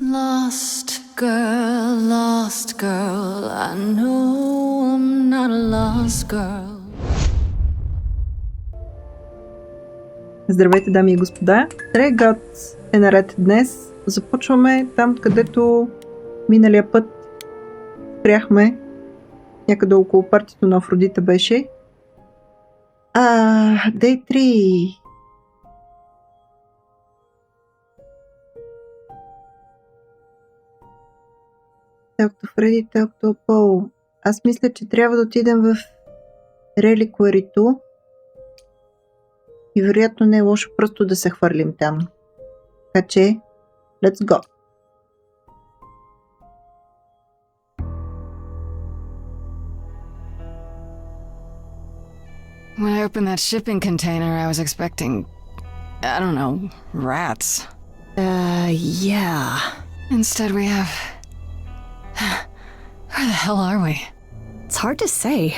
Lost girl, I know I'm not a lost girl. Здравейте, дами и господа! Трегът е наред днес. Започваме там, където миналия път спряхме. Някъде около партито на Афродита беше. Day 3. Телкто Фреди, телкто Апол. Аз мисля, че трябва да отидем в реликварито и вероятно не е лошо просто да се хвърлим там. Така че, let's go! When I opened that shipping container, I was expecting, I don't know, rats. Yeah. Instead we have... Where the hell are we? It's hard to say.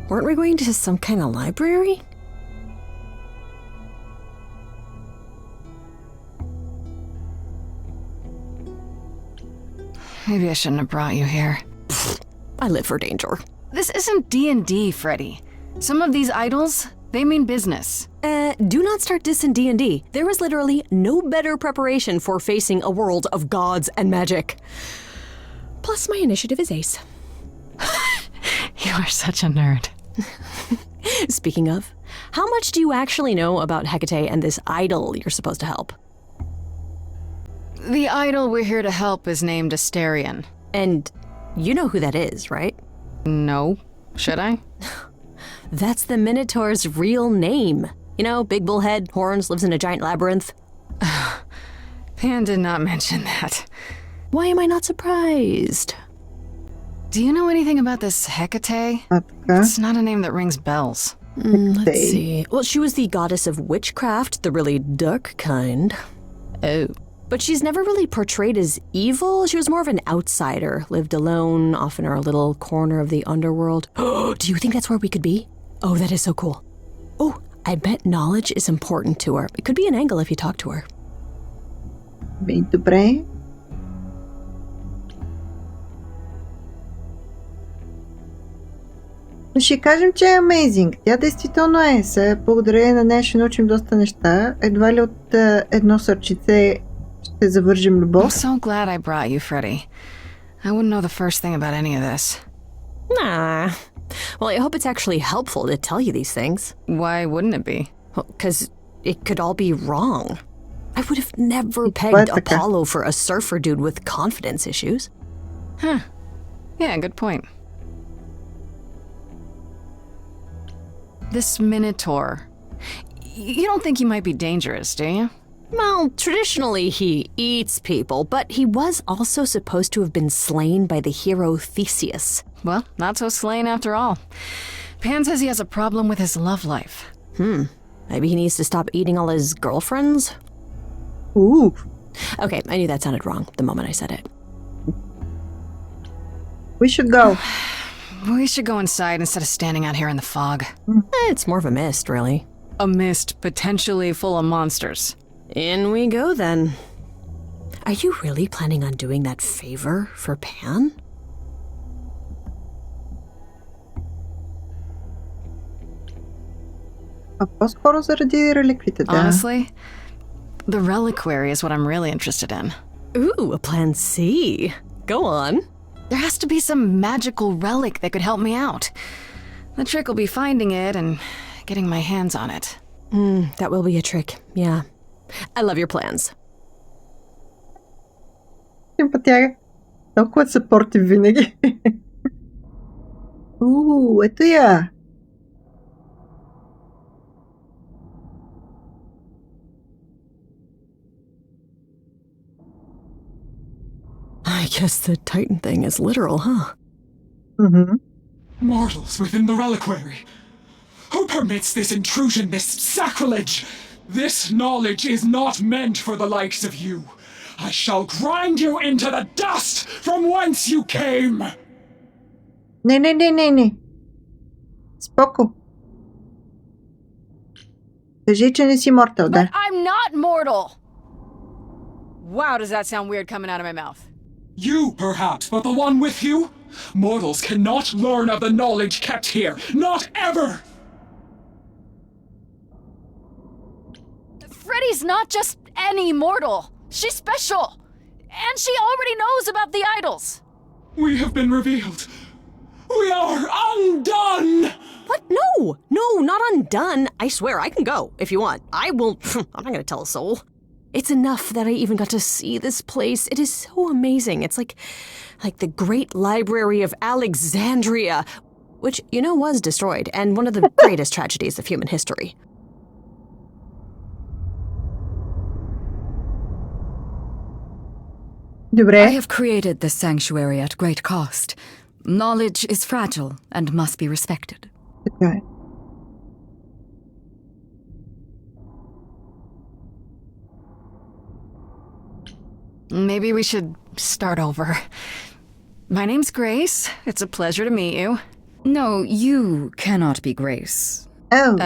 Weren't we going to some kind of library? Maybe I shouldn't have brought you here. I live for danger. This isn't D&D, Freddy. Some of these idols, they mean business. Do not start dissing D&D. There is literally no better preparation for facing a world of gods and magic. Plus, my initiative is ace. You are such a nerd. Speaking of, how much do you actually know about Hekata and this idol you're supposed to help? The idol we're here to help is named Asterion. And you know who that is, right? No. Should I? That's the Minotaur's real name. You know, big bullhead, horns, lives in a giant labyrinth. Pan did not mention that. Why am I not surprised? Do you know anything about this Hekata? It's not a name that rings bells. Let's see. Well, she was the goddess of witchcraft, the really dark kind. Oh. But she's never really portrayed as evil. She was more of an outsider, lived alone, off in her little corner of the underworld. Do you think that's where we could be? Oh, that is so cool. Oh, I bet knowledge is important to her. It could be an angle if you talk to her. Добре. Ще кажем, че е amazing. Тя действително е. Благодарение на нея ще научим доста неща. Едва ли от едно сърчице ще завържим любов. I'm so glad I brought you, Freddy. I wouldn't know the first thing about any of this. Nah. Well, I hope it's actually helpful to tell you these things. Why wouldn't it be? Well, 'cause it could all be wrong. I would have never pegged Apollo for a surfer dude with confidence issues. Huh. Yeah, good point. This Minotaur. You don't think he might be dangerous, do you? Well, traditionally he eats people, but he was also supposed to have been slain by the hero Theseus. Well, not so slain after all. Pan says he has a problem with his love life. Maybe he needs to stop eating all his girlfriends? Ooh. Okay, I knew that sounded wrong the moment I said it. We should go. We should go inside instead of standing out here in the fog. It's more of a mist, really. A mist potentially full of monsters. In we go, then. Are you really planning on doing that favor for Pan? По-скоро заради реликвите, да. Honestly, the reliquary is what I'm really interested in. Ooh, a plan C. Go on. There has to be some magical relic that could help me out. The trick will be finding it and getting my hands on it. That will be a trick, yeah. I love your plans. Симпатяга. Толкова съпортив винаги. Ето я. I guess the Titan thing is literal, huh? Mm-hmm. Mortals within the reliquary. Who permits this intrusion, this sacrilege? This knowledge is not meant for the likes of you. I shall grind you into the dust from whence you came. Не. Споко. Кажи, че не си мортал, да. But I'm not mortal! Wow, does that sound weird coming out of my mouth? You, perhaps, but the one with you? Mortals cannot learn of the knowledge kept here. Not ever! Freddy's not just any mortal. She's special. And she already knows about the idols. We have been revealed. We are undone! What? No! No, not undone. I swear, I can go if you want. I will. I'm not gonna tell a soul. It's enough that I even got to see this place. It is so amazing. It's like the Great Library of Alexandria, which, you know, was destroyed, and one of the greatest tragedies of human history. Добре. I have created this sanctuary at great cost. Knowledge is fragile and must be respected. Така е. Maybe we should start over. My name's Grace. It's a pleasure to meet you. No, you cannot be Grace. Oh,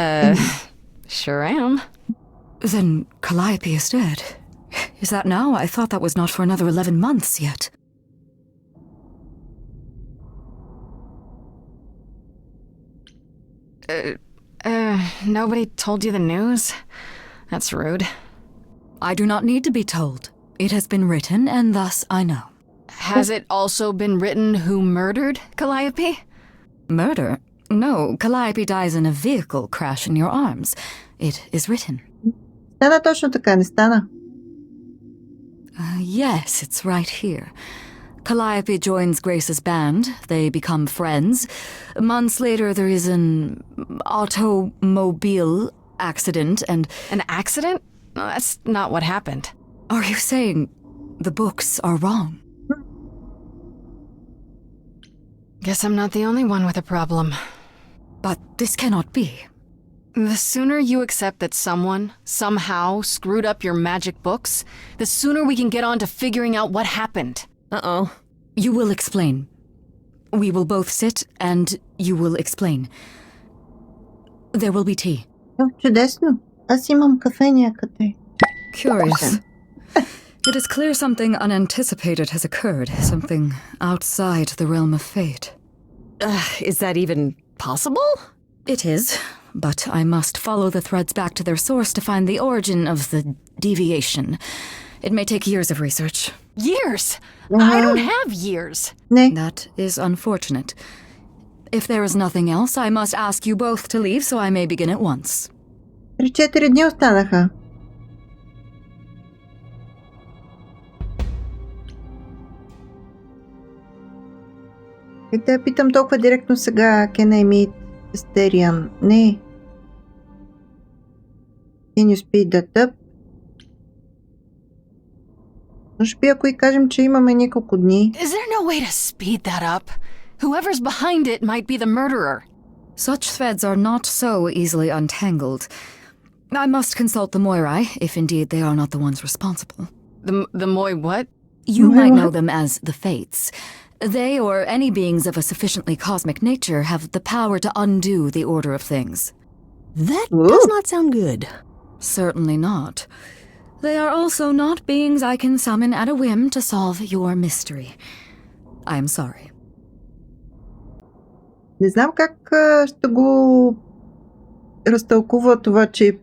Sure am. Then Calliope is dead. Is that now? I thought that was not for another 11 months yet. Nobody told you the news? That's rude. I do not need to be told. It has been written, and thus I know. Has it also been written who murdered Calliope? Murder? No, Calliope dies in a vehicle crash in your arms. It is written. стана точно така, не стана. Yes, it's right here. Calliope joins Grace's band. They become friends. Months later, there is an automobile accident, and... An accident? No, that's not what happened. Are you saying the books are wrong? Guess I'm not the only one with a problem. But this cannot be. The sooner you accept that someone, somehow, screwed up your magic books, the sooner we can get on to figuring out what happened. Uh-oh. You will explain. We will both sit, and you will explain. There will be tea. О, чудесно. Аз имам кафе някъде. Curious. It is clear something unanticipated has occurred, something outside the realm of fate. Is that even possible? It is, but I must follow the threads back to their source to find the origin of the deviation. It may take years of research. Years! I don't have years! Не, That is unfortunate. If there is nothing else, I must ask you both to leave so I may begin at once. 3-4 дни останаха. И те питам толкова директно сега, can I meet Asterian? Не. Can you speed that up? Може би ако и кажем, че имаме няколко дни. Is there no way to speed that up? Whoever's behind it might be the murderer. Such threads are not so easily untangled. I must consult the Moirai, if indeed they are not the ones responsible. The Moy what? You Moirai? might know them as the Fates. They, or any beings of a sufficiently cosmic nature, have the power to undo the order of things. That Ooh. does not sound good. Certainly not. They are also not beings I can summon at a whim to solve your mystery. I am sorry. Не знам как ще го разтълкува това, че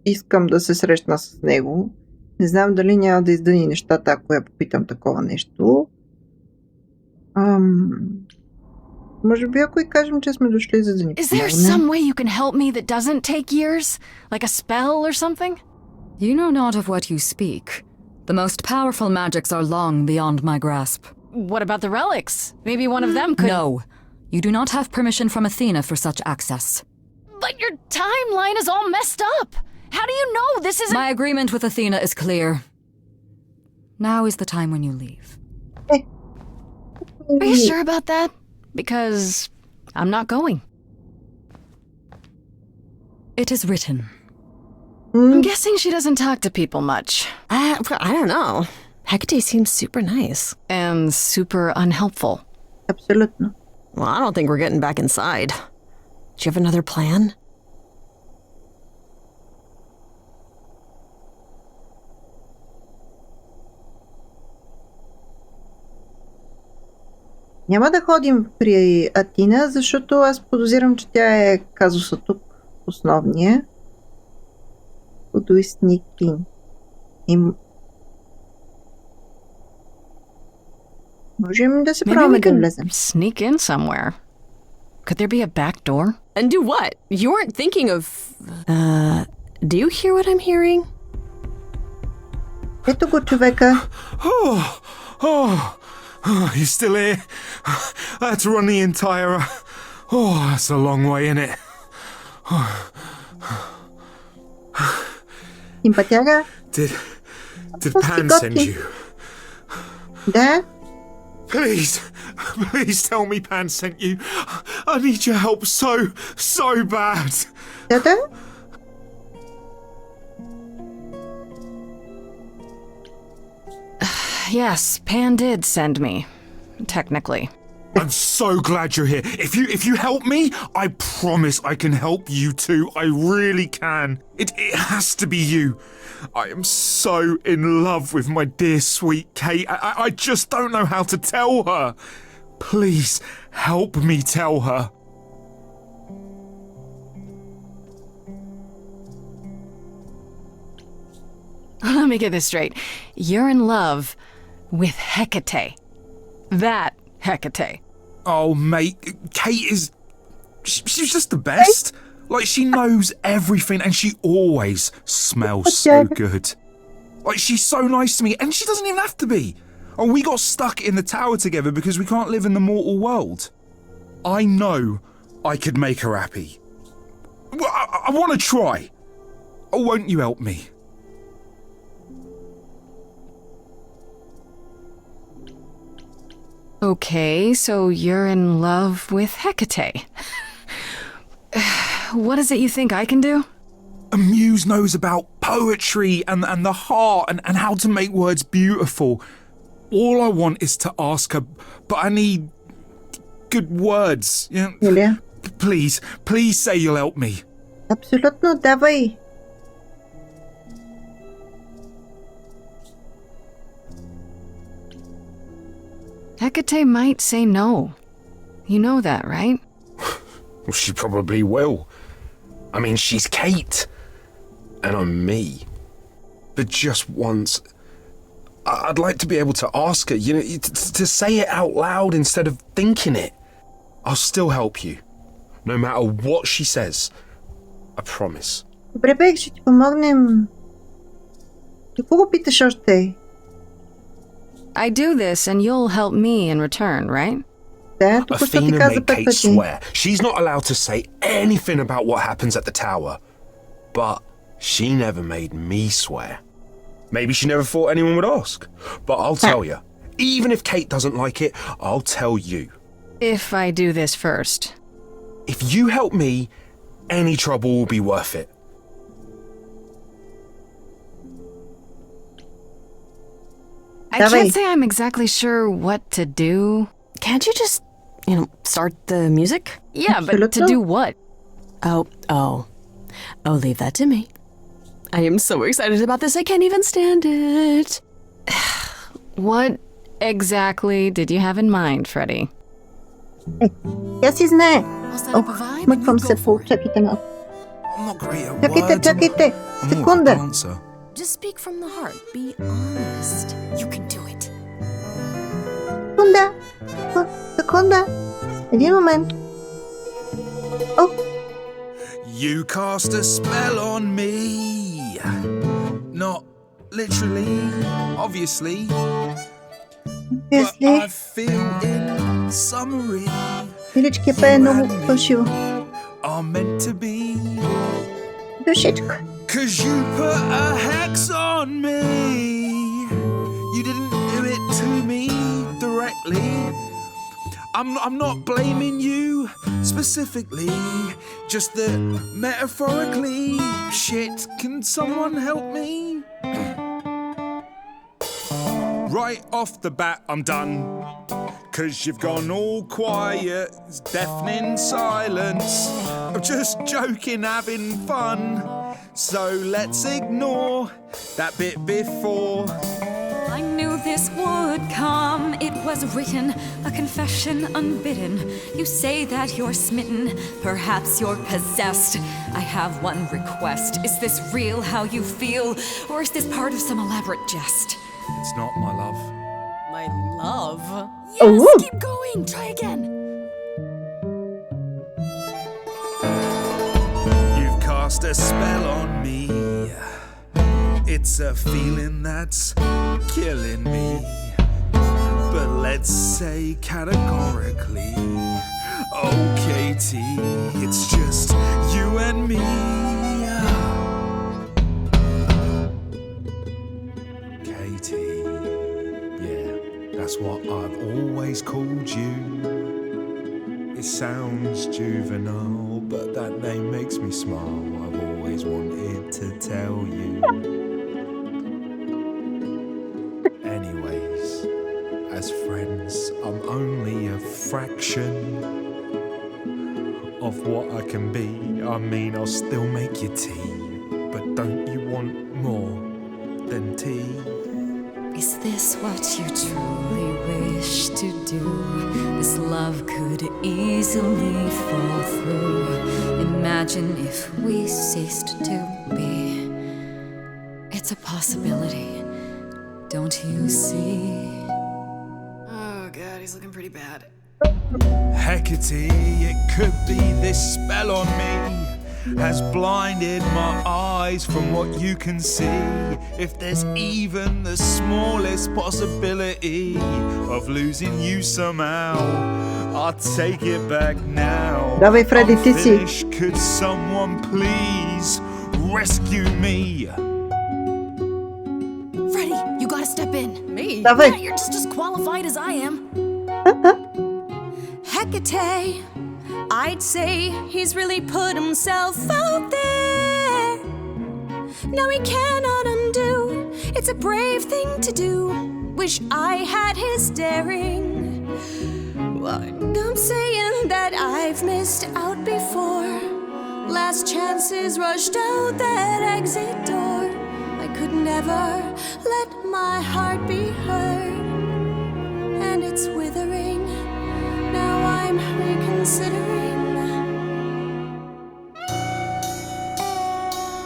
искам да се срещна с него. Не знам дали няма да издъни нещата, ако я попитам такова нещо. Може би ако и кажем, че сме дошли за да ни Is there помогне. some way you can help me that doesn't take years? Like a spell or something? You know not of what you speak. The most powerful magics are long beyond my grasp. What about the relics? Maybe one of them could... No. You do not have permission from Athena for such access. But your timeline is all messed up! How do you know this isn't... My agreement with Athena is clear. Now is the time when you leave. Are you sure about that? Because I'm not going. It is written. I'm guessing she doesn't talk to people much. I don't know. Hecate seems super nice. And super unhelpful. Абсолютно. Well, I don't think we're getting back inside. Do you have another plan? Няма да ходим при Атина, защото аз подозирам, че тя е казуса тук, основния. Кото и сникин. Можем да се Maybe we правим да can влезем. sneak in somewhere. Could there be a back door? And do what? You weren't thinking of... do you hear what I'm hearing? Ето го човека. You're still here? I had to run the entire... that's a long way, isn't it? Симпатяга. Did What's Pan the send gotti? you? Да. Please tell me Pan sent you. I need your help so bad. Да. Yes, Pan did send me. Technically. I'm so glad you're here. If you help me, I promise I can help you too. I really can. It has to be you. I am so in love with my dear sweet Kate. I just don't know how to tell her. Please help me tell her. Let me get this straight. You're in love with Hekate. That Hekate. Oh, mate, Kate is... She's just the best. Like, she knows everything and she always smells so good. Like, she's so nice to me and she doesn't even have to be. Oh, we got stuck in the tower together because we can't live in the mortal world. I know I could make her happy. Well, I want to try. Oh, won't you help me? Okay, so you're in love with Hekate. What is it you think I can do? A muse knows about poetry and the heart and how to make words beautiful. All I want is to ask her, but I need good words. You know? Юлия. Please say you'll help me. Абсолютно, давай. Hekate might say no. You know that, right? Well, she probably will. I mean, she's Kate. And I'm me. But just once, I'd like to be able to ask her, you know, to say it out loud instead of thinking it. I'll still help you. No matter what she says. I promise. Добре, бе, ще ти помогнем. Какво го питаш още? I do this and you'll help me in return, right? Да, тук що ти Athena каза made пет Kate пъти. swear she's not allowed to say anything about what happens at the tower. But she never made me swear. Maybe she never thought anyone would ask. But I'll tell you. Even if Kate doesn't like it, I'll tell you. If I do this first. If you help me, any trouble will be worth it. I Давай. can't say I'm exactly sure what to do. Can't you just, start the music? Yeah, but to Absolutely. do what? Oh, leave that to me. I am so excited about this, I can't even stand it. What exactly did you have in mind, Freddie? Тя си знае. I'll set up a vibe and Мъквам you се go по... for it. Чакайте малко. I'm not great at Чакайте, words. чакайте. I'm more of a Секунда. dancer. Just speak from the heart. Be honest. You can do it. Секунда. Секунда. Един момент. О, You cast a spell on me. Not literally, obviously. But Весли. I feel in summary Милички пее много фалшиво. are meant to be. Душичка. 'Cause you put a hex on me. You didn't do it to me directly. I'm not blaming you specifically, just that metaphorically. Shit, can someone help me? Right off the bat, I'm done. 'Cause you've gone all quiet, it's deafening silence. I'm just joking, having fun. So let's ignore that bit before. I knew this would come. It was written, a confession unbidden. You say that you're smitten, perhaps you're possessed. I have one request. Is this real how you feel, or is this part of some elaborate jest? It's not, my love. My love? Yes, Yes, keep going. Try again. You've cast a spell on me. It's a feeling that's killing me. But let's say categorically, oh Katie, it's just you and me. Katie, yeah, that's what I've always called you. It sounds juvenile, but that name makes me smile. I've always wanted to tell you. Anyways, as friends, I'm only a fraction of what I can be. I mean, I'll still make you tea, but don't you want more than tea? Is this what you truly wish to do? This love could easily fall through. Imagine if we ceased to be. It's a possibility, don't you see? Oh god, he's looking pretty bad. Hecate, it could be this spell on me has blinded my eyes from what you can see. If there's even the smallest possibility of losing you somehow, I'll take it back now. Давай, Фредди, I'm ти си. finished. Could someone please rescue me? Freddie, you gotta step in. Me? Давай. Yeah, you're just as qualified as I am. Hecate, I'd say he's really put himself out there. No, he cannot undo. It's a brave thing to do. Wish I had his daring. Well, I'm saying that I've missed out before. Last chances rushed out that exit door. I could never let my heart be heard, and it's withering. Now I'm reconsidering.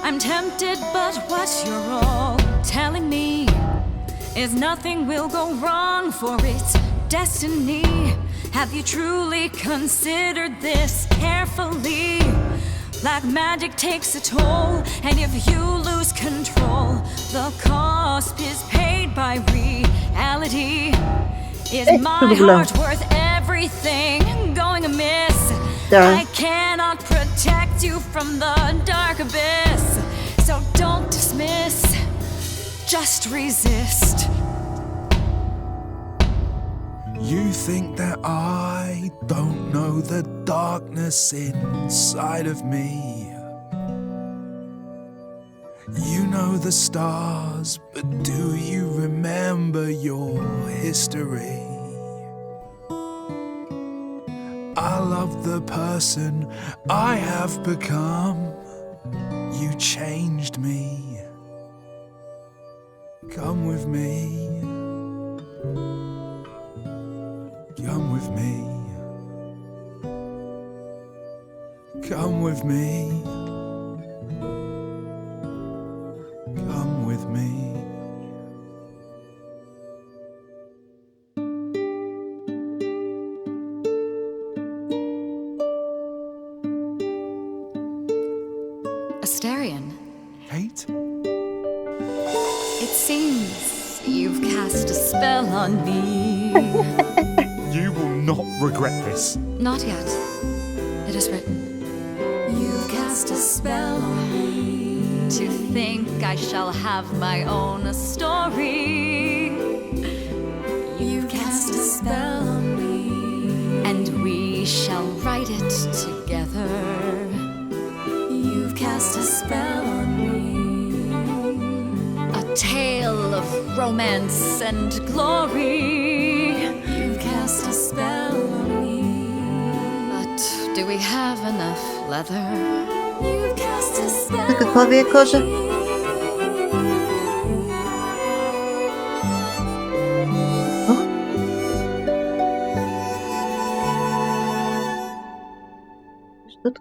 I'm tempted, but what you're all telling me is nothing will go wrong, for it's destiny. Have you truly considered this carefully? Black magic takes a toll, and if you lose control, the cost is paid by reality. Is my heart worth everything going amiss? I cannot protect you from the dark abyss. So don't dismiss, just resist. You think that I don't know the darkness inside of me. You know the stars, but do you remember your history? I love the person I have become. You changed me. Come with me. Come with me. Come with me. Come with me. Asterion, Kate? it seems you've cast a spell on me. You will not regret this. Not yet. It is written. You've cast a spell on me. To think I shall have my own story. You've cast a spell on me. And we shall write it together. You've cast a spell on me. A tale of romance and glory. You've cast a spell on me. But do we have enough leather? You've cast a spell. На каква ви е кожа?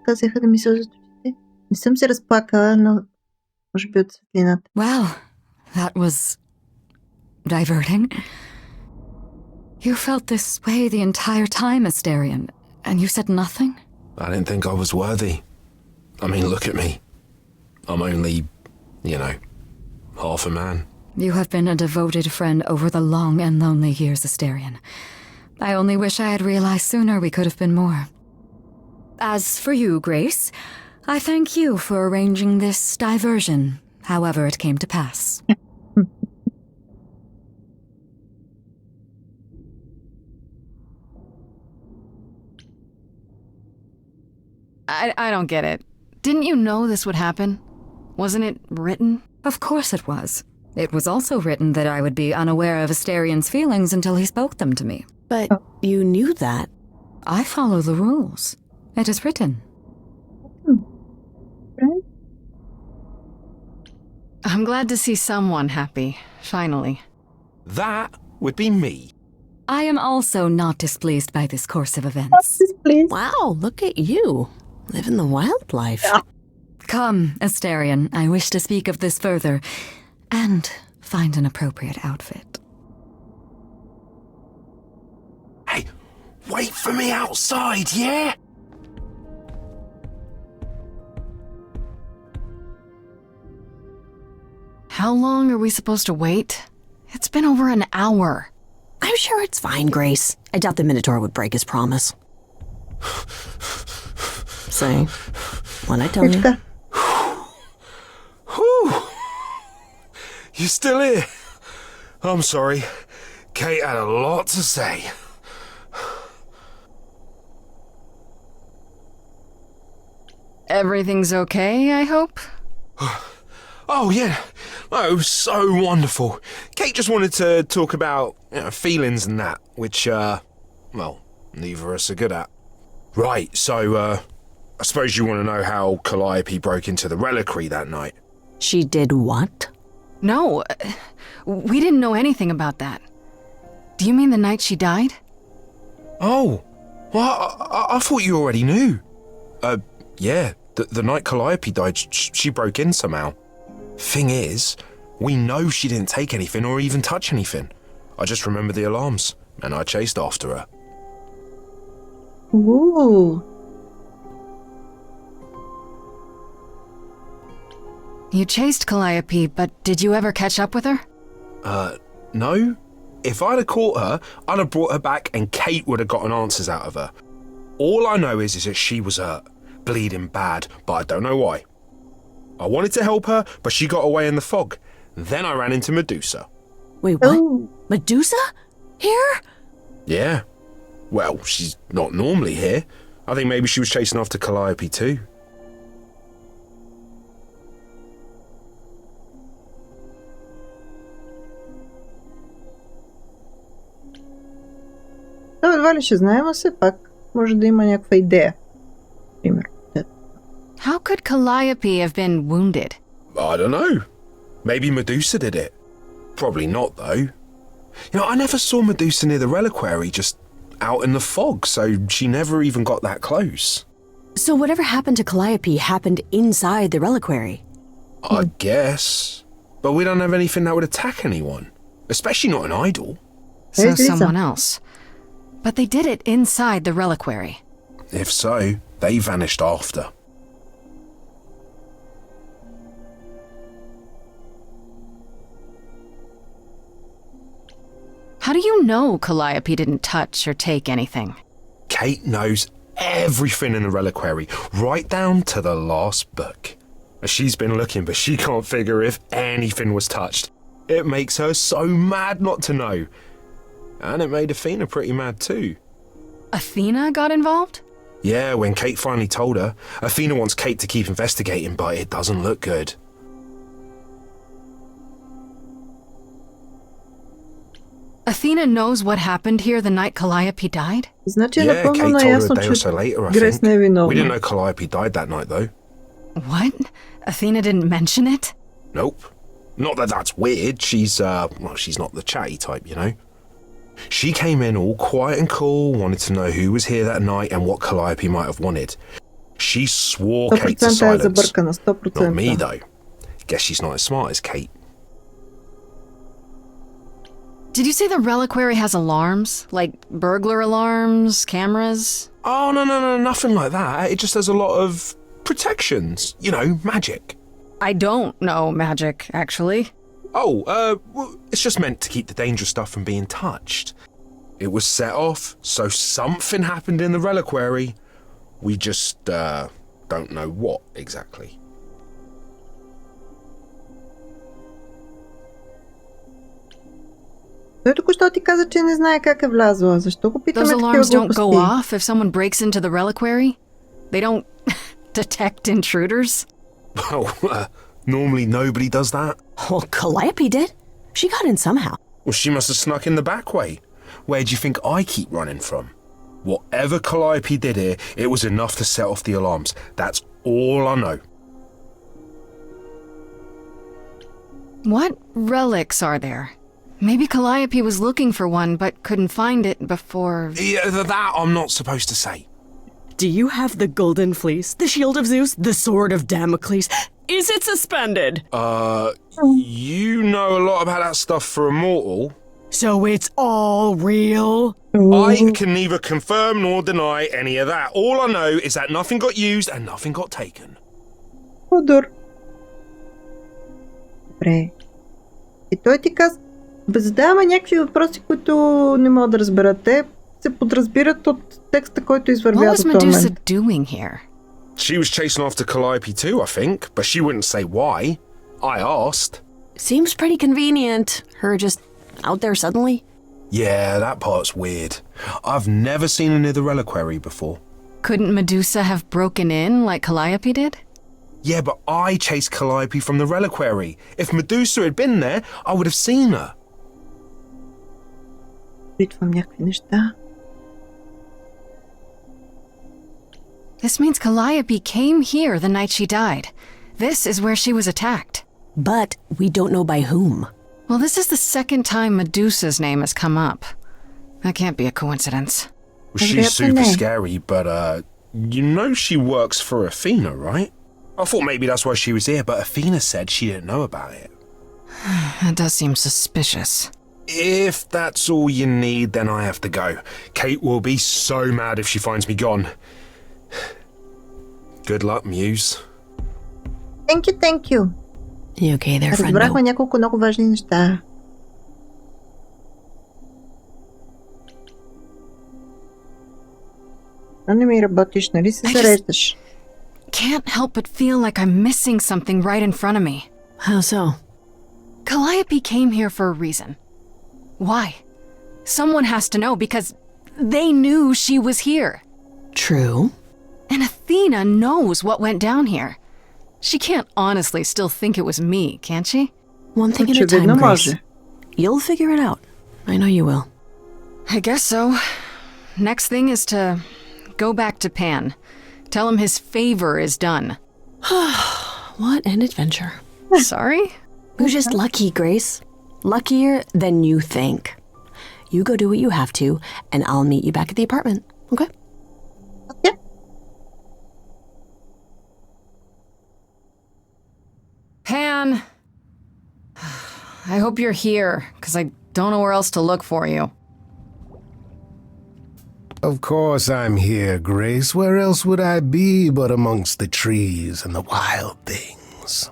така взеха да ми сълзят очите. Не съм се разплакала, но може би от светлината. Well, that was diverting. You felt this way the entire time, Asterion, and you said nothing? I didn't think I was worthy. I mean, look at me. I'm only, half a man. You have been a devoted friend over the long and lonely years, Asterion. I only wish I had realized sooner we could have been more. As for you, Grace, I thank you for arranging this diversion, however it came to pass. I don't get it. Didn't you know this would happen? Wasn't it written? Of course it was. It was also written that I would be unaware of Asterion's feelings until he spoke them to me. But you knew that. I follow the rules. It is written. I'm glad to see someone happy, finally. That would be me. I am also not displeased by this course of events. Please. Wow, look at you. Living the wildlife. Yeah. Come, Asterion, I wish to speak of this further, and find an appropriate outfit. Hey, wait for me outside, yeah? How long are we supposed to wait? It's been over an hour. I'm sure it's fine, Grace. I doubt the Minotaur would break his promise. Say, what I tell you? Whew. You still here? I'm sorry. Kate had a lot to say. Everything's okay, I hope? Oh, yeah. Oh, it was so wonderful. Kate just wanted to talk about feelings and that, which, neither of us are good at. Right, so, I suppose you want to know how Calliope broke into the reliquary that night. She did what? No, we didn't know anything about that. Do you mean the night she died? Oh, well, I thought you already knew. Yeah, the night Calliope died, she broke in somehow. Thing is, we know she didn't take anything or even touch anything. I just remember the alarms, and I chased after her. Ooh. You chased Calliope, but did you ever catch up with her? No. If I'd have caught her, I'd have brought her back and Kate would have gotten answers out of her. All I know is that she was hurt, bleeding bad, but I don't know why. I wanted to help her, but she got away in the fog. Then I ran into Medusa. Wait, what? Oh. Medusa? Here? Yeah. Well, she's not normally here. I think maybe she was chasing after Calliope too. Това едва ли ще знаем, а все пак може да има някаква идея. Примерно. How could Calliope have been wounded? I don't know. Maybe Medusa did it. Probably not, though. I never saw Medusa near the reliquary, just out in the fog, so she never even got that close. So whatever happened to Calliope happened inside the reliquary? I guess. But we don't have anything that would attack anyone. Especially not an idol. So There's Lisa. someone else. But they did it inside the reliquary. If so, they vanished after. How do you know Calliope didn't touch or take anything? Kate knows everything in the reliquary, right down to the last book. She's been looking, but she can't figure if anything was touched. It makes her so mad not to know. And it made Athena pretty mad too. Athena got involved? Yeah, when Kate finally told her, Athena wants Kate to keep investigating, but it doesn't look good. Athena knows what happened here the night Calliope died? Значи е Yeah, напълно Kate told her a наясно, day or че so later, I Грейс think. не е We didn't виновна. know Calliope died that night, though. What? Athena didn't mention it? Nope. Not that that's weird. She's not the chatty type, She came in all quiet and cool, wanted to know who was here that night and what Calliope might have wanted. She swore Kate to 100% е silence. забъркана, Not me, 100%. though. Guess she's not as smart as Kate. Did you say the reliquary has alarms? Like burglar alarms, cameras? Oh, no, nothing like that. It just has a lot of protections. You know, magic. I don't know magic, actually. Oh, well, it's just meant to keep the dangerous stuff from being touched. It was set off, so something happened in the reliquary. We just, don't know what exactly. Той току-що ти каза, че не знае как е влязла. Защо го питаме Those такива alarms don't глупости? go off if someone breaks into the reliquary? They don't detect intruders? Well, normally nobody does that. Well, Calliope did. She got in somehow. Well, she must have snuck in the back way. Where do you think I keep running from? Whatever Calliope did here, it was enough to set off the alarms. That's all I know. What relics are there? Maybe Calliope was looking for one but couldn't find it before... Yeah, that I'm not supposed to say. Do you have the golden fleece, the shield of Zeus, the sword of Damocles? Is it suspended? You know a lot about that stuff for a mortal. So it's all real? I can neither confirm nor deny any of that. All I know is that nothing got used and nothing got taken. Удор. Добре. И той ти каза, задаваме някакви въпроси, които не мога да разбера. Те се подразбират от текста, който What извървя was до този Medusa момент. doing here? She was chasing after Calliope too, I think, but she wouldn't say why. I asked. Seems pretty convenient. Her just out there suddenly. Yeah, that part's weird. I've never seen her near the reliquary before. Couldn't Medusa have broken in like Calliope did? Yeah, but I chased Calliope from the reliquary. If Medusa had been there, I would have seen her. Питвам някакви неща. This means Calliope came here the night she died. This is where she was attacked. But we don't know by whom. Well, this is the second time Medusa's name has come up. That can't be a coincidence. Well, she's super scary, but, you know she works for Athena, right? I thought maybe that's why she was here, but Athena said she didn't know about it. That does seem suspicious. If that's all you need, then I have to go. Kate will be so mad if she finds me gone. Good luck, Muse. Thank you. You okay there, friendo? Разбрахме няколко много важни неща. А не ми работиш, нали се зареждаш? Can't help but feel like I'm missing something right in front of me. How so? Calliope came here for a reason. Why? Someone has to know because they knew she was here. True. And Athena knows what went down here. She can't honestly still think it was me, can she? One thing at a Очевидно time, Grace. може. You'll figure it out. I know you will. I guess so. Next thing is to go back to Pan. Tell him his favor is done. What an adventure. Sorry? You're just lucky, Grace. Luckier than you think. You go do what you have to, and I'll meet you back at the apartment. Okay? Okay. Pan! I hope you're here, because I don't know where else to look for you. Of course I'm here, Grace. Where else would I be but amongst the trees and the wild things?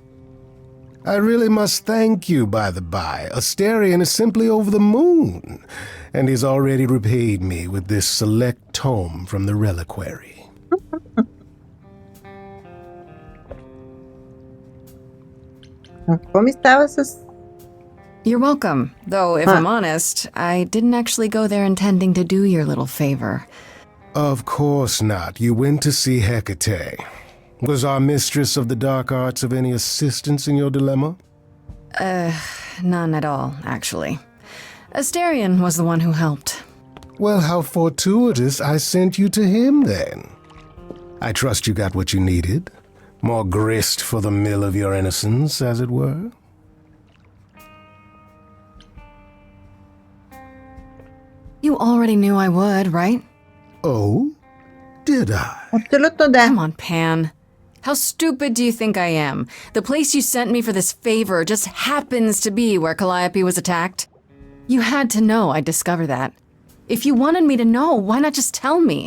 I really must thank you, by the by. Asterion is simply over the moon, and he's already repaid me with this select tome from the reliquary. Какво ми става с... You're welcome, though if I'm honest, I didn't actually go there intending to do your little favor. Of course not. You went to see Hekata. Was our mistress of the dark arts of any assistance in your dilemma? None at all, actually. Asterion was the one who helped. Well, how fortuitous I sent you to him, then. I trust you got what you needed. More grist for the mill of your innocence, as it were. You already knew I would, right? Oh? did I? Абсолютно да. Come on, Pan. How stupid do you think I am? The place you sent me for this favor just happens to be where Calliope was attacked. You had to know I'd discover that. If you wanted me to know, why not just tell me?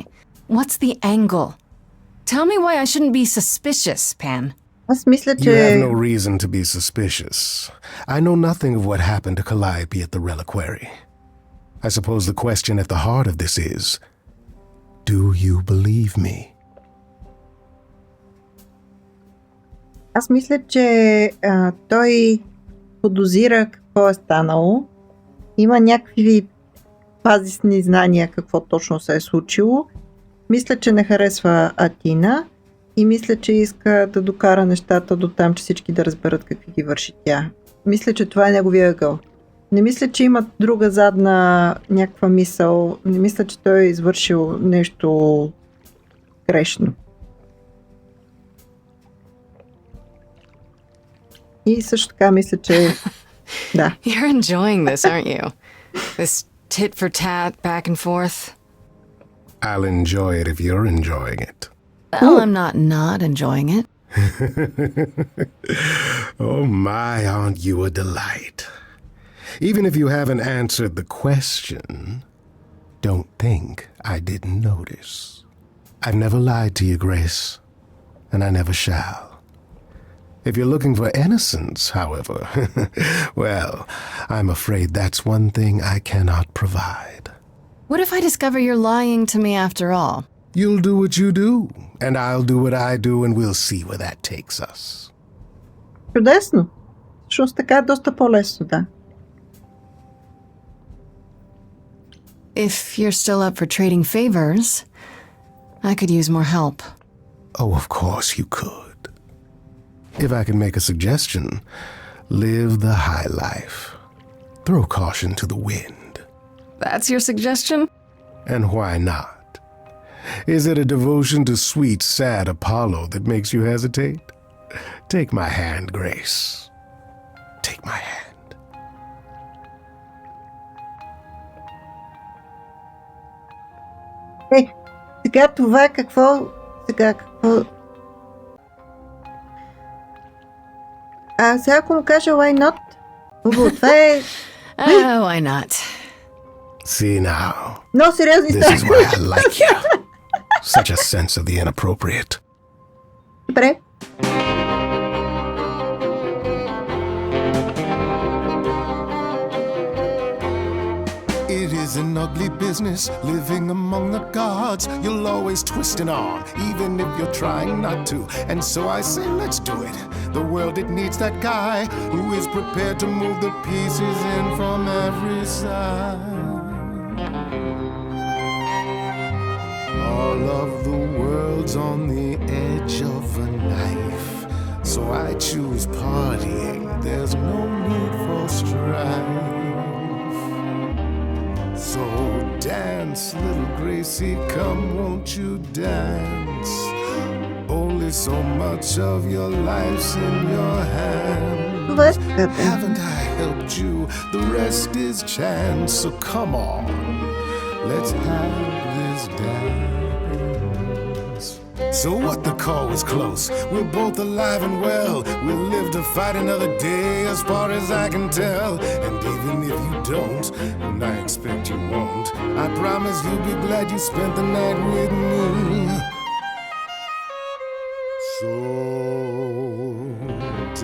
What's the angle? Tell me why I shouldn't be suspicious, Pan. Аз мисля, You have че... no reason to be suspicious. I know nothing of what happened to Calliope at the reliquary. I suppose the question at the heart of this is, do you believe me? Аз мисля, че той подозира какво е станало. Има някакви базисни знания какво точно се е случило. Мисля, че не харесва Атина и мисля, че иска да докара нещата до там, че всички да разберат какви ги върши тя. Мисля, че това е неговия ъгъл. Не мисля, че има друга задна някаква мисъл. Не мисля, че той е извършил нещо грешно. И също така мисля, че... Да. You're enjoying this, aren't you? This tit for tat, back and forth. I'll enjoy it if you're enjoying it. Well, I'm not enjoying it. Oh my, aren't you a delight? Even if you haven't answered the question, don't think I didn't notice. I've never lied to you, Grace, and I never shall. If you're looking for innocence, however, well, I'm afraid that's one thing I cannot provide. What if I discover you're lying to me after all? You'll do what you do, and I'll do what I do, and we'll see where that takes us. Чудесно. Защото така е доста по-лесно, да. If you're still up for trading favors, I could use more help. Oh, of course you could. If I can make a suggestion, live the high life. Throw caution to the wind. That's your suggestion? And why not? Is it a devotion to sweet, sad Apollo that makes you hesitate? Take my hand, Grace. Take my hand. Сега това какво... сега ако му кажа why not? Това е... Why not? See now. Много сериозни This is why I like you. Such a sense of the inappropriate. Добре. It is an ugly business living among the gods. You'll always twist an arm, even if you're trying not to. And so I say, let's do it. The world, it needs that guy who is prepared to move the pieces in from every side. All of the world's on the edge of a knife. So I choose partying. There's no need for strife. So dance, little Gracie, come, won't you dance? Only so much of your life's in your hands. Haven't I helped you? The rest is chance. So come on, let's have this dance. So what, the call was close. We're both alive and well. We'll live to fight another day, as far as I can tell. And even if you don't, and I expect you won't, I promise you'll be glad you spent the night with me. So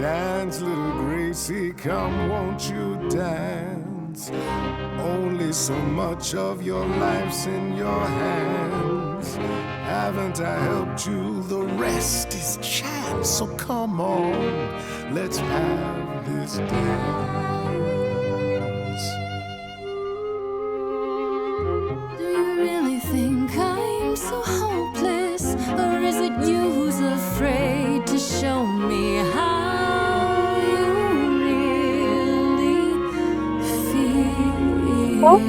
dance, little Gracie, come, won't you dance? Only so much of your life's in your hands. Haven't I helped you? The rest is chance. So come on, let's have this dance. Do you really think I'm so hopeless? Or is it you who's afraid to show me how you really feel?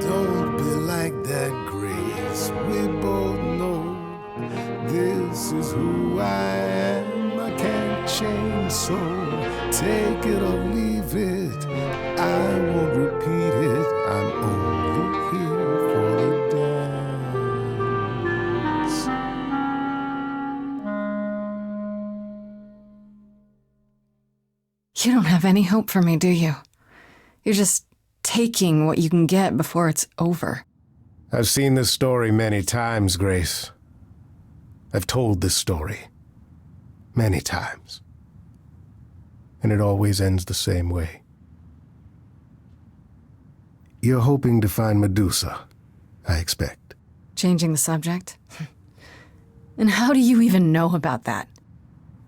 Don't be like that, Grace. We both know this is who I am. I can't change, so take it or leave it. I won't repeat it. I'm only here for You don't have any hope for me, do you? You're just taking what you can get before it's over. I've seen this story many times, Grace. I've told this story many times. And it always ends the same way. You're hoping to find Medusa, I expect. Changing the subject? And how do you even know about that?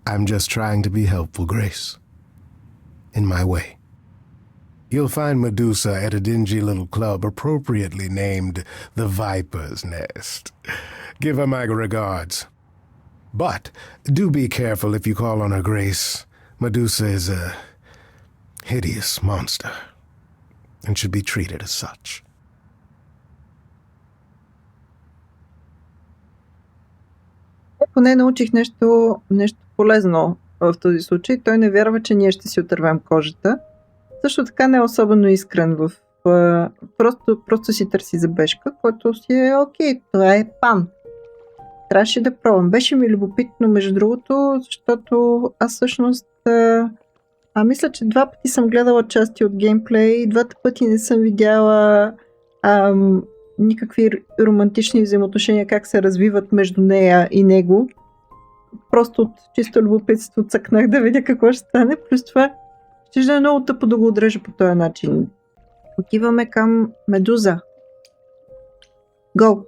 I'm just trying to be helpful, Grace. In my way. You'll find Medusa at a dingy little club appropriately named the Viper's Nest. Give her my regards. But do be careful if you call on her, Grace. Medusa is a hideous monster and should be treated as such. Поне научих нещо полезно в този случай. Той не вярва, че ние ще си отървем кожата. Също така не е особено искрен в... Просто си търси забежка, който си е окей, това е пан. Трябваше да пробвам. Беше ми любопитно, между другото, защото аз всъщност... мисля, че 2 пъти съм гледала части от геймплей и 2 пъти не съм видяла никакви романтични взаимоотношения, как се развиват между нея и него. Просто от чисто любопитство цъкнах да видя какво ще стане. Плюс това ще да е много тъпо да го отрежа по този начин. Отиваме към Медуза. Go!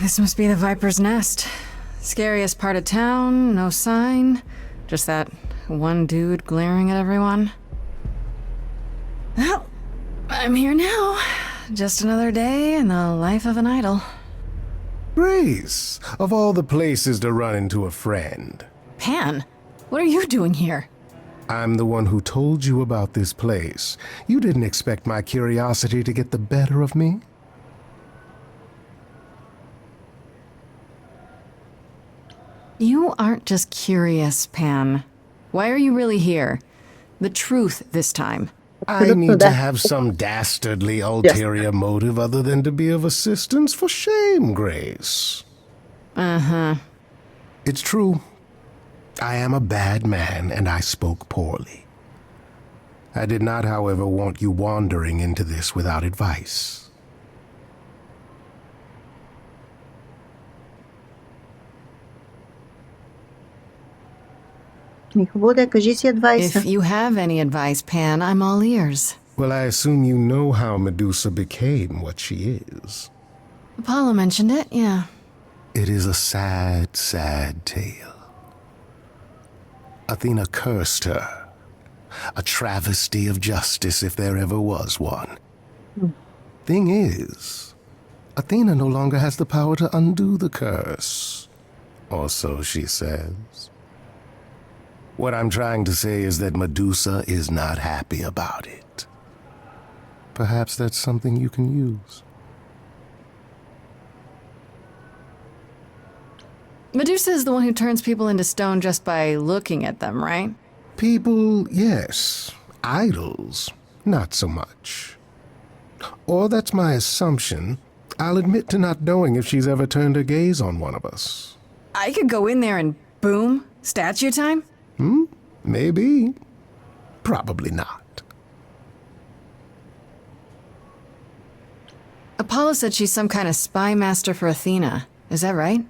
This must be the Viper's Nest. Scariest part of town, no sign. Just that one dude glaring at everyone. Well, I'm here now. Just another day in the life of an idol. Grace, of all the places to run into a friend. Pan, what are you doing here? I'm the one who told you about this place. You didn't expect my curiosity to get the better of me? You aren't just curious, Pan. Why are you really here? The truth this time. I need to have some dastardly ulterior motive other than to be of assistance. For shame, Grace. Uh-huh. It's true. I am a bad man, and I spoke poorly. I did not, however, want you wandering into this without advice. If you have any advice, Pan, I'm all ears. Well, I assume you know how Medusa became what she is. Apollo mentioned it, yeah. It is a sad, sad tale. Athena cursed her. A travesty of justice if there ever was one. Thing is, Athena no longer has the power to undo the curse. Or so she says. What I'm trying to say is that Medusa is not happy about it. Perhaps that's something you can use. Medusa is the one who turns people into stone just by looking at them, right? People, yes. Idols, not so much. Or that's my assumption. I'll admit to not knowing if she's ever turned her gaze on one of us. I could go in there and boom, statue time? Maybe. Probably not. Apollo said she's some kind of spy master for Athena. Is that right?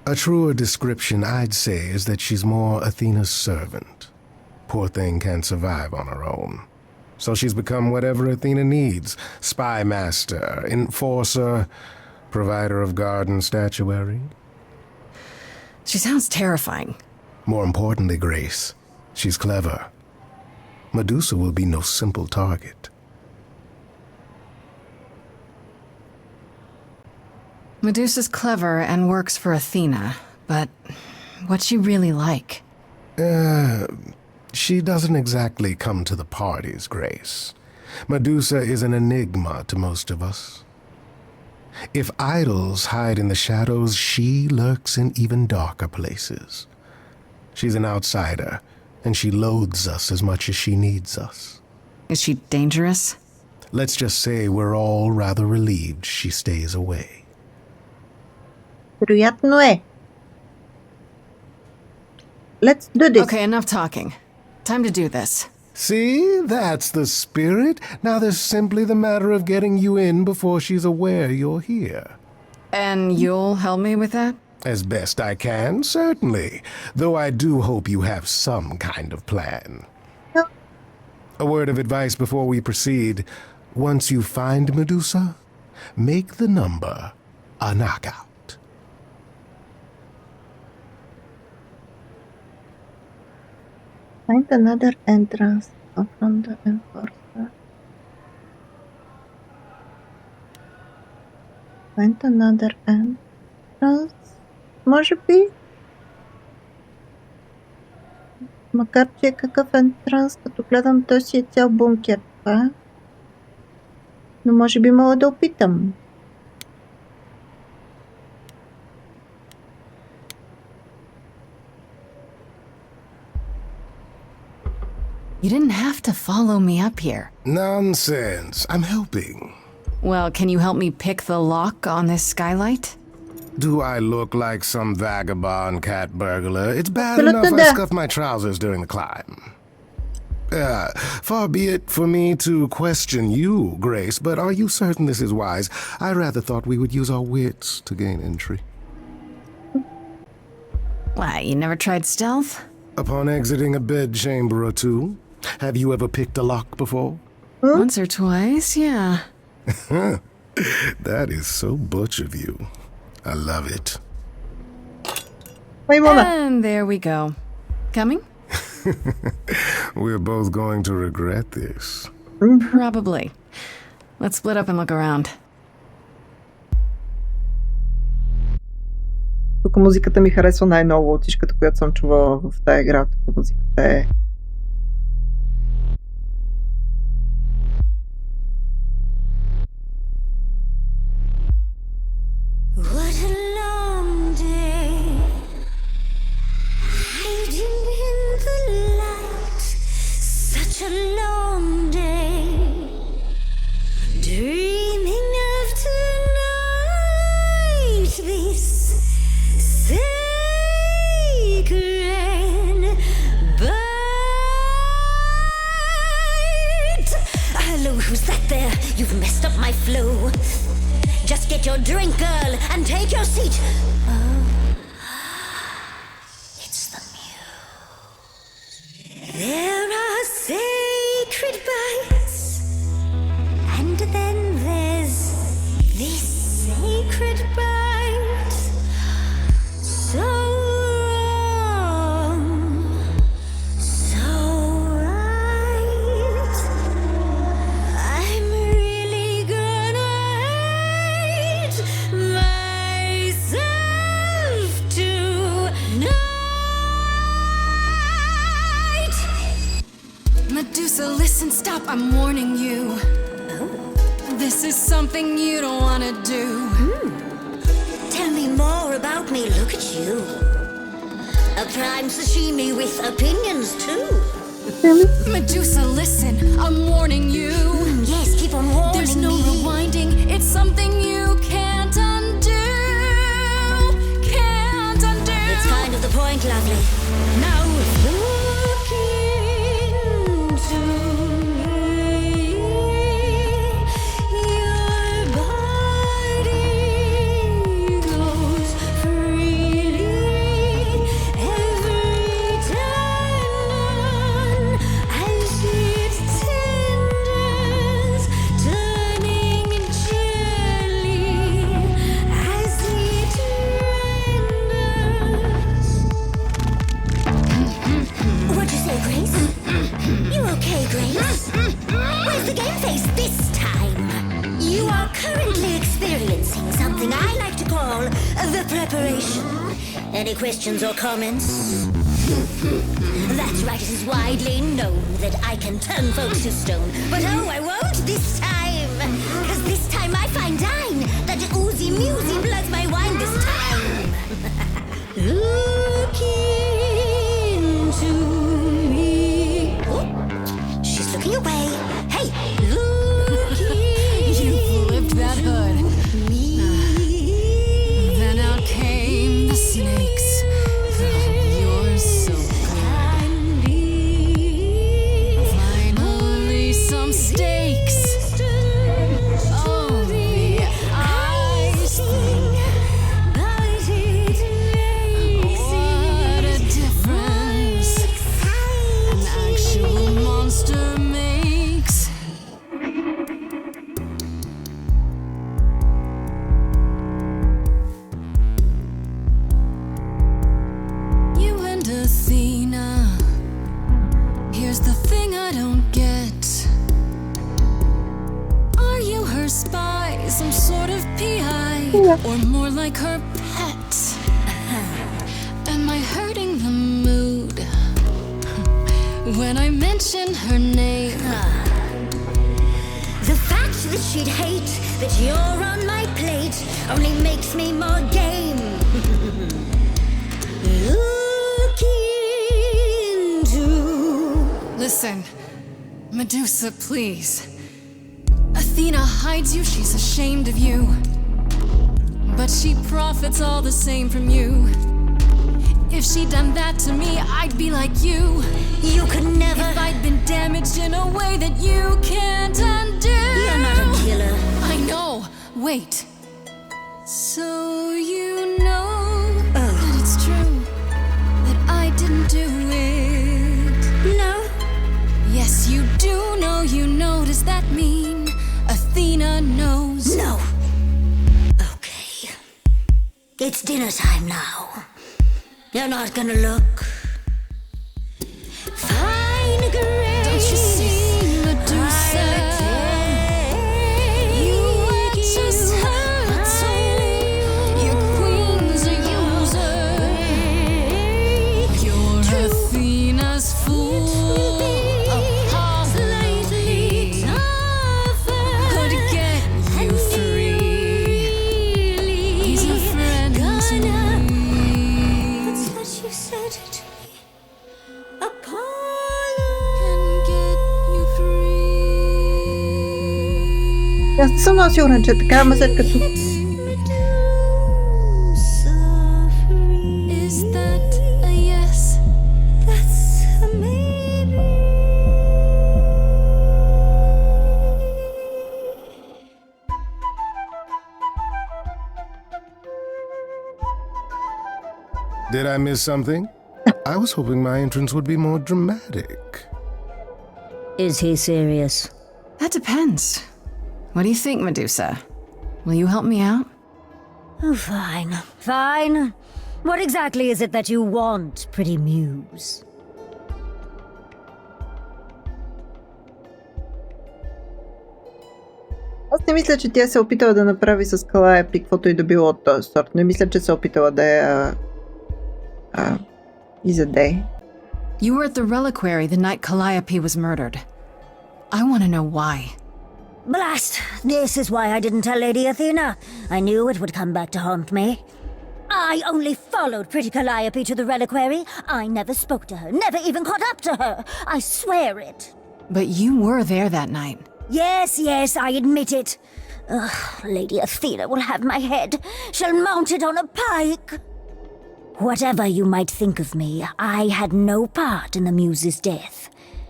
A truer description, I'd say, is that she's more Athena's servant. Poor thing can't survive on her own. So she's become whatever Athena needs. Spy master, enforcer, provider of garden statuary. She sounds terrifying. More importantly, Grace, she's clever. Medusa will be no simple target. Medusa's clever and works for Athena, but what's she really like? She doesn't exactly come to the parties, Grace. Medusa is an enigma to most of us. If idols hide in the shadows, she lurks in even darker places. She's an outsider, and she loathes us as much as she needs us. Is she dangerous? Let's just say we're all rather relieved she stays away. Вероятно е. Let's do this. Okay, enough talking. Time to do this. See, that's the spirit. Now there's simply the matter of getting you in before she's aware you're here. And you'll help me with that? As best I can, certainly. Though I do hope you have some kind of plan. No. A word of advice before we proceed. Once you find Medusa, make the number a knockout. Find another entrance from the enforcer. Find another entrance. Може би. Макар че какъв ентранс, като гледам, той си е цял бункер. Това. Но може би мога да опитам. You didn't have to follow me up here. Nonsense. I'm helping. Well, can you help me pick the lock on this skylight? Do I look like some vagabond cat burglar? It's bad Absolutely enough I not. scuffed my trousers during the climb. Far be it for me to question you, Grace, but are you certain this is wise? I rather thought we would use our wits to gain entry. Why, you never tried stealth? Upon exiting a bedchamber or two, have you ever picked a lock before? Once or twice, yeah. That is so butch of you. I love it. Wait, мама. And there we go. Coming? We're both going to regret this. Probably. Let's split up and look around. Тук музиката ми харесва най-ново от всичката, която съм чувала в тая игра. Тук музиката е... What a long day, hiding in the light. Such a long day, dreaming of tonight. This sacred bite. Hello, who's that there? You've messed up my flow. Just get your drink, girl, and take your seat. Oh, it's the muse. There are sacred bites, and then there's this sacred bite. So wrong, so right. I'm really gonna hate myself tonight. Medusa, listen, stop, I'm warning you. This is something you don't wanna do. Tell me more about me, look at you. A prime sashimi with opinions too. Medusa, listen, I'm warning you. Yes, keep on warning me. There's no rewinding, it's something you can't undo. Can't undo. It's kind of the point, lovely. Now look into me. Your body goes freely every time as it tenders, turning jelly as it renders. What'd you say, Grace? You okay, Grace? Where's the game face this time? You are currently experiencing something I like to call the preparation. Any questions or comments? That's right, it is widely known that I can turn folks to stone. But oh, I won't this time. Cause this time I find dine that oozy musy bloods my wine this time. Look into me. Oh, she's looking away. Hey, look You flipped that hood. me. Then out came the snakes. Oh, you're so Or more like her pet. Am I hurting the mood when I mention her name? The fact that she'd hate that you're on my plate only makes me more game. Looking to... Listen, Medusa, please. Athena hides you, she's ashamed of you. But she profits all the same from you. If she'd done that to me, I'd be like you. You could never... If I'd been damaged in a way that you can't undo. You're not a killer. I know. Wait. So you know that it's true that I didn't do it. No. Yes, you do know. You know. Does that mean Athena knows? No. Okay. It's dinner time now. You're not gonna look. Fine, Grace. Don't you see, Medusa? You are just her tool. Your queen's a user. You're Athena's fool. Apollo could get you free. He's a friend to me. That's what you said to me. Аз не съм много сигурен, че е така, ама след като... Is that a yes? That's a maybe. Did I miss something? I was hoping my entrance would be more dramatic. Is he serious? That depends. What do you think, Medusa? Will you help me out? Oh, fine. Fine. What exactly is it that you want, pretty muse? Аз не мисля, че тя се е опитала да направи с Калиопа каквото и да било от този сорт. Не мисля, че се е опитала да я изяде. You were at the reliquary the night Calliope was murdered. I want to know why. Blast! This is why I didn't tell Lady Athena. I knew it would come back to haunt me. I only followed pretty Calliope to the reliquary. I never spoke to her, never even caught up to her. I swear it. But you were there that night. Yes, I admit it. Ugh, Lady Athena will have my head. She'll mount it on a pike. Whatever you might think of me, I had no part in the muse's death.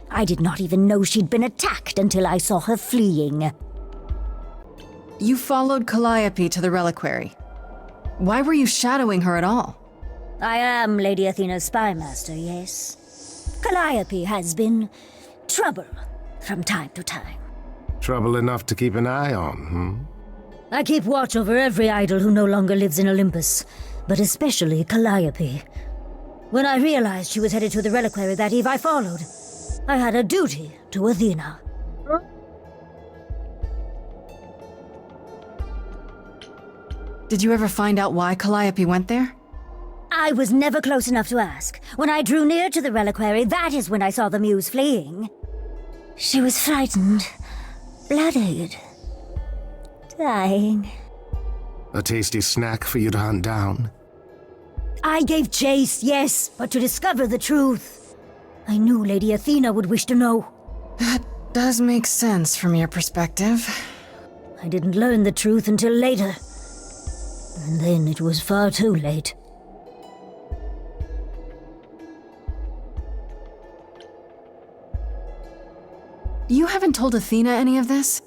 I did not even know she'd been attacked until I saw her fleeing. You followed Calliope to the reliquary. Why were you shadowing her at all? I am Lady Athena's spy master, yes. Calliope has been trouble from time to time. Trouble enough to keep an eye on, I keep watch over every idol who no longer lives in Olympus, but especially Calliope. When I realized she was headed to the reliquary that eve, I followed. I had a duty to Athena. Did you ever find out why Calliope went there? I was never close enough to ask. When I drew near to the reliquary, that is when I saw the muse fleeing. She was frightened, bloodied, dying. A tasty snack for you to hunt down. I gave chase, yes, but to discover the truth. I knew Lady Athena would wish to know. That does make sense from your perspective. I didn't learn the truth until later. And then it was far too late. You haven't told Athena any of this?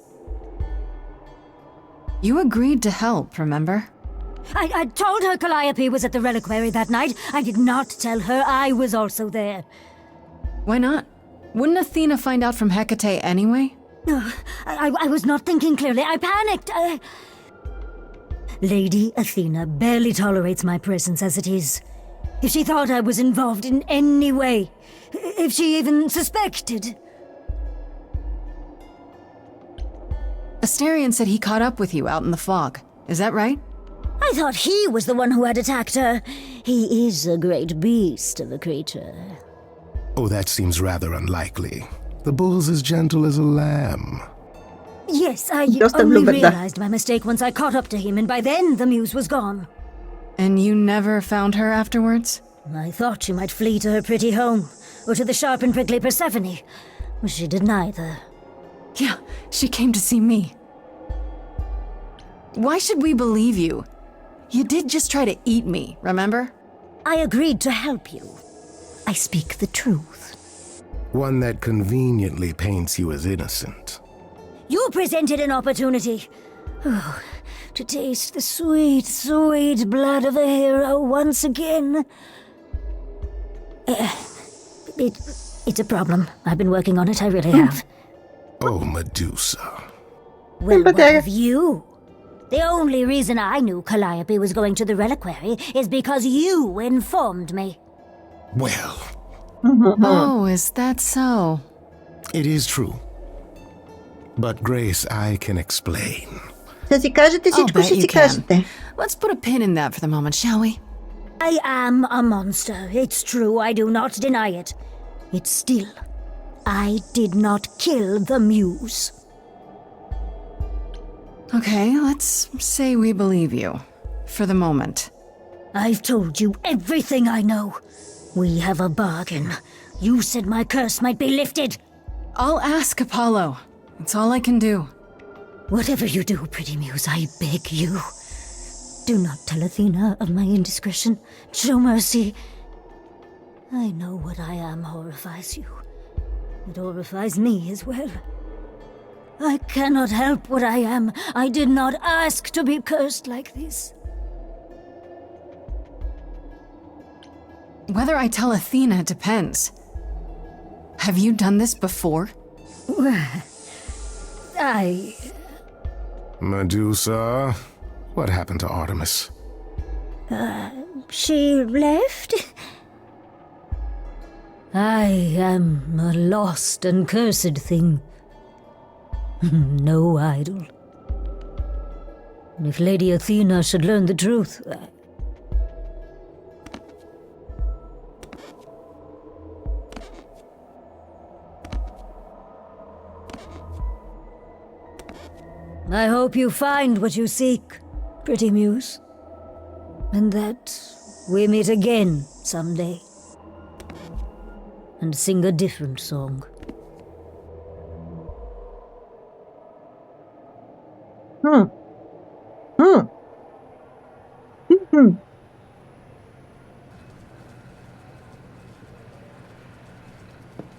You agreed to help, remember? I told her Calliope was at the reliquary that night. I did not tell her I was also there. Why not? Wouldn't Athena find out from Hekata anyway? I was not thinking clearly. I panicked. Lady Athena barely tolerates my presence as it is. If she thought I was involved in any way, if she even suspected... Asterion said he caught up with you out in the fog. Is that right? I thought he was the one who had attacked her. He is a great beast of a creature. Oh, that seems rather unlikely. The bull's as gentle as a lamb. Yes, I Just a only little bit there. realized my mistake once I caught up to him, and by then the muse was gone. And you never found her afterwards? I thought she might flee to her pretty home, or to the sharp and prickly Persephone. But she did neither. Yeah, she came to see me. Why should we believe you? You did just try to eat me, remember? I agreed to help you. I speak the truth. One that conveniently paints you as innocent. You presented an opportunity. Oh, to taste the sweet, sweet blood of a hero once again. It's a problem. I've been working on it, I really have. Oh, Medusa. Well, what of you? The only reason I knew Calliope was going to the reliquary is because you informed me. Well, Oh, is that so? it is true. But Grace, I can explain. Ще си кажете I'll всичко, bet ще you си can. кажете. Let's put a pin in that for the moment, shall we? I am a monster. It's true, I do not deny it. It's still, I did not kill the muse. Okay, let's say we believe you. For the moment. I've told you everything I know. We have a bargain. You said my curse might be lifted. I'll ask Apollo. It's all I can do. Whatever you do, pretty muse, I beg you. Do not tell Athena of my indiscretion. Show mercy. I know what I am horrifies you. It horrifies me as well. I cannot help what I am. I did not ask to be cursed like this. Whether I tell Athena depends. Have you done this before? I... Medusa, what happened to Artemis? She left? I am a lost and cursed thing. No idol. If Lady Athena should learn the truth... I hope you find what you seek, pretty muse. And that we meet again someday. And sing a different song.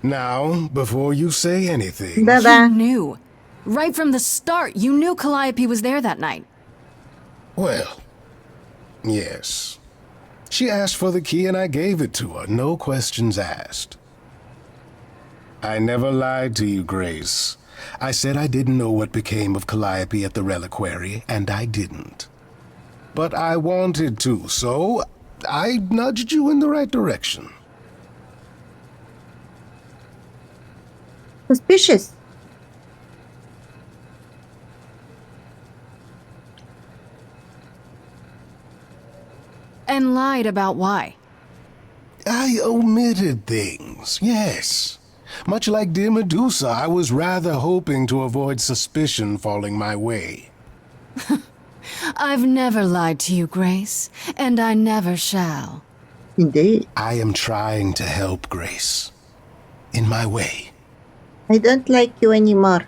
Now, before you say anything... Да. You knew. Right from the start, you knew Calliope was there that night. Well, yes. She asked for the key and I gave it to her, no questions asked. I never lied to you, Grace. I said I didn't know what became of Calliope at the reliquary, and I didn't. But I wanted to, so I nudged you in the right direction. Suspicious. And lied about why. I omitted things, yes. Much like dear Medusa, I was rather hoping to avoid suspicion falling my way. I've never lied to you, Grace, and I never shall. Indeed. I am trying to help, Grace. In my way. I don't like you anymore.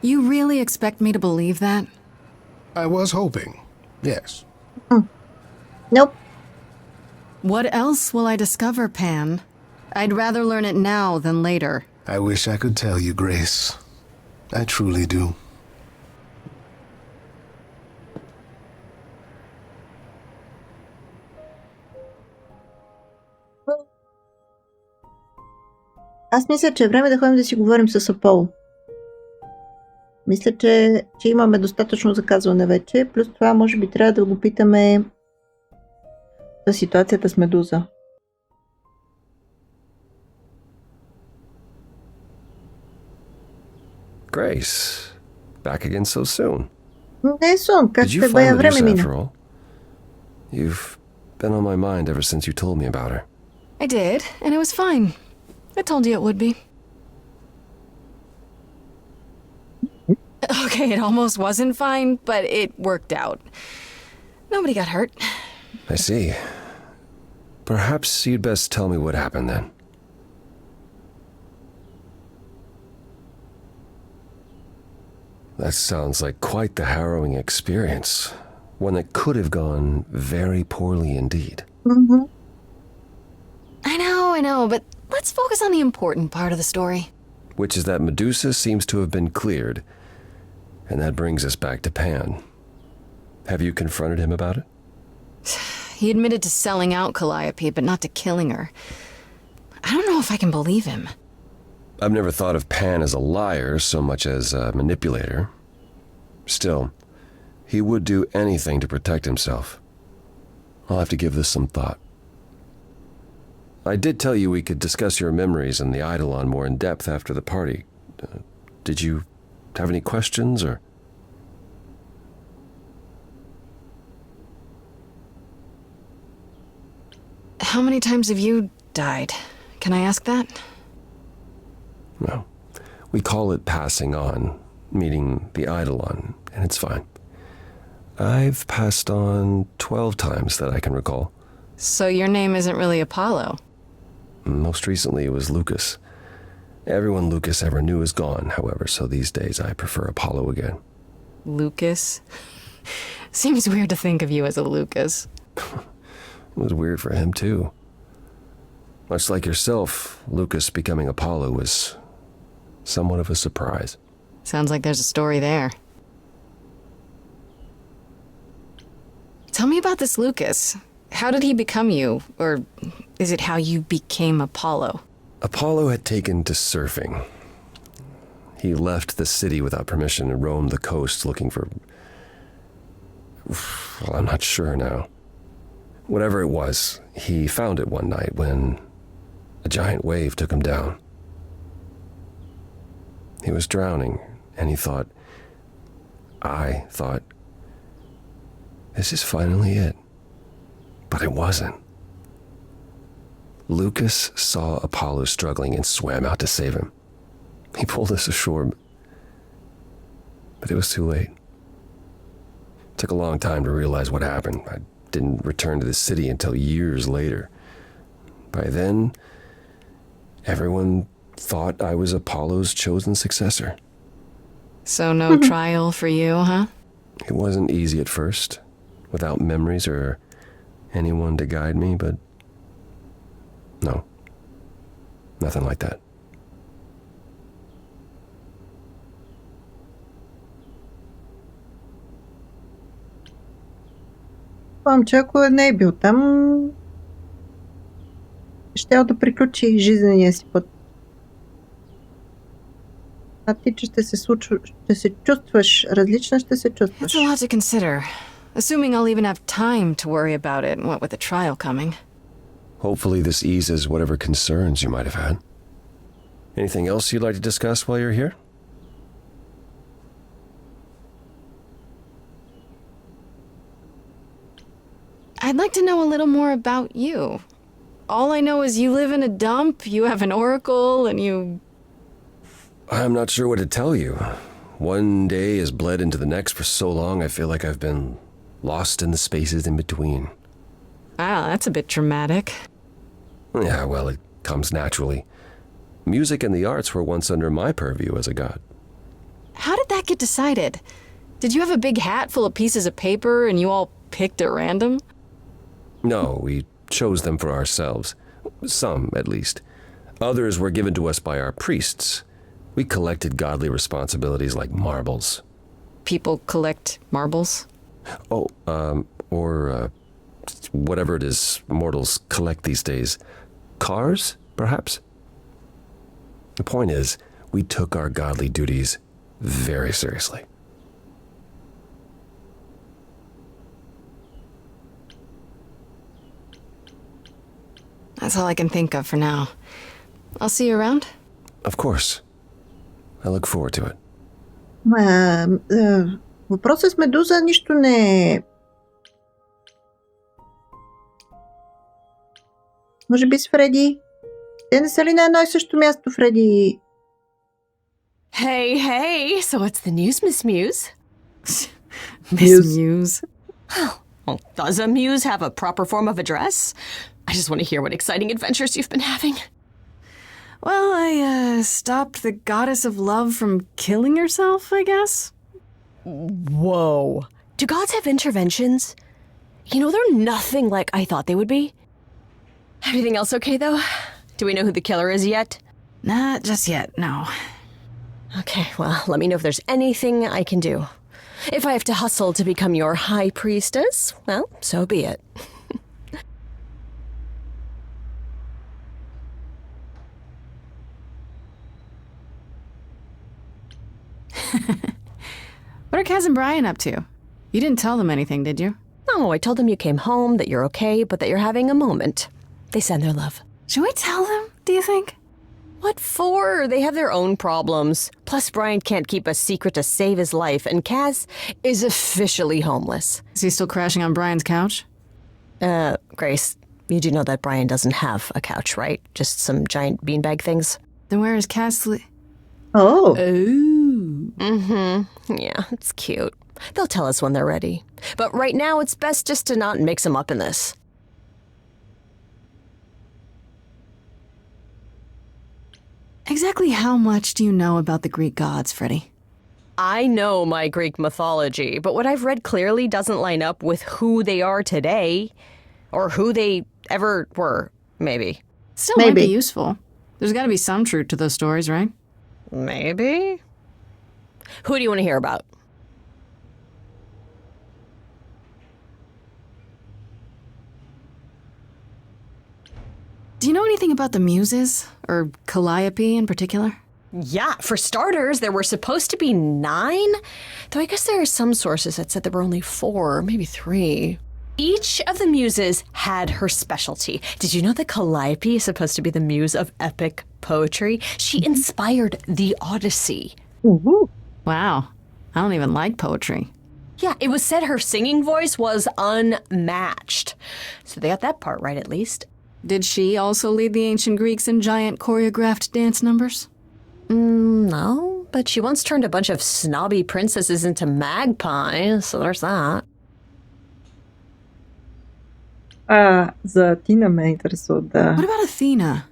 You really expect me to believe that? I was hoping, yes. Nope. What else will I discover, Pan? I'd rather learn it now than later. I wish I could tell you, Grace. I truly do. Аз мисля, че е време да ходим да си говорим с Аполо. Мисля, че имаме достатъчно заказване вече. Плюс това, може би трябва да го питаме за ситуацията с Медуза. Grace, back again so soon. Не е сон, как Did you те find бая време Medusa мина. after all? You've been on my mind ever since you told me about her. I did, and it was fine. I told you it would be. Okay, it almost wasn't fine, but it worked out. Nobody got hurt. I see. Perhaps you'd best tell me what happened then. That sounds like quite the harrowing experience. One that could have gone very poorly indeed. Мгм. I know, but let's focus on the important part of the story. Which is that Medusa seems to have been cleared. And that brings us back to Pan. Have you confronted him about it? He admitted to selling out Calliope, but not to killing her. I don't know if I can believe him. I've never thought of Pan as a liar so much as a manipulator. Still, he would do anything to protect himself. I'll have to give this some thought. I did tell you we could discuss your memories and the Eidolon more in depth after the party. Did you have any questions, or...? How many times have you died? Can I ask that? No. We call it passing on, meeting the Eidolon, and it's fine. I've passed on 12 times that I can recall. So your name isn't really Apollo? Most recently it was Lucas. Everyone Lucas ever knew is gone, however, so these days I prefer Apollo again. Lucas? Seems weird to think of you as a Lucas. It was weird for him, too. Much like yourself, Lucas becoming Apollo was somewhat of a surprise. Sounds like there's a story there. Tell me about this Lucas. How did he become you? Or is it how you became Apollo? Apollo had taken to surfing. He left the city without permission and roamed the coast looking for... Well, I'm not sure now. Whatever it was, he found it one night when a giant wave took him down. He was drowning, and I thought, this is finally it. But it wasn't. Lucas saw Apollo struggling and swam out to save him. He pulled us ashore, but it was too late. It took a long time to realize what happened. I didn't return to the city until years later. By then, everyone thought I was Apollo's chosen successor. So no trial for you, huh? It wasn't easy at first, without memories or anyone to guide me, but no, nothing like that. Че ако не е бил там, щял да приключи жизнения си път. А ти, че ще се чувстваш различна, ще се чувстваш. That's a lot to consider. Assuming I'll even have time to worry about it, what with the trial coming. Hopefully this eases whatever concerns you might have had. Anything else you'd like to discuss while you're here? I'd like to know a little more about you. All I know is you live in a dump, you have an oracle, and you... I'm not sure what to tell you. One day has bled into the next for so long I feel like I've been lost in the spaces in between. Wow, that's a bit dramatic. Yeah, well, it comes naturally. Music and the arts were once under my purview as a god. How did that get decided? Did you have a big hat full of pieces of paper and you all picked at random? No, we chose them for ourselves. Some, at least. Others were given to us by our priests. We collected godly responsibilities like marbles. People collect marbles? Oh, or whatever it is mortals collect these days. Cars, perhaps? The point is, we took our godly duties very seriously. That's all I can think of for now. I'll see you around? Of course. I look forward to it. Въпросът с Медуза нищо не е... Може би с Фреди? Те не са ли на едно и също място, Фреди? Hey, so what's the news, Miss Muse? Miss Muse. Well, does a muse have a proper form of address? I just want to hear what exciting adventures you've been having. Well, I stopped the goddess of love from killing herself, I guess. Whoa. Do gods have interventions? You know, they're nothing like I thought they would be. Everything else okay, though? Do we know who the killer is yet? Not just yet, no. Okay, well, let me know if there's anything I can do. If I have to hustle to become your high priestess, well, so be it. What are Kaz and Brian up to? You didn't tell them anything, did you? No, I told them you came home, that you're okay, but that you're having a moment. They send their love. Should we tell them, do you think? What for? They have their own problems. Plus, Brian can't keep a secret to save his life, and Kaz is officially homeless. Is he still crashing on Brian's couch? Grace, you do know that Brian doesn't have a couch, right? Just some giant beanbag things? Then where is Kaz Oh. Yeah, it's cute. They'll tell us when they're ready. But right now, it's best just to not mix them up in this. Exactly how much do you know about the Greek gods, Freddie? I know my Greek mythology, but what I've read clearly doesn't line up with who they are today. Or who they ever were, maybe. Still might be useful. There's got to be some truth to those stories, right? Maybe. Who do you want to hear about? Do you know anything about the Muses? Or Calliope in particular? Yeah, for starters, there were supposed to be 9. Though I guess there are some sources that said there were only 4, maybe 3. Each of the muses had her specialty. Did you know that Calliope is supposed to be the muse of epic poetry? She inspired the Odyssey. Ooh. Wow. I don't even like poetry. Yeah, it was said her singing voice was unmatched. So they got that part right, at least. Did she also lead the ancient Greeks in giant choreographed dance numbers? No, but she once turned a bunch of snobby princesses into magpies, so there's that. За Атина ме интересува, да. What about Athena?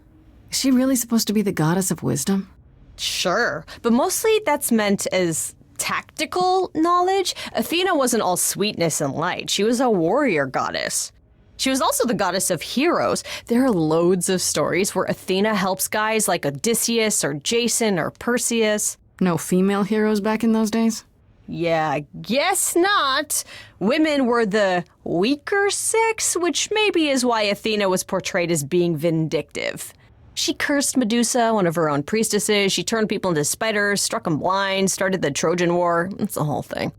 Is she really supposed to be the goddess of wisdom? Sure, but mostly that's meant as tactical knowledge. Athena wasn't all sweetness and light. She was a warrior goddess. She was also the goddess of heroes. There are loads of stories where Athena helps guys like Odysseus or Jason or Perseus. No female heroes back in those days? Yeah, guess not. Women were the weaker sex, which maybe is why Athena was portrayed as being vindictive. She cursed Medusa, one of her own priestesses. She turned people into spiders, struck them blind, started the Trojan War. It's the whole thing.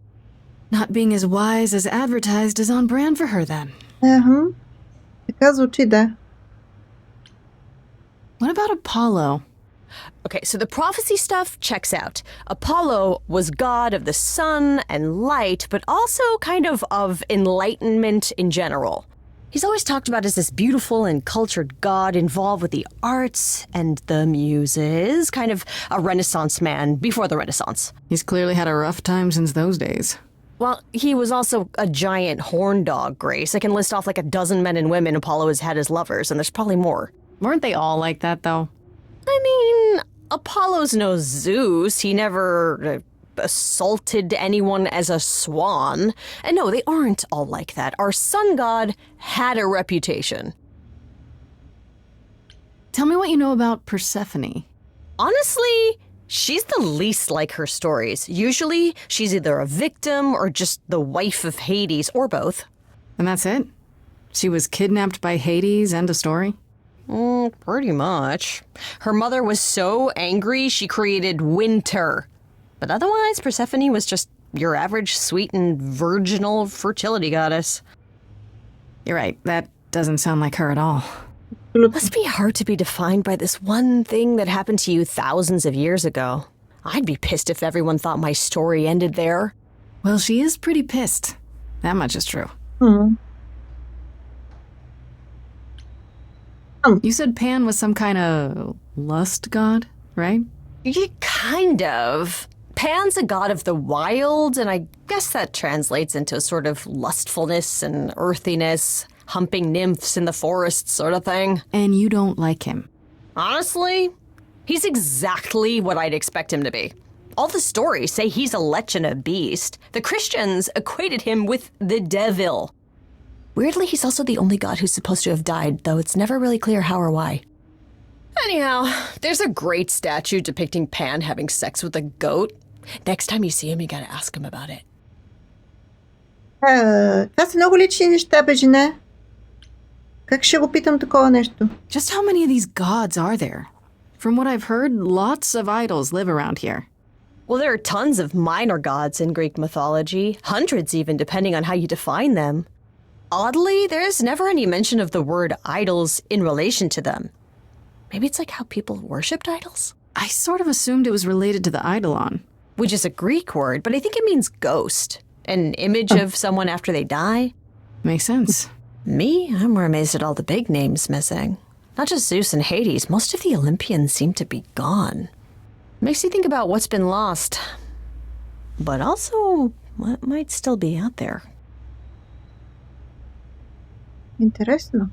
Not being as wise as advertised is on brand for her then. Така звучи, да. What about Apollo? Okay, so the prophecy stuff checks out. Apollo was god of the sun and light, but also kind of enlightenment in general. He's always talked about as this beautiful and cultured god involved with the arts and the muses, kind of a Renaissance man before the Renaissance. He's clearly had a rough time since those days. Well, he was also a giant horn dog, Grace. I can list off like a dozen men and women Apollo has had as lovers, and there's probably more. Weren't they all like that, though? I mean, Apollo's no Zeus. He never assaulted anyone as a swan. And no, they aren't all like that. Our sun god had a reputation. Tell me what you know about Persephone. Honestly, she's the least like her stories. Usually, she's either a victim or just the wife of Hades, or both. And that's it? She was kidnapped by Hades, end of story? Pretty much. Her mother was so angry she created winter. But otherwise, Persephone was just your average sweet and virginal fertility goddess. You're right, that doesn't sound like her at all. It must be hard to be defined by this one thing that happened to you thousands of years ago. I'd be pissed if everyone thought my story ended there. Well, she is pretty pissed. That much is true. You said Pan was some kind of lust god, right? Yeah, kind of. Pan's a god of the wild, and I guess that translates into a sort of lustfulness and earthiness, humping nymphs in the forest sort of thing. And you don't like him? Honestly, he's exactly what I'd expect him to be. All the stories say he's a lech and a beast. The Christians equated him with the devil. Weirdly, he's also the only god who's supposed to have died, though it's never really clear how or why. Anyhow, there's a great statue depicting Pan having sex with a goat. Next time you see him, you gotta ask him about it. Това са много лични неща, бе, жена. Как ще го питам такова нещо? Just how many of these gods are there? From what I've heard, lots of idols live around here. Well, there are tons of minor gods in Greek mythology, hundreds even, depending on how you define them. Oddly, there's never any mention of the word idols in relation to them. Maybe it's like how people worshipped idols? I sort of assumed it was related to the eidolon. Which is a Greek word, but I think it means ghost. An image of someone after they die. Makes sense. Me, I'm more amazed at all the big names missing. Not just Zeus and Hades, most of the Olympians seem to be gone. Makes you think about what's been lost. But also, what might still be out there. Интересно.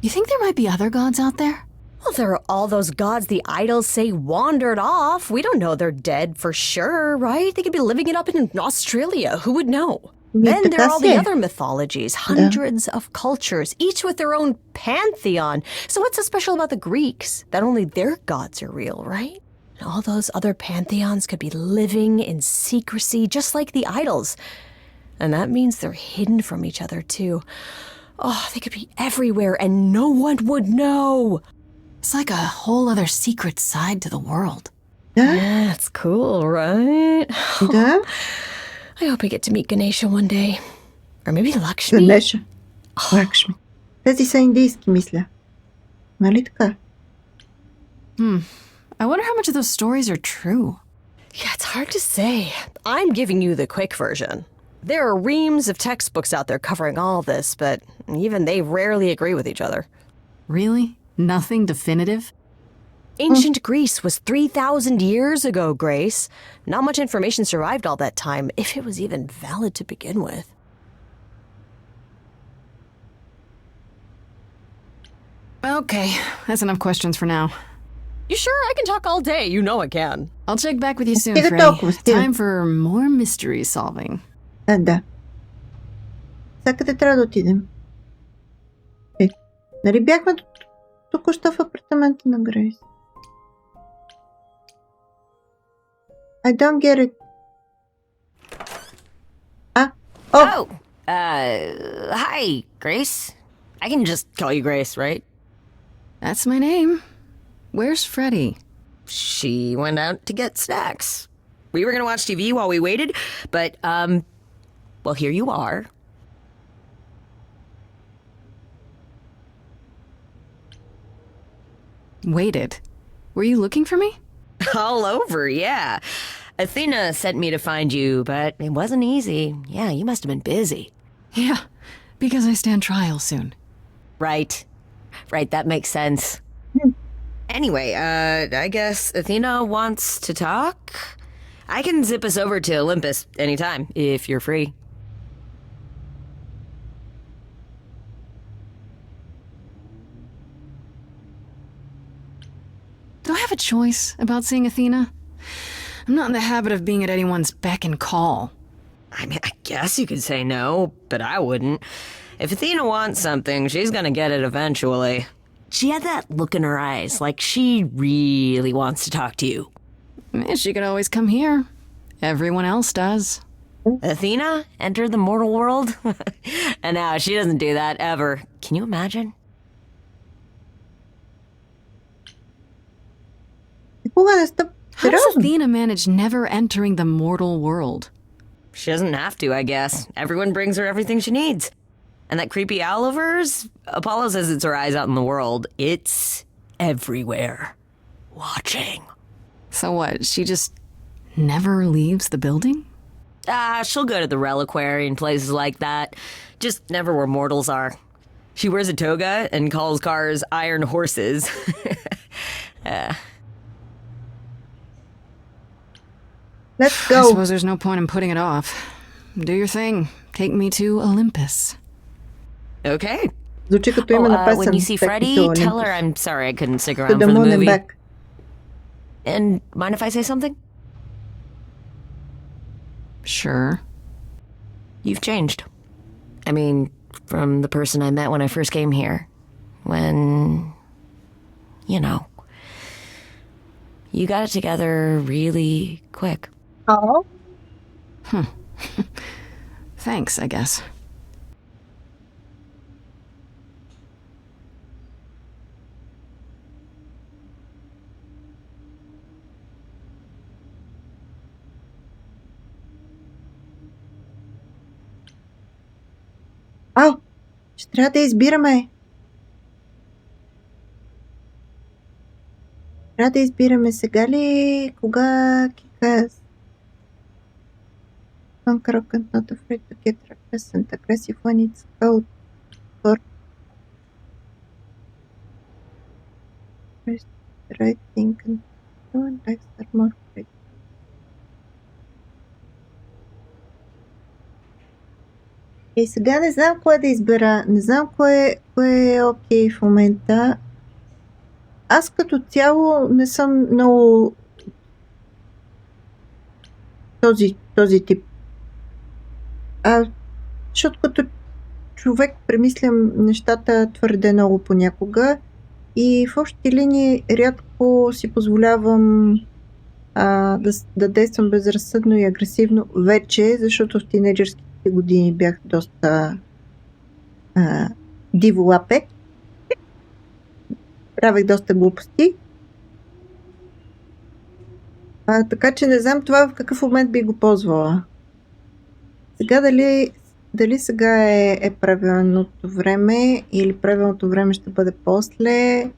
You think there might be other gods out there? Well, there are all those gods the idols say wandered off. We don't know they're dead for sure, right? They could be living it up in Australia. Who would know? Then there are all the other mythologies, hundreds of cultures, each with their own pantheon. So what's so special about the Greeks? That only their gods are real, right? And all those other pantheons could be living in secrecy, just like the idols. And that means they're hidden from each other, too. Oh, they could be everywhere and no one would know. It's like a whole other secret side to the world. Yeah, it's cool, right? Да. I hope I get to meet Ganesha one day. Or maybe Lakshmi. Ganesha. Лакшми. Тези са индийски, мисля. Нали така? I wonder how much of those stories are true. Yeah, it's hard to say. I'm giving you the quick version. There are reams of textbooks out there covering all this, but even they rarely agree with each other. Really? Nothing definitive? Ancient Greece was 3,000 years ago, Grace. Not much information survived all that time, if it was even valid to begin with. Okay, that's enough questions for now. You sure? I can talk all day. You know I can. I'll check back with you soon, Стига Frey. толкова, стига. Time for more mystery solving. Да. Сега къде трябва да отидем? Нали бяхме току-що в апартамента на Грейс? I don't get it. Oh, hi, Grace. I can just call you Grace, right? That's my name. Where's Freddie? She went out to get snacks. We were gonna watch TV while we waited, but, well, here you are. Waited. Were you looking for me? All over, yeah. Athena sent me to find you, but it wasn't easy. Yeah, you must have been busy. Yeah, because I stand trial soon. Right. Right, that makes sense. Anyway, I guess Athena wants to talk? I can zip us over to Olympus anytime, if you're free. Do I have a choice about seeing Athena? I'm not in the habit of being at anyone's beck and call. I mean, I guess you could say no, but I wouldn't. If Athena wants something, she's gonna get it eventually. She had that look in her eyes, like she really wants to talk to you. She could always come here. Everyone else does. Athena entered the mortal world? And now she doesn't do that ever. Can you imagine? How does Athena manage never entering the mortal world? She doesn't have to, I guess. Everyone brings her everything she needs. And that creepy owl of hers? Apollo says it's her eyes out in the world. It's everywhere. Watching. So what, she just never leaves the building? She'll go to the reliquary and places like that. Just never where mortals are. She wears a toga and calls cars iron horses. Let's I go. suppose there's no point in putting it off. Do your thing. Take me to Olympus. Okay. Звучи като име на песен. When you see Take me Freddie, to tell her Olympus. I'm sorry I couldn't stick To around the for the moon and movie. back. And mind if I say something? Sure. You've changed. I mean, from the person I met when I first came here. When, you know, you got it together really quick. Oh. Thanks, I guess. Ще трябва да избираме. Трябва да избираме сега ли, кога кикас. Punk rock and not afraid to get reckless and aggressive when it's cold. For the right thing and no one likes that more afraid. И сега не знам кое да избера. Не знам кое е окей в момента. Аз като цяло не съм много този тип. Защото като човек премислям нещата твърде много понякога и в общи линии рядко си позволявам да действам безразсъдно и агресивно вече, защото в тинейджърските години бях доста диво лапе. Правех доста глупости. Така че не знам това в какъв момент би го ползвала. Сега дали сега е правилното време или правилното време ще бъде после.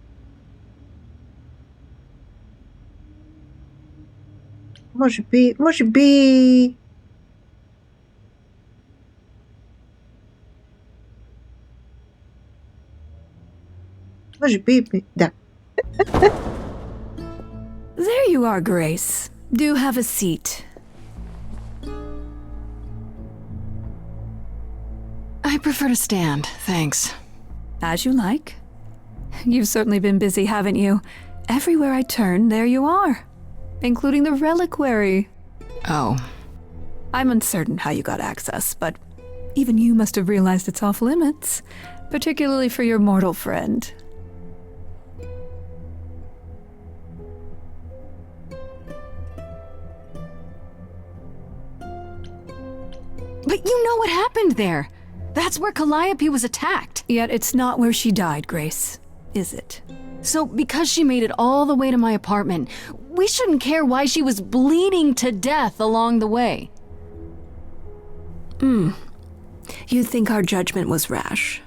Може би да. There you are, Grace. Do have a seat. I prefer to stand, thanks. As you like. You've certainly been busy, haven't you? Everywhere I turn, there you are. Including the reliquary. Oh. I'm uncertain how you got access, but even you must have realized it's off limits, particularly for your mortal friend. But you know what happened there. That's where Calliope was attacked. Yet it's not where she died, Grace, is it? So because she made it all the way to my apartment, we shouldn't care why she was bleeding to death along the way. You think our judgment was rash?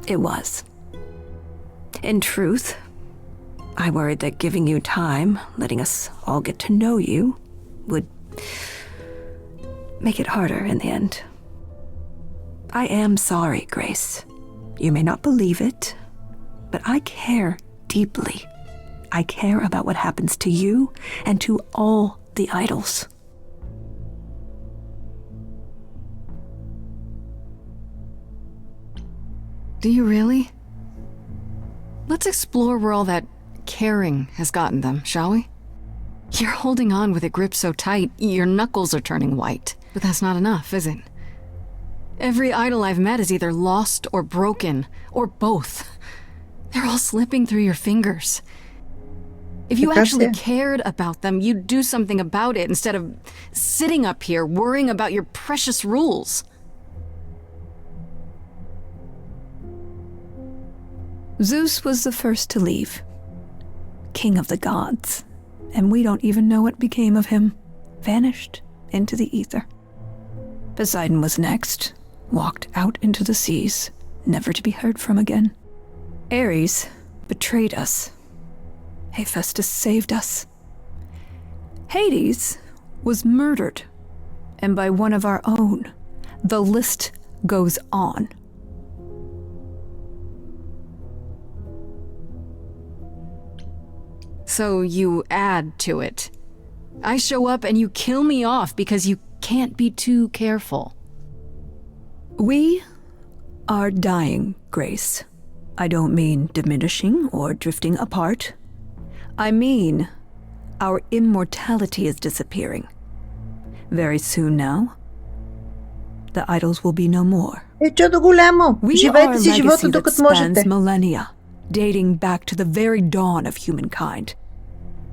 It was. In truth, I worried that giving you time, letting us all get to know you, would make it harder in the end. I am sorry, Grace. You may not believe it, but I care deeply. I care about what happens to you and to all the idols. Do you really? Let's explore where all that caring has gotten them, shall we? You're holding on with a grip so tight, your knuckles are turning white. But that's not enough, is it? Every idol I've met is either lost or broken, or both. They're all slipping through your fingers. If you actually cared about them, you'd do something about it instead of sitting up here worrying about your precious rules. Zeus was the first to leave. King of the gods. And we don't even know what became of him. Vanished into the ether. Poseidon was next. Walked out into the seas, never to be heard from again. Ares betrayed us. Hephaestus saved us. Hades was murdered, and by one of our own. The list goes on. So you add to it. I show up and you kill me off because you can't be too careful. We are dying, Grace. I don't mean diminishing or drifting apart. I mean our immortality is disappearing. Very soon now, the idols will be no more. Чудо голямо! Живейте си живота legacy that докато можете. spans millennia, dating back to the very dawn of humankind.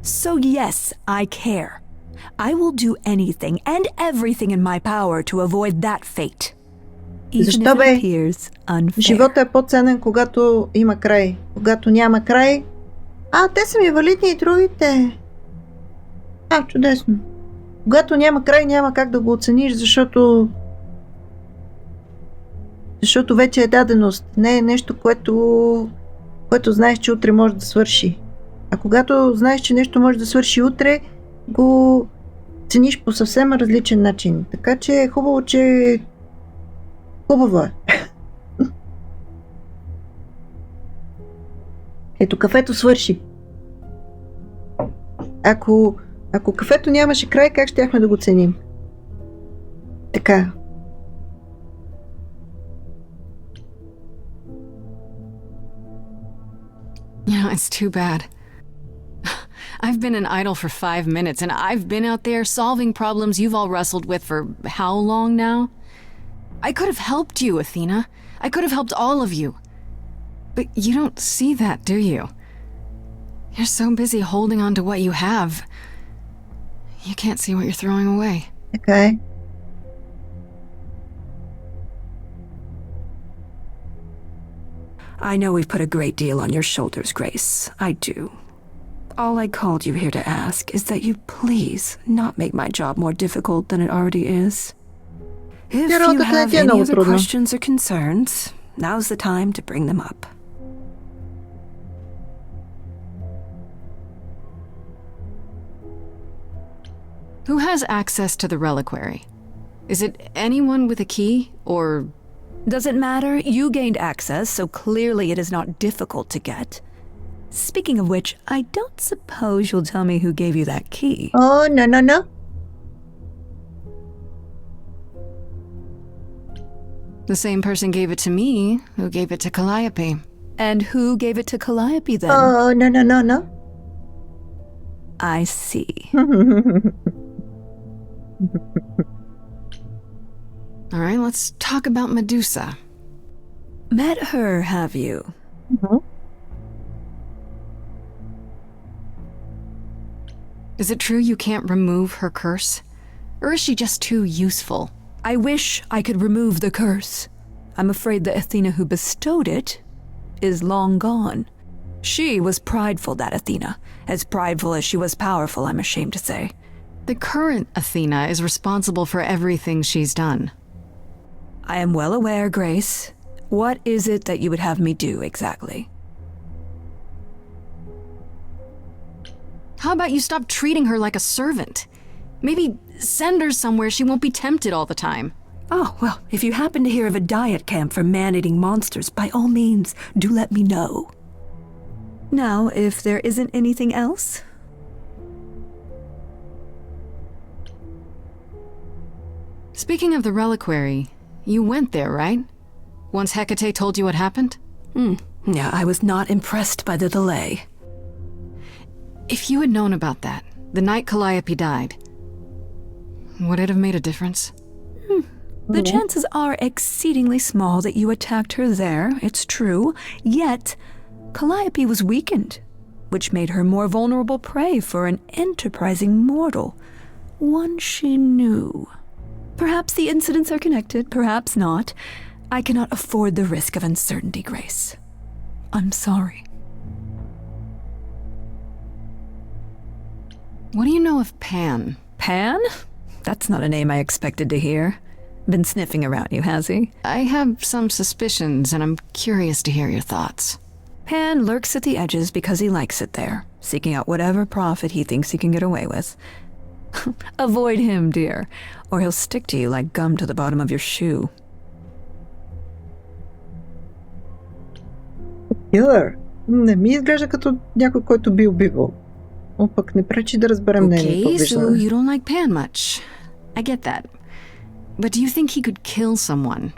So yes, I care. I will do anything and everything in my power to avoid that fate. Even Защо if it бе? appears unfair. Живота е по-ценен, когато има край. Когато няма край... те са ми валидни и другите. Чудесно. Когато няма край, няма как да го оцениш, защото вече е даденост. Не е нещо, което знаеш, че утре може да свърши. А когато знаеш, че нещо може да свърши утре, го цениш по съвсем различен начин. Така че е хубаво, че... Хубаво е. Ето, кафето свърши. Ако кафето нямаше край, как щяхме да го ценим? Така. It's too bad. I've been an idol for 5 minutes, and I've been out there solving problems you've all wrestled with for how long now? I could have helped you, Athena. I could have helped all of you. But you don't see that, do you? You're so busy holding on to what you have. You can't see what you're throwing away. Okay. I know we've put a great deal on your shoulders, Grace. I do. All I called you here to ask is that you please not make my job more difficult than it already is. If you have any other questions or concerns, now's the time to bring them up. Who has access to the reliquary? Is it anyone with a key, or... Doesn't matter. You gained access, so clearly it is not difficult to get. Speaking of which, I don't suppose you'll tell me who gave you that key. Oh, no. The same person gave it to me, who gave it to Calliope. And who gave it to Calliope then? Oh, no. I see. All right, let's talk about Medusa. Met her, have you? Mm-hmm. Is it true you can't remove her curse? Or is she just too useful? I wish I could remove the curse. I'm afraid the Athena who bestowed it is long gone. She was prideful, that Athena. As prideful as she was powerful, I'm ashamed to say. The current Athena is responsible for everything she's done. I am well aware, Grace. What is it that you would have me do exactly? How about you stop treating her like a servant? Maybe send her somewhere she won't be tempted all the time. Oh, well, if you happen to hear of a diet camp for man-eating monsters, by all means, do let me know. Now, if there isn't anything else... Speaking of the reliquary, you went there, right? Once Hecate told you what happened? Yeah, I was not impressed by the delay. If you had known about that, the night Calliope died, would it have made a difference? The chances are exceedingly small that you attacked her there, it's true. Yet, Calliope was weakened, which made her more vulnerable prey for an enterprising mortal, one she knew. Perhaps the incidents are connected, perhaps not. I cannot afford the risk of uncertainty, Grace. I'm sorry. What do you know of Pan? Pan? That's not a name I expected to hear. Been sniffing around you, has he? I have some suspicions, and I'm curious to hear your thoughts. Pan lurks at the edges because he likes it there, seeking out whatever profit he thinks he can get away with. Avoid him, dear, or he'll stick to you like gum to the bottom of your shoe. Килър? Не ми изглежда като някой, който би убивал. Но пък не пречи да разберем нейното Okay, so виждане. you don't like Pan much. I get that. But do you think he could kill someone?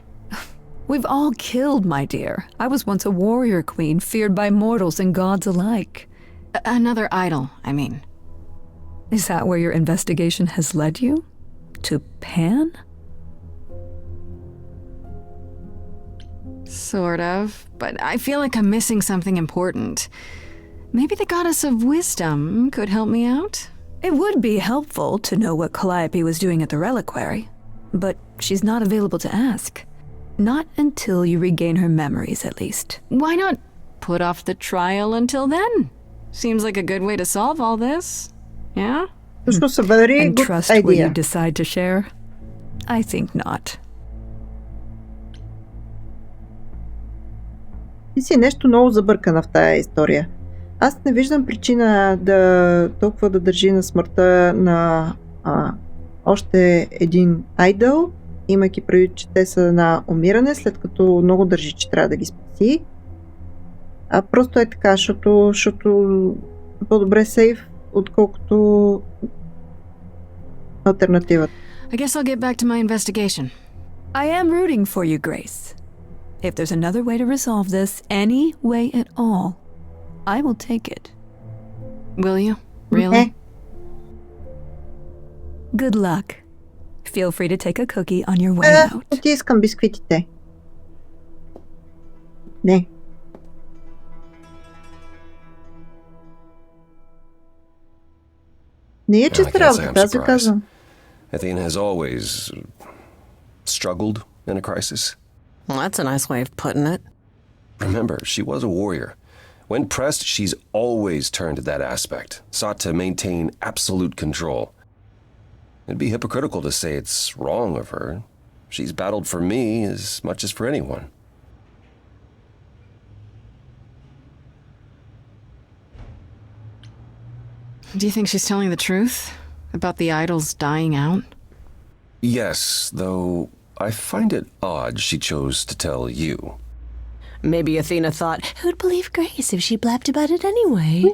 We've all killed, my dear. I was once a warrior queen, feared by mortals and gods alike. Another idol, I mean. Is that where your investigation has led you? To Pan? Sort of, but I feel like I'm missing something important. Maybe the goddess of wisdom could help me out? It would be helpful to know what Calliope was doing at the reliquary, but she's not available to ask. Not until you regain her memories, at least. Why not put off the trial until then? Seems like a good way to solve all this. Yeah? Всъщност са very And good trust what you idea. decide to share? I think not. Ти си нещо много забъркана в тая история. Аз не виждам причина да толкова да държи на смъртта на още един айдъл, имайки предвид, че те са на умиране, след като много държи, че трябва да ги спаси. А просто е така, защото по-добре сейф, отколкото алтернативата. I guess I'll get back to my investigation. I am rooting for you, Grace. If there's another way to resolve this, any way at all, I will take it. Will you? Really? Good luck. Feel free to take a cookie on your way out. Ти искам бисквитите. Не. Не е чиста работа, аз ви казвам. Athena has always struggled in a crisis. Well, that's a nice way of putting it. Remember, she was a warrior. When pressed, she's always turned to that aspect, sought to maintain absolute control. It'd be hypocritical to say it's wrong of her. She's battled for me as much as for anyone. Do you think she's telling the truth? About the idols dying out? Yes, though I find it odd she chose to tell you. Maybe Athena thought, who'd believe Grace if she blabbed about it anyway?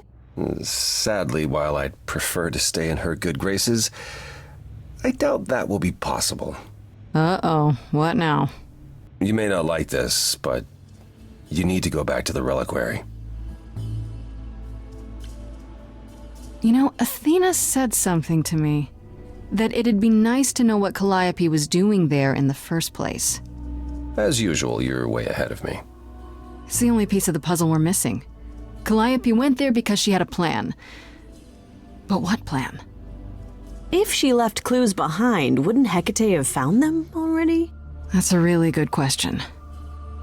Sadly, while I'd prefer to stay in her good graces, I doubt that will be possible. Uh-oh, what now? You may not like this, but you need to go back to the reliquary. You know, Athena said something to me. That it'd be nice to know what Calliope was doing there in the first place. As usual, you're way ahead of me. It's the only piece of the puzzle we're missing. Calliope went there because she had a plan. But what plan? If she left clues behind, wouldn't Hekata have found them already? That's a really good question.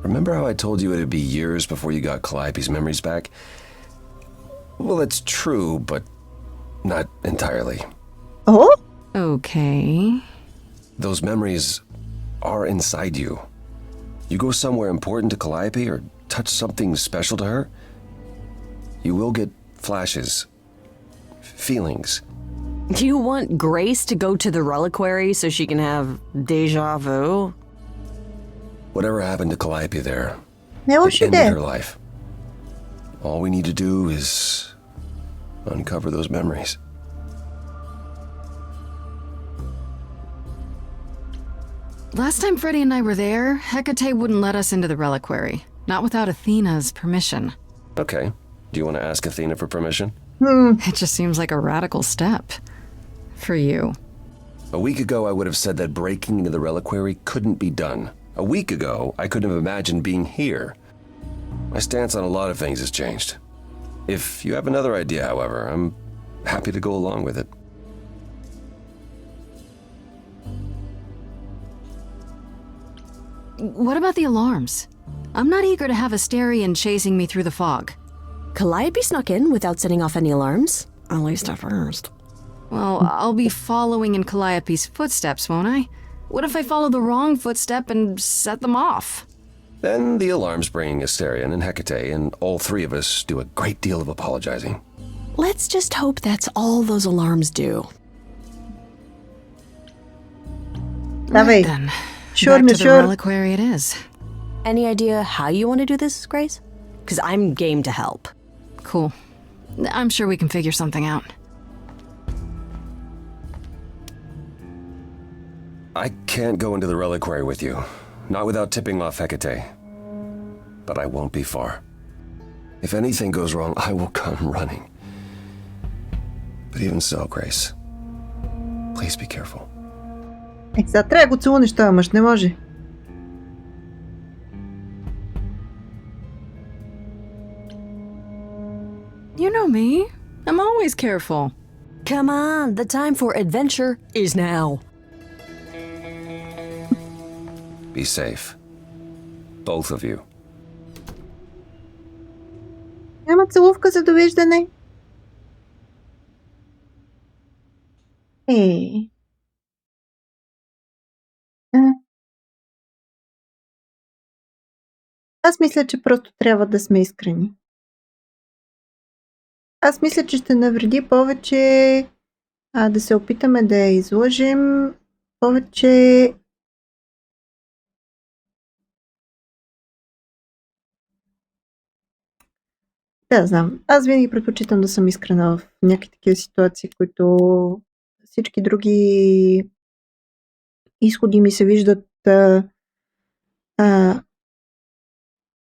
Remember how I told you it'd be years before you got Calliope's memories back? Well, it's true, but not entirely. Oh? Okay. Those memories are inside you. You go somewhere important to Calliope or touch something special to her, you will get flashes, feelings. Do you want Grace to go to the reliquary so she can have deja vu? Whatever happened to Calliope there, Не, it ended her life. All we need to do is uncover those memories. Last time Freddie and I were there, Hekata wouldn't let us into the reliquary. Not without Athena's permission. Okay. Do you want to ask Athena for permission? It just seems like a radical step. For you. A week ago, I would have said that breaking into the reliquary couldn't be done. A week ago, I couldn't have imagined being here. My stance on a lot of things has changed. If you have another idea, however, I'm happy to go along with it. What about the alarms? I'm not eager to have Asterion chasing me through the fog. Calliope snuck in without setting off any alarms? At least at first. Well, I'll be following in Calliope's footsteps, won't I? What if I follow the wrong footstep and set them off? Then the alarms bring Asterion and Hecate, and all three of us do a great deal of apologizing. Let's just hope that's all those alarms do. Давай. Then, Sure, back to the sure. reliquary it is. Any idea how you want to do this, Grace? Because I'm game to help. Cool. I'm sure we can figure something out. I can't go into the reliquary with you, not without tipping off Hecate. But I won't be far. If anything goes wrong, I will come running. But even so, Grace, please be careful. Сега трябва да го целунеш този мъж, не може. You know me. I'm always careful. Come on, the time for adventure is now. Be safe. Both of you. Няма целувка за довиждане. Аз мисля, че просто трябва да сме искрени. Аз мисля, че ще навреди повече да се опитаме да я излъжем, повече да, знам. Аз винаги предпочитам да съм искрена в някакви такива ситуации, които всички други изходи ми се виждат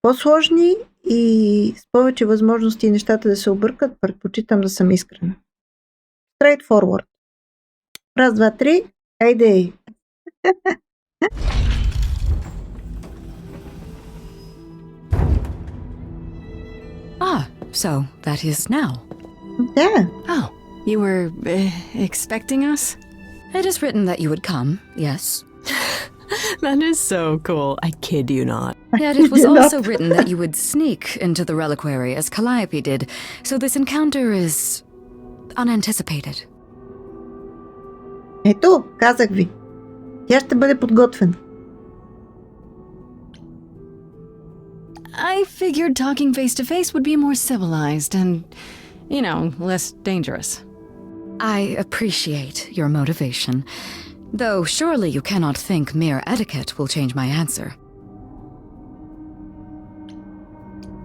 по-сложни и с повече възможности нещата да се объркат, предпочитам да съм искрена. Straight forward. Раз, два, три. Айде! So that is now. Да. Oh, you were expecting us? It is written that you would come, yes. That is so cool. I kid you not. Yet it was also written that you would sneak into the reliquary as Calliope did, so this encounter is unanticipated. Ето, казах ви. Тя ще бъде подготвена. I figured talking face to face would be more civilized and, you know, less dangerous. I appreciate your motivation, though surely you cannot think mere etiquette will change my answer.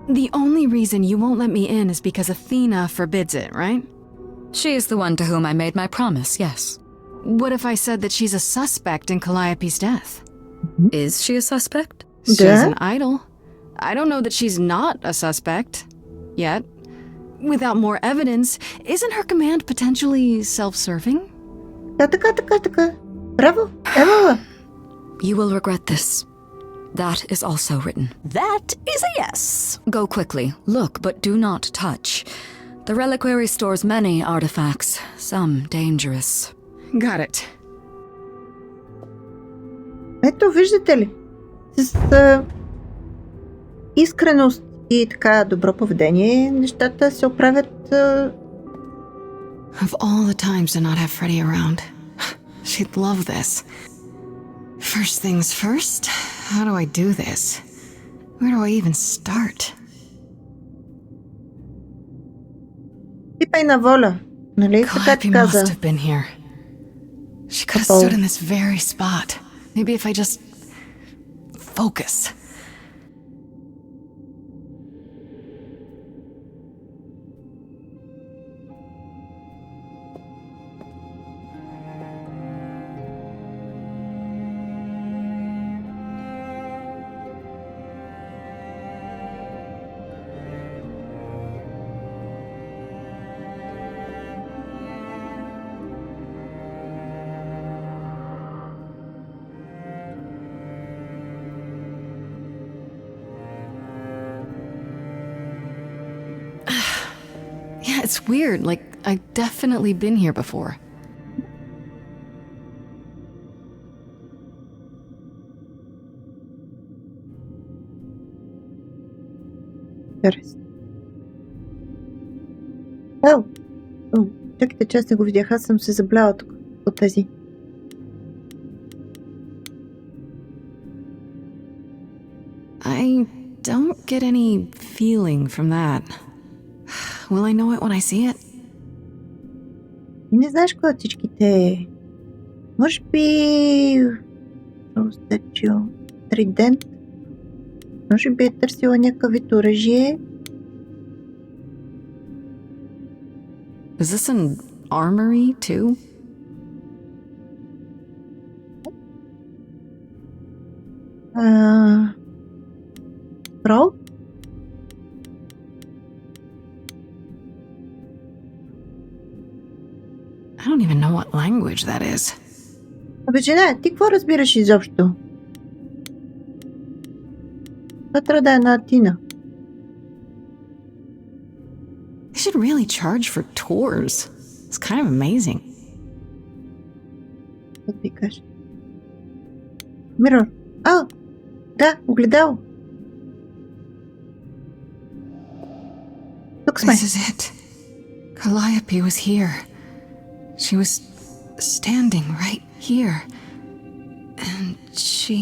The only reason you won't let me in is because Athena forbids it, right? She is the one to whom I made my promise, yes. What if I said that she's a suspect in Calliope's death? Is she a suspect? She's an idol. I don't know that she's not a suspect. Yet. Without more evidence, isn't her command potentially self-serving? Така. Браво! Ева! You will regret this. That is also written. That is a yes. Go quickly. Look, but do not touch. The reliquary stores many artifacts, some dangerous. Got it. Ето, виждате ли? С искреност и така добро поведение, нещата се оправят. Of all the times to not have Freddie around, she'd love this. First things first, how do I do this? Where do I even start? Пипай на воля, нали? Така ти Calliope каза. must have been here. She could have stood in this very spot. Maybe if I just focus. Yeah, it's weird. Like, I've definitely been here before. Интересно. Чакайте, че аз не го видях. Аз съм се забляла тук от тези. I don't get any feeling from that. Will I know it when I see it? И не знаеш кой от всичките. Може би... Тридент. Може би е търсила някакъв вид оръжие. Is this an armory, too? Рол? I don't even know what language that is. Абе, жена, ти какво разбираш изобщо? Това трябва да е на Атина. They should really charge for tours. It's kind of amazing. Какво ти кажеш? Мирор. Да, огледало. Тук сме. This is it. Calliope was here. She was standing right here. And she...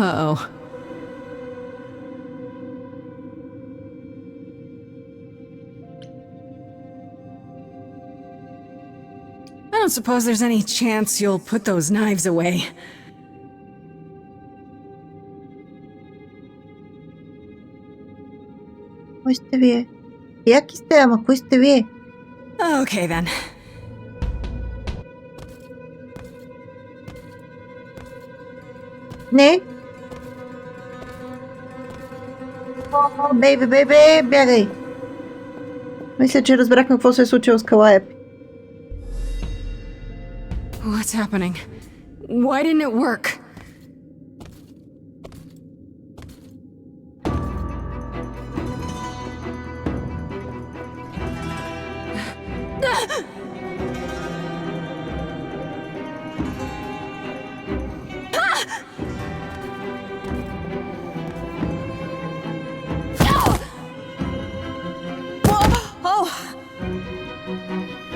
Uh-oh. I don't suppose there's any chance you'll put those knives away. Кой сте вие? Яки сте, ама кой сте вие? Okay, then. Не. Бейби, бягай. Мисля, че разбрахме какво се е случило с Калиопа. What's happening? Why didn't it work?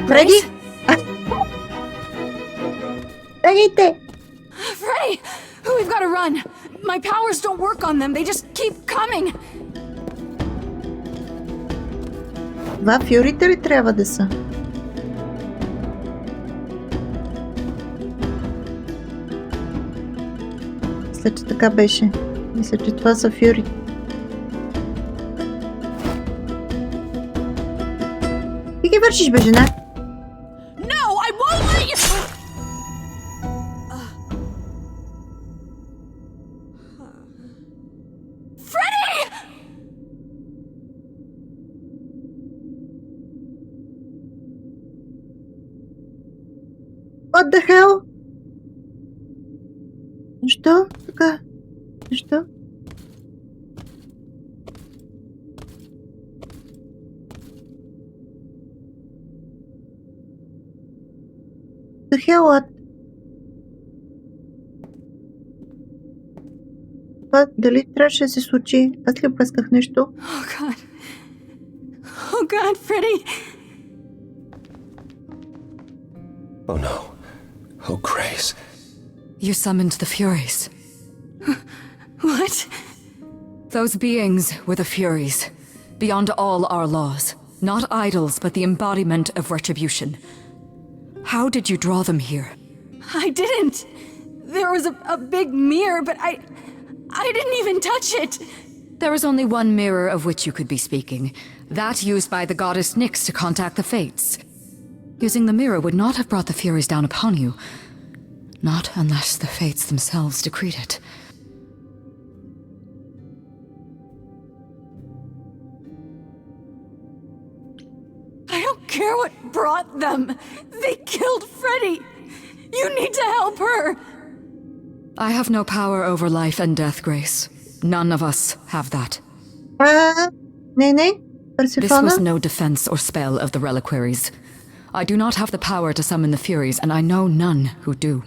Фреди? Бягайте! Freddy! We've got to run! My powers don't work on them, they just keep coming! Това фюрите ли трябва да са? Мисля, че така беше. Мисля, че това са фюрите. Ти ги вършиш, бе, жена? No, I won't let you! Freddy! What the hell? Защо? Така. Защо? The hell what? Това дали трябваше да се случи? Аз ли опресках нещо? Oh god. Oh god, Freddy! Oh no. Oh, Grace. You summoned the Furies. What? Those beings were the Furies, beyond all our laws. Not idols, but the embodiment of retribution. How did you draw them here? I didn't! There was a big mirror, but I didn't even touch it! There is only one mirror of which you could be speaking. That used by the goddess Nyx to contact the Fates. Using the mirror would not have brought the Furies down upon you. Not unless the Fates themselves decreed it. I don't care what brought them! They killed Freddy! You need to help her! I have no power over life and death, Grace. None of us have that. Не. This Персифона? was no defense or spell of the reliquaries. I do not have the power to summon the Furies, and I know none who do.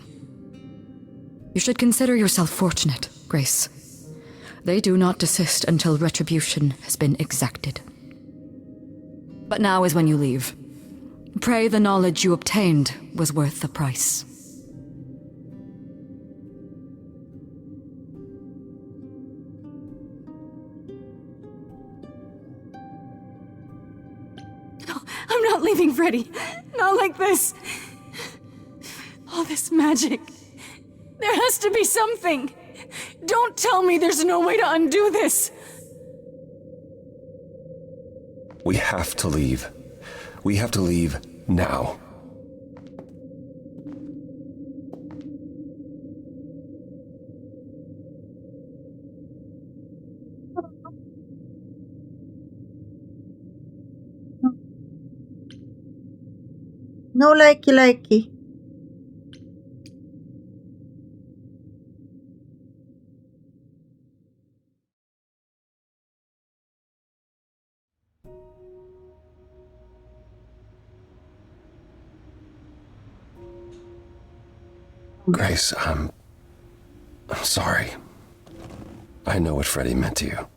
You should consider yourself fortunate, Grace. They do not desist until retribution has been exacted. But now is when you leave. Pray the knowledge you obtained was worth the price. No, I'm not leaving Freddy. Not like this. All this magic. There has to be something. Don't tell me there's no way to undo this. We have to leave. We have to leave now. No likey. Grace, I'm sorry. I know what Freddy meant to you.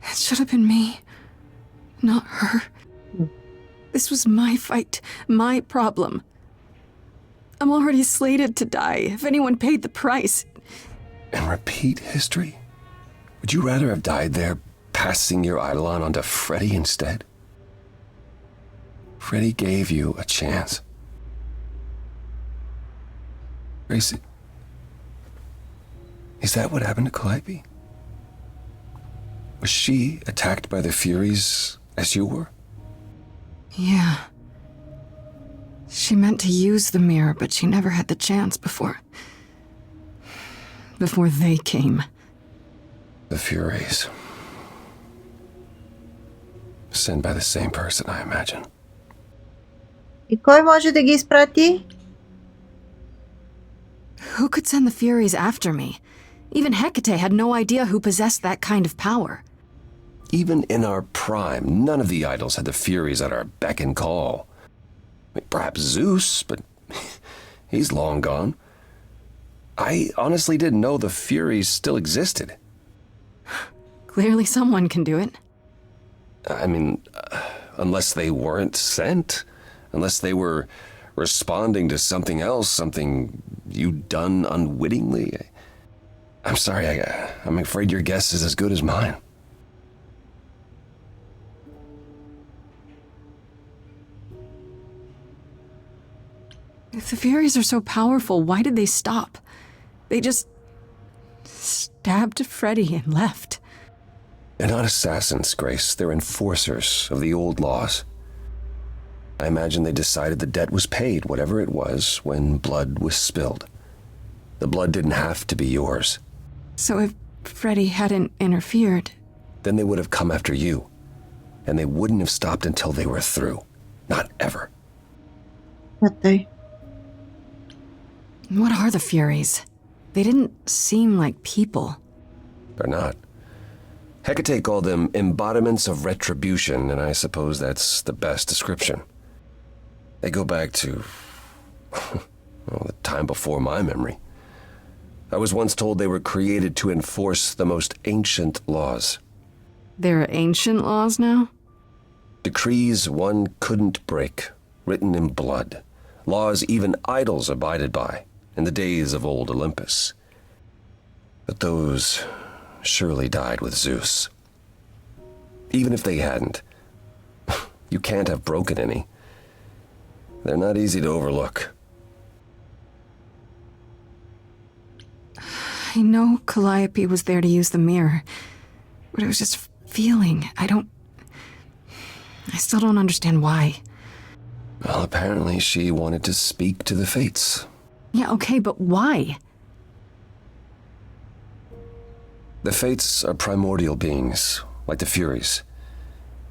It should have been me, not her. This was my fight, my problem. I'm already slated to die if anyone paid the price. And repeat history? Would you rather have died there, passing your eidolon onto Freddy instead? Freddy gave you a chance. Grace, is that what happened to Calliope? Was she attacked by the Furies as you were? Yeah. She meant to use the mirror, but she never had the chance before they came. The Furies. Sent by the same person, I imagine. И кой може да ги изпрати? Who could send the Furies after me? Even Hekata had no idea who possessed that kind of power. Even in our prime, none of the idols had the Furies at our beck and call. Perhaps Zeus, but he's long gone. I honestly didn't know the Furies still existed. Clearly someone can do it. I mean, unless they weren't sent. Unless they were responding to something else, something you'd done unwittingly. I'm sorry, I'm afraid your guess is as good as mine. If the Furies are so powerful, why did they stop? They just stabbed Freddy and left. They're not assassins, Grace. They're enforcers of the old laws. I imagine they decided the debt was paid, whatever it was, when blood was spilled. The blood didn't have to be yours. So if Freddy hadn't interfered... Then they would have come after you. And they wouldn't have stopped until they were through. Not ever. What they? What are the Furies? They didn't seem like people. They're not. Hekata called them embodiments of retribution, and I suppose that's the best description. They go back to, well, the time before my memory. I was once told they were created to enforce the most ancient laws. There are ancient laws now? Decrees one couldn't break, written in blood. Laws even idols abided by in the days of old Olympus. But those surely died with Zeus. Even if they hadn't, you can't have broken any. They're not easy to overlook. I know Calliope was there to use the mirror, but it was just feeling. I still don't understand why. Well, apparently she wanted to speak to the fates. Yeah, okay, but why? The fates are primordial beings, like the Furies.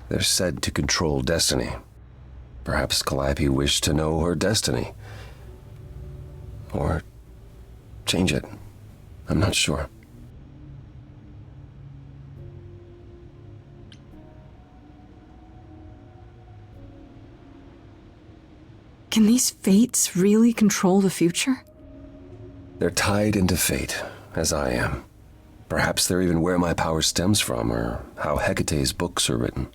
They're said to control destiny. Perhaps Calliope wished to know her destiny. Or change it. I'm not sure. Can these fates really control the future? They're tied into fate, as I am. Perhaps they're even where my power stems from, or how Hecate's books are written.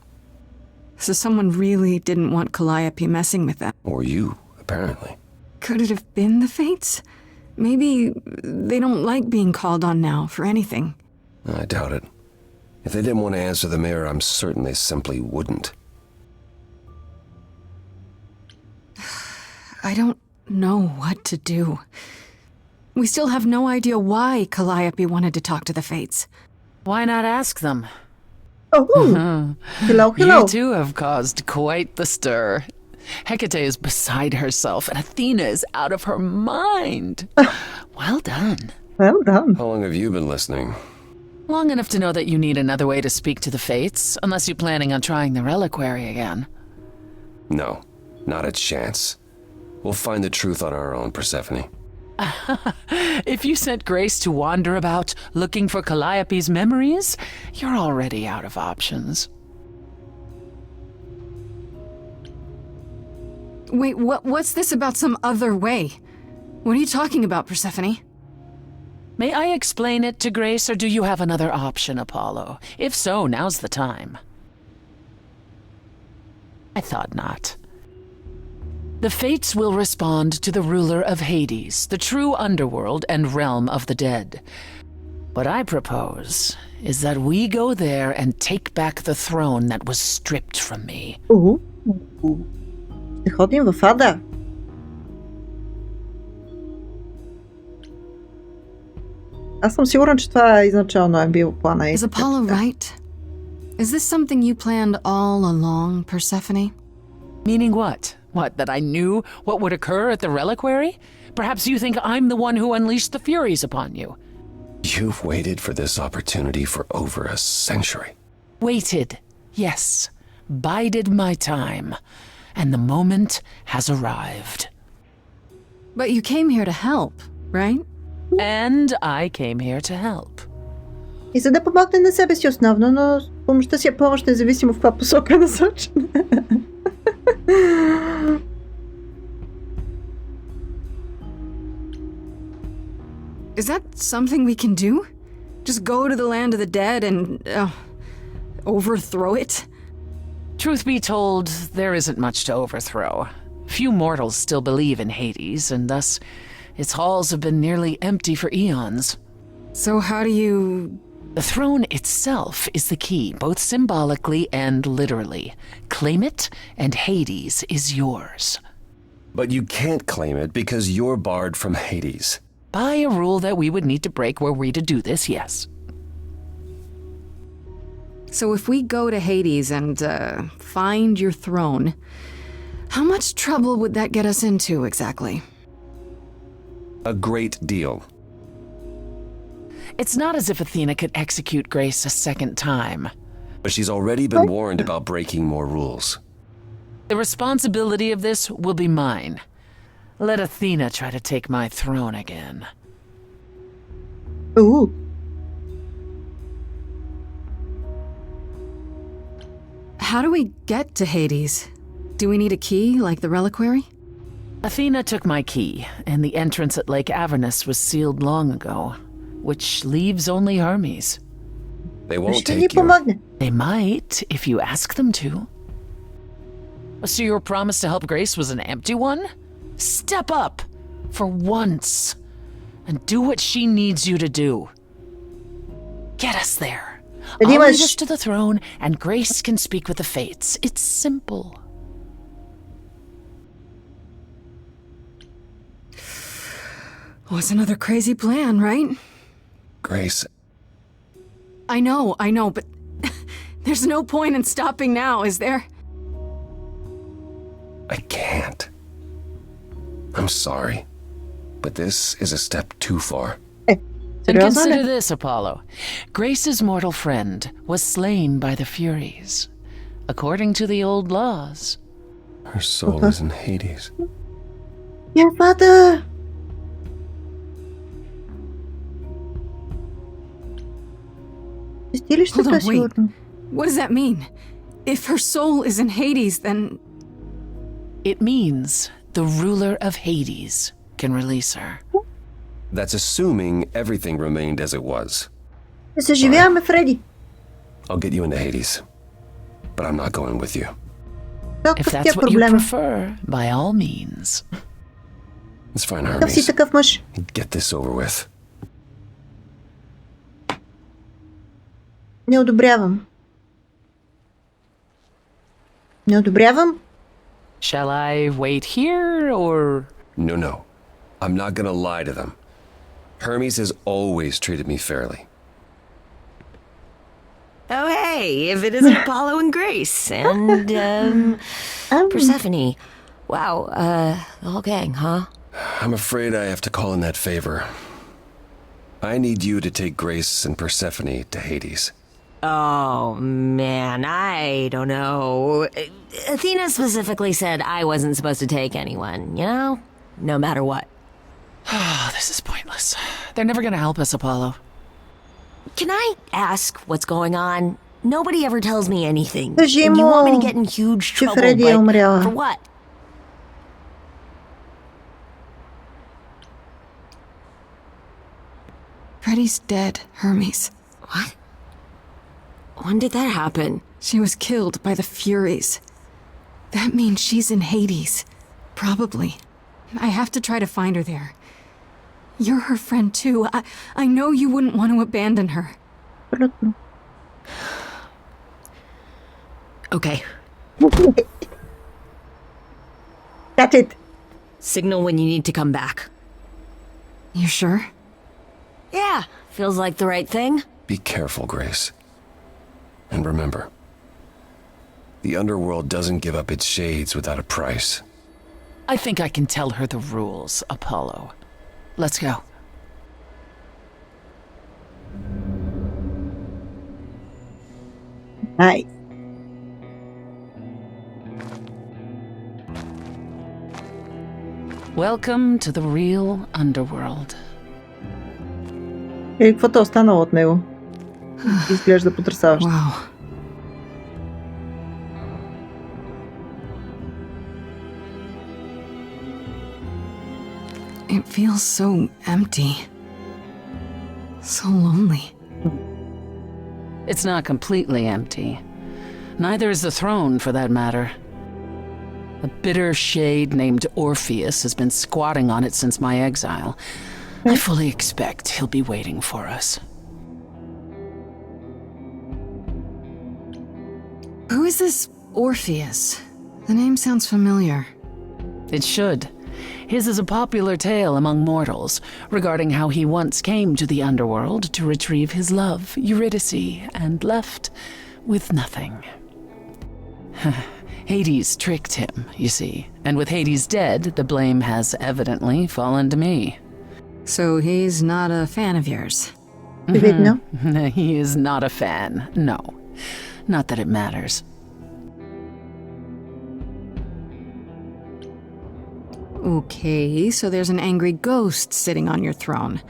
So someone really didn't want Calliope messing with them. Or you, apparently. Could it have been the fates? Maybe they don't like being called on now for anything. I doubt it. If they didn't want to answer the mirror, I'm certain they simply wouldn't. I don't know what to do. We still have no idea why Calliope wanted to talk to the fates. Why not ask them? Oh, hello. You too have caused quite the stir. Hecate is beside herself, and Athena is out of her mind. Well done. Well done. How long have you been listening? Long enough to know that you need another way to speak to the fates, unless you're planning on trying the reliquary again. No, not a chance. We'll find the truth on our own, Persephone. If you sent Grace to wander about looking for Calliope's memories, you're already out of options. Wait, what's this about some other way? What are you talking about, Persephone? May I explain it to Grace, or do you have another option, Apollo? If so, now's the time. I thought not. The fates will respond to the ruler of Hades, the true underworld and realm of the dead. What I propose is that we go there and take back the throne that was stripped from me. Ще ходим в ада. Аз съм сигурен, че това изначално е бил плана. Is Apollo right? Is this something you planned all along, Persephone? Meaning what? What, that I knew what would occur at the reliquary? Perhaps you think I'm the one who unleashed the Furies upon you. You've waited for this opportunity for over a century. Waited, yes. Bided my time. And the moment has arrived. But you came here to help, right? And I came here to help. И за да помогне на себе си основно, но помощта си е помощ, независимо в каква посока е насочена. Is that something we can do? Just go to the land of the dead and overthrow it? Truth be told, there isn't much to overthrow. Few mortals still believe in Hades, and thus its halls have been nearly empty for eons. So how do you... The throne itself is the key, both symbolically and literally. Claim it, and Hades is yours. But you can't claim it because you're barred from Hades. By a rule that we would need to break were we to do this, yes. So if we go to Hades and find your throne, how much trouble would that get us into exactly? A great deal. It's not as if Athena could execute Grace a second time. But she's already been warned about breaking more rules. The responsibility of this will be mine. Let Athena try to take my throne again. Ooh. How do we get to Hades? Do we need a key, like the reliquary? Athena took my key, and the entrance at Lake Avernus was sealed long ago, which leaves only Hermes. They won't take you. They might, if you ask them to. So your promise to help Grace was an empty one? Step up, for once, and do what she needs you to do. Get us there. I'll lead us to the throne, and Grace can speak with the fates. It's simple. Oh, it's another crazy plan, right? Grace. I know, but there's no point in stopping now, is there? I can't. I'm sorry, but this is a step too far. And consider this, Apollo. Grace's mortal friend was slain by the Furies, according to the old laws. Her soul is in Hades. Your father! Hold on, wait. What does that mean? If her soul is in Hades, then... It means the ruler of Hades can release her. That's assuming everything remained as it was. Не съживяваме, Фреди. I'll get you into Hades, but I'm not going with you. If that's what you prefer, by all means. It's fine, Такъв си Hermes. такъв мъж. Get this over with. Не одобрявам. Не одобрявам. Shall I wait here, or... No. I'm not gonna lie to them. Hermes has always treated me fairly. Oh, hey, if it isn't Apollo and Grace and, Persephone. Wow, the whole gang, huh? I'm afraid I have to call in that favor. I need you to take Grace and Persephone to Hades. Oh, man, I don't know. Athena specifically said I wasn't supposed to take anyone, you know? No matter what. Oh, this is pointless. They're never gonna help us, Apollo. Can I ask what's going on? Nobody ever tells me anything. Кажи And you want me to му, get in huge че trouble, Фреди е but умряла. for what? Freddy's dead, Hermes. What? When did that happen? She was killed by the Furies. That means she's in Hades. Probably. I have to try to find her there. You're her friend too. I know you wouldn't want to abandon her. Абсолютно. Okay. That's it. Signal when you need to come back. You sure? Yeah, feels like the right thing. Be careful, Grace. And remember, the underworld doesn't give up its shades without a price. I think I can tell her the rules, Apollo. Let's go. Nice. Welcome to the real underworld. Каквото е останало от него? Изглежда потресаващо. Wow. It feels so empty. So lonely. It's not completely empty. Neither is the throne, for that matter. A bitter shade named Orpheus has been squatting on it since my exile. I fully expect he'll be waiting for us. Who is this Orpheus? The name sounds familiar. It should. His is a popular tale among mortals regarding how he once came to the underworld to retrieve his love, Eurydice, and left with nothing. Hades tricked him, you see, and with Hades dead, the blame has evidently fallen to me. So he's not a fan of yours? Видно. He is not a fan, no. Not that it matters. Okay, so there's an angry ghost sitting on your throne.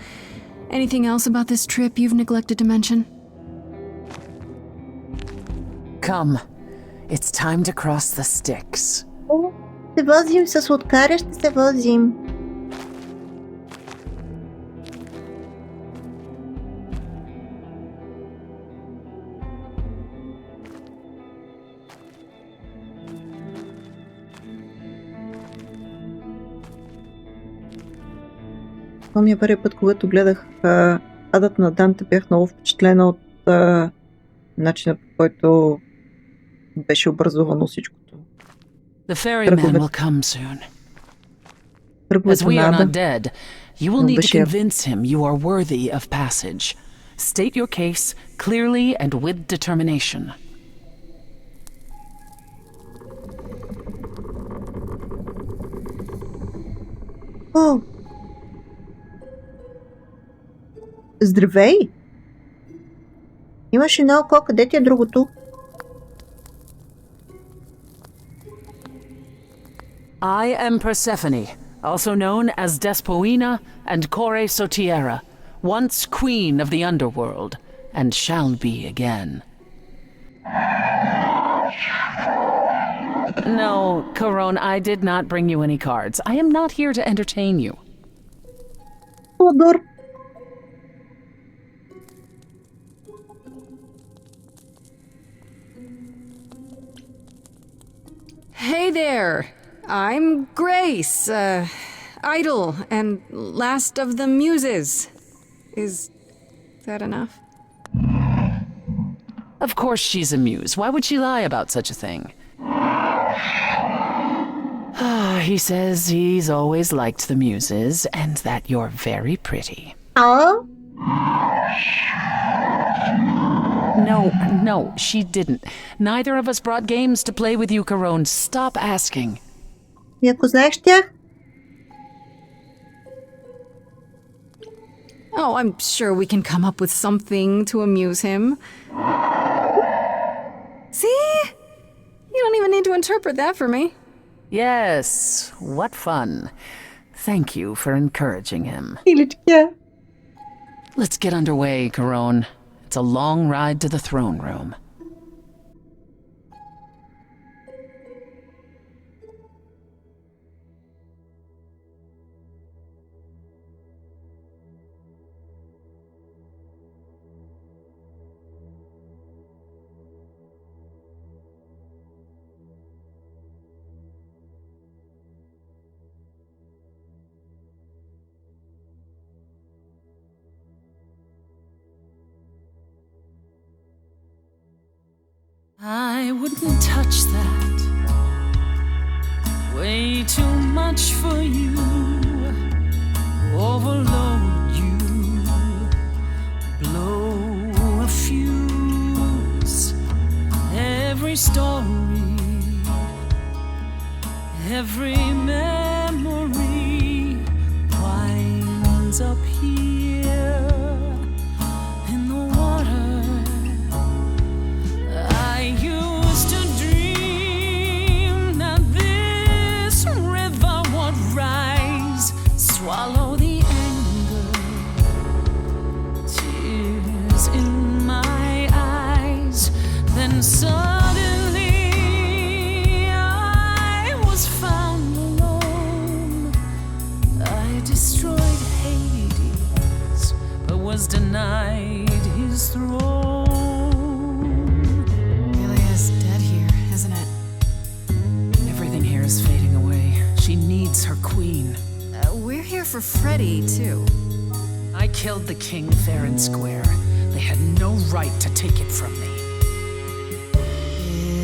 Anything else about this trip you've neglected to mention? Come. It's time to cross the Styx. Се возим с лодкаря, ще се возим. Помня първи път, когато гледах Адът на Данте, бях много впечатлена от начина, по който беше образувано всичкото. The ferryman will come soon. As we are not dead, you will need to convince him you are worthy of passage. State your case clearly and with determination. О! Здравей! Имаш едно око, къде ти е другото? I am Persephone, also known as Despoina and Kore Sotiera, once queen of the underworld, and shall be again. No, Caron, I did not bring you any cards. I am not here to entertain you. Odor. Hey there. I'm Grace, idol and last of the muses. Is that enough? Of course she's a muse. Why would she lie about such a thing? He says he's always liked the muses and that you're very pretty. Oh? No, she didn't. Neither of us brought games to play with you, Caron. Stop asking. И ако знаеш тях? Oh, I'm sure we can come up with something to amuse him. See? You don't even need to interpret that for me. Yes, what fun. Thank you for encouraging him. Иличка. Let's get underway, Caron. It's a long ride to the throne room. I wouldn't touch that. Way too much for you. Overload you. Blow a fuse. Every story. Every memory winds up here in the water. I used to dream that this river would rise, swallow the anger, tears in my eyes. Then suddenly I was found alone. I destroyed Hades, but was denied his throne. Is fading away. She needs her queen. We're here for Freddy, too. I killed the king fair and square. They had no right to take it from me.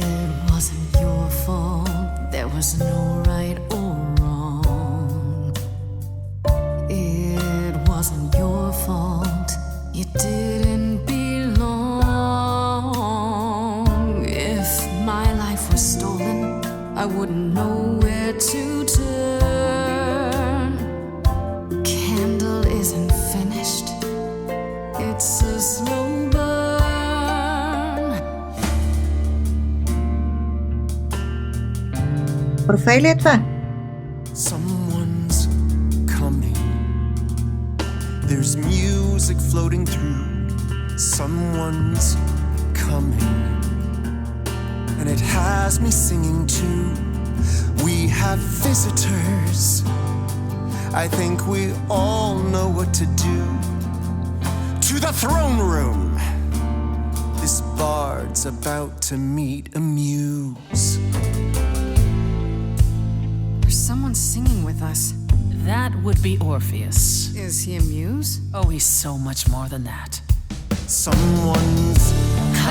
It wasn't your fault. There was no right or wrong. It wasn't your fault. You didn't belong. If my life was stolen, I wouldn't know where to turn. Candle isn't finished. It's a slow burn. Орфей ли е това? Someone's coming. There's music floating through. Someone's coming. And it has me singing too. We have visitors. I think we all know what to do. To the throne room. This bard's about to meet a muse. There's someone singing with us. That would be Orpheus. Is he a muse? Oh, he's so much more than that. Someone's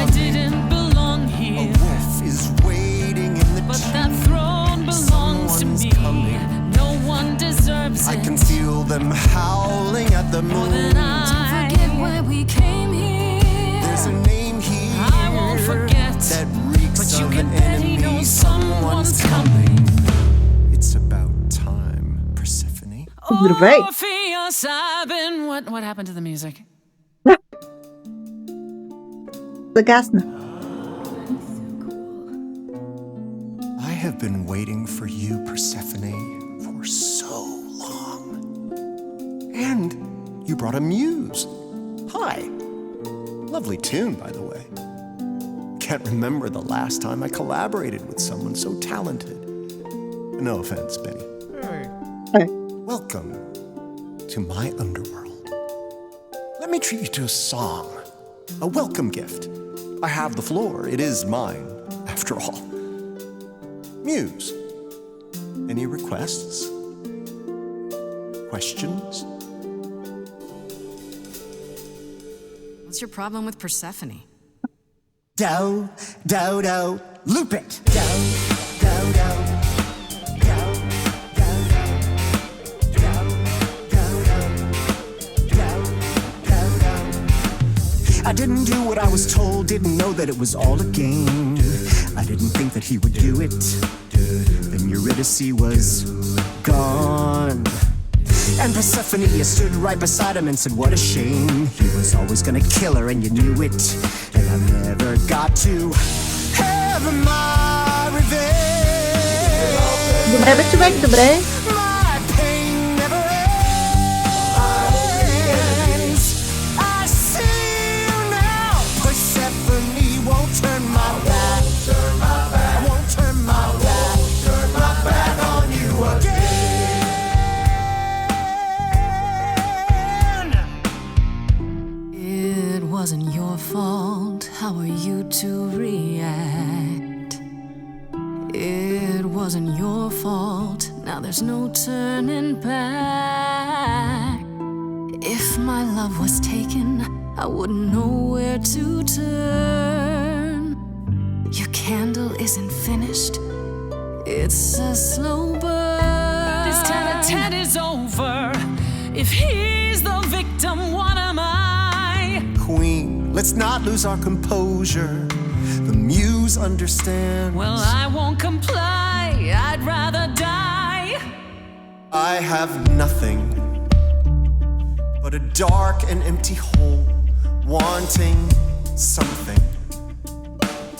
I didn't belong here. A wolf is waiting in the But that throne belongs to me. Coming. No one deserves it. I can feel them howling at the moon. Don't forget why we came here. There's a name here I won't forget. that reeks But you of can an bet he enemy. knows someone's coming. It's about time, Persephone. Здравей! Orpheus, I've been... What happened to the music? Загасна. I have been waiting for you, Persephone, for so long. And you brought a muse. Hi. Lovely tune, by the way. can't remember the last time I collaborated with someone so talented. No offense, Benny. Hey. Welcome to my underworld. Let me treat you to a song, a welcome gift. I have the floor. It is mine, after all. Muse, any requests? Questions? What's your problem with Persephone? Do, loop it. Do. I didn't do what I was told, didn't know that it was all a game. I didn't think that he would do it. Then Eurydice was gone. And Persephone, you stood right beside him and said, what a shame. He was always gonna kill her and you knew it. And I never got to have my revenge. Добре, бе, човек, добре. My pain never ends. I see you now. Persephone won't turn my back. Won't turn my back. Turn my back on you again. It wasn't your fault. How are you to react? It wasn't your fault. Now there's no turning back. If my love was taken, I wouldn't know where to turn. Your candle isn't finished. It's a slow burn. This tete-a-tete is over. If he's the victim, what am I? Queen, let's not lose our composure. The muse understands. Well, I won't comply. I'd rather die. I have nothing but a dark and empty hole, wanting something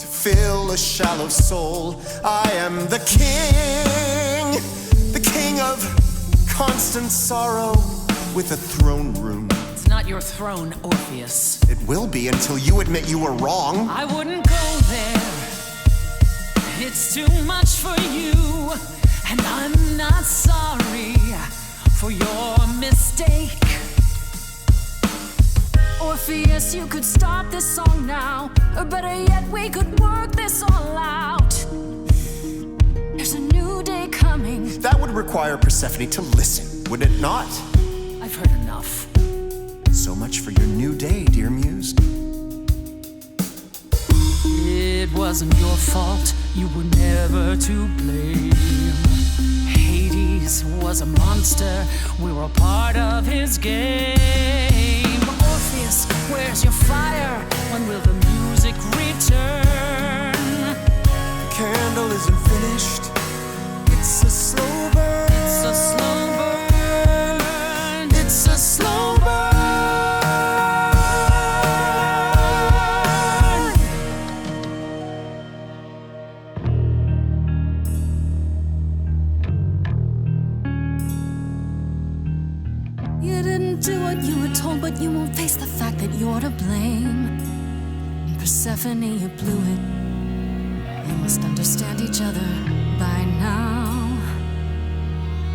to fill a shallow soul. I am the king of constant sorrow with a throne room. It's not your throne, Orpheus. It will be until you admit you were wrong. I wouldn't go there. It's too much for you. And I'm not sorry for your mistake. Orpheus, you could stop this song now. Or better yet, we could work this all out. There's a new day coming. That would require Persephone to listen, would it not? I've heard enough. So much for your new day, dear muse. It wasn't your fault. You were never to blame. Hades was a monster. We were a part of his game. Orpheus, where's your fire? When will the music return? The candle isn't finished. It's a slow burn. It's a slow burn. It's a slow burn. You didn't do what you were told, but you won't face the fact that you're to blame. And Persephone, you blew it. You must understand each other by now.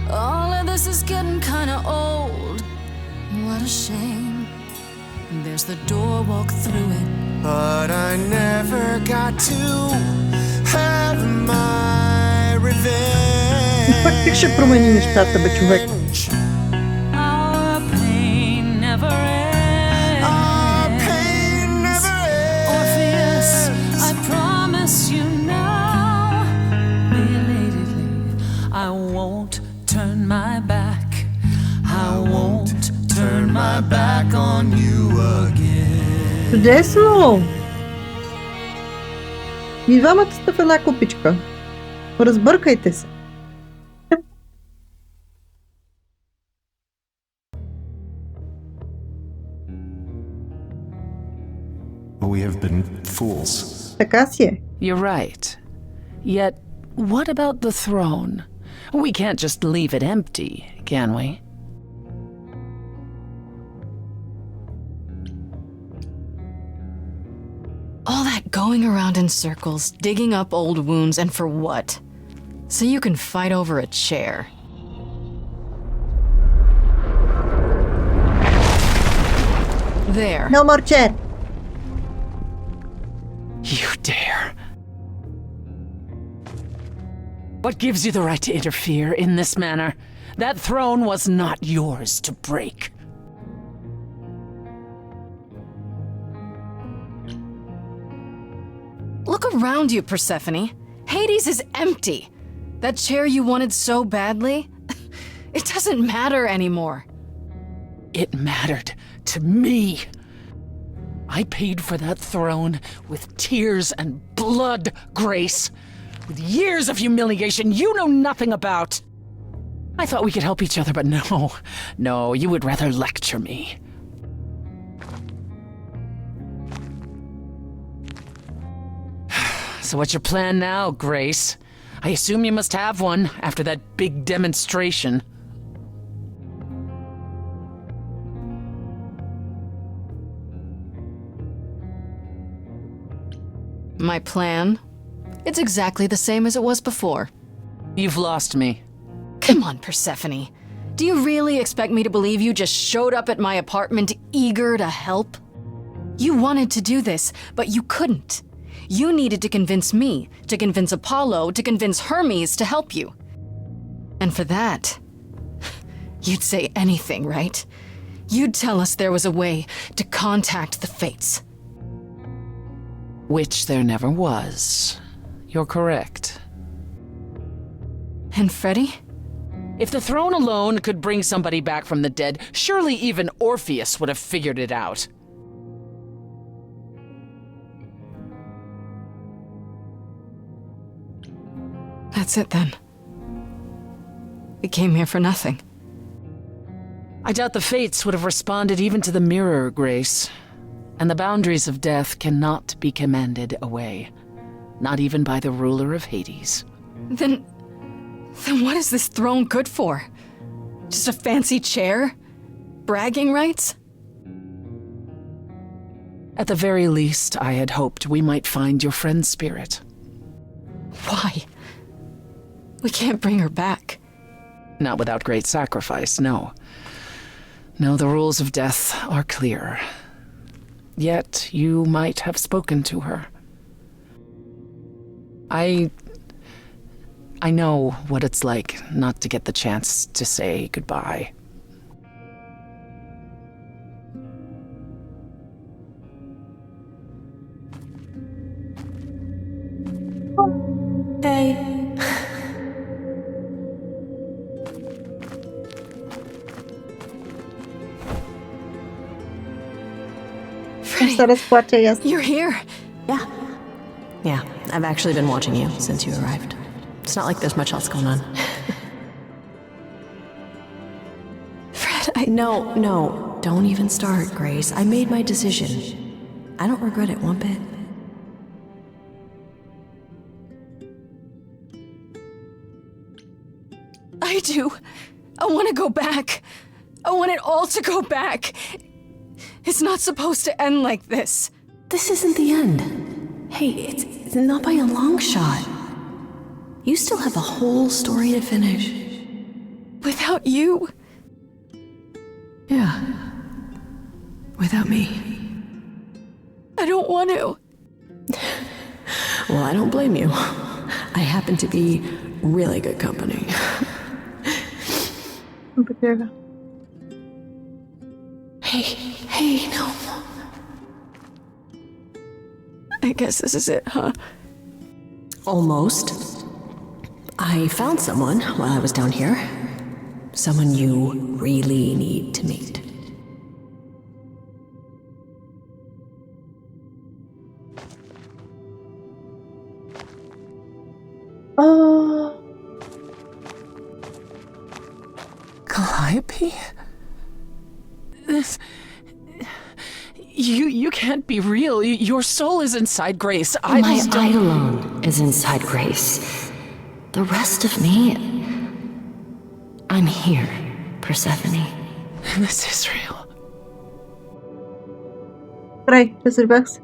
All of this is getting kinda old. What a shame. And there's the door, walk through it. But I never got to have my revenge. Пак как ще промени нещата, бе, човек? Our pain never ends. Our pain never ends. Orpheus, I promise you now, belatedly, I won't turn my back. I won't turn my back on you again. Чудесно! И двамата сте в една купичка. Разбъркайте се. We have been fools. Така си е. You're right. Yet, what about the throne? We can't just leave it empty, can we? All that Going around in circles, digging up old wounds, and for what? So you can fight over a chair. There. No more chair. You dare. What gives you the right to interfere in this manner? That throne was not yours to break. Look around you, Persephone. Hades is empty. That chair you wanted so badly, it doesn't matter anymore. It mattered to me. I paid for that throne with tears and blood, Grace. With years of humiliation you know nothing about. I thought we could help each other, but no, you would rather lecture me. So what's your plan now, Grace? I assume you must have one after that big demonstration. My plan? It's exactly the same as it was before. You've lost me. Come on, Persephone. Do you really expect me to believe you just showed up at my apartment eager to help? You wanted to do this, but you couldn't. You needed to convince me, to convince Apollo, to convince Hermes to help you. And for that, you'd say anything, right? You'd tell us there was a way to contact the fates. Which there never was. You're correct. And Freddie? If the throne alone could bring somebody back from the dead, surely even Orpheus would have figured it out. That's it then. We came here for nothing. I doubt the fates would have responded even to the mirror, Grace. And the boundaries of death cannot be commanded away. Not even by the ruler of Hades. Then what is this throne good for? Just a fancy chair? Bragging rights? At the very least, I had hoped we might find your friend's spirit. Why? We can't bring her back. Not without great sacrifice, no. No, the rules of death are clear. Yet you might have spoken to her. I know what it's like not to get the chance to say goodbye. Hey. Freddie, you're here. Yeah, I've actually been watching you since you arrived. It's not like there's much else going on. Fred, No, don't even start, Grace. I made my decision. I don't regret it one bit. I do. I want to go back. I want it all to go back. It's not supposed to end like this. This isn't the end. Hey, it's not by a long shot. You still have a whole story to finish. Without you? Yeah. Without me. I don't want to. Well, I don't blame you. I happen to be really good company. Hey, no. I guess this is it, huh? Almost. I found someone while I was down here. Someone you really need to meet. Calliope? You can't be real. Your soul is inside Grace. My eidolon is inside Grace. The rest of me... I'm here, Persephone. This is real. Край, разрываться.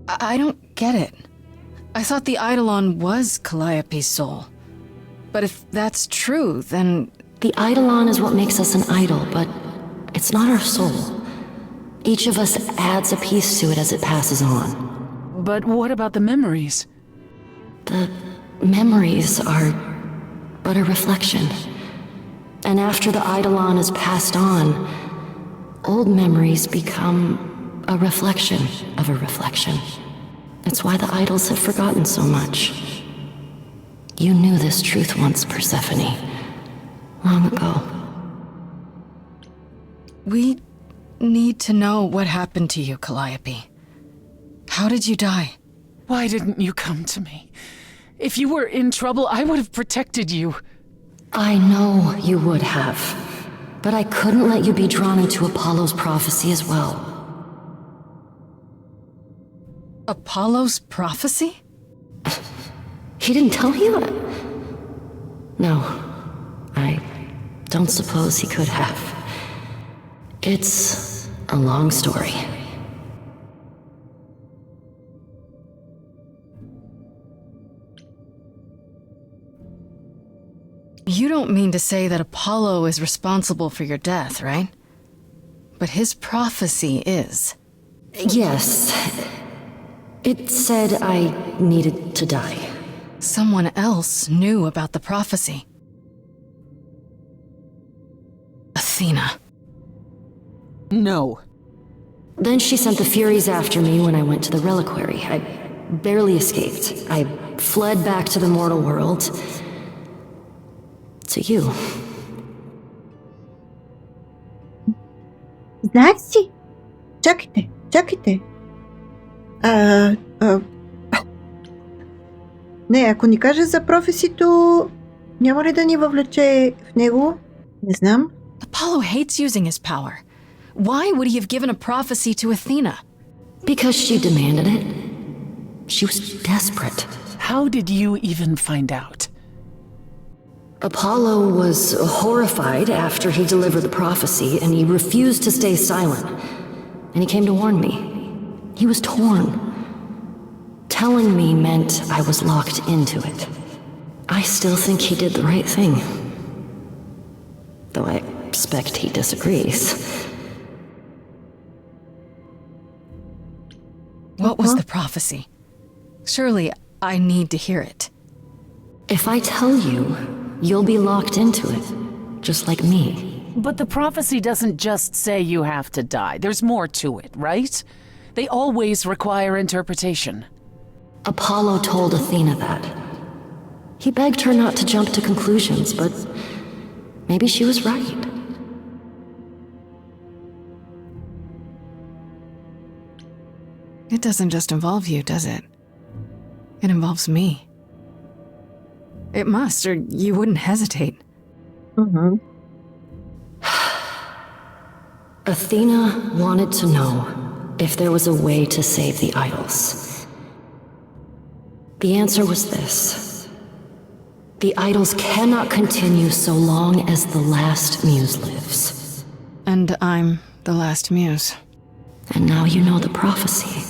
I don't get it. I thought the Eidolon was Calliope's soul. But if that's true, then... The Eidolon is what makes us an idol, but it's not our soul. Each of us adds a piece to it as it passes on. But what about the memories? The memories are but a reflection. And after the Eidolon is passed on, old memories become a reflection of a reflection. It's why the idols have forgotten so much. You knew this truth once, Persephone. Long ago. We need to know what happened to you, Calliope. How did you die? Why didn't you come to me? If you were in trouble, I would have protected you. I know you would have, but I couldn't let you be drawn into Apollo's prophecy as well. Apollo's prophecy? He didn't tell you? No, I don't suppose he could have. It's a long story. You don't mean to say that Apollo is responsible for your death, right? But his prophecy is. Yes. It said I needed to die. Someone else knew about the prophecy. Athena. No. Then she sent the Furies after me when I went to the reliquary. I barely escaped. I fled back to the mortal world. To you. Значи, чакайте. Не, ако ни каже за професито, няма ли да ни въвлече в него? Не знам. Apollo hates using his power. Why would he have given a prophecy to Athena? Because she demanded it. She was desperate. How did you even find out? Apollo was horrified after he delivered the prophecy, and he refused to stay silent. And he came to warn me. He was torn. Telling me meant I was locked into it. I still think he did the right thing. Though I expect he disagrees. What was the prophecy? Surely I need to hear it. If I tell you, you'll be locked into it, just like me. But the prophecy doesn't just say you have to die. There's more to it, right? They always require interpretation. Apollo told Athena that. He begged her not to jump to conclusions, but maybe she was right. It doesn't just involve you, does it? It involves me. It must, or you wouldn't hesitate. Mm-hmm. Athena wanted to know if there was a way to save the idols. The answer was this. The idols cannot continue so long as the last muse lives. And I'm the last muse. And now you know the prophecy.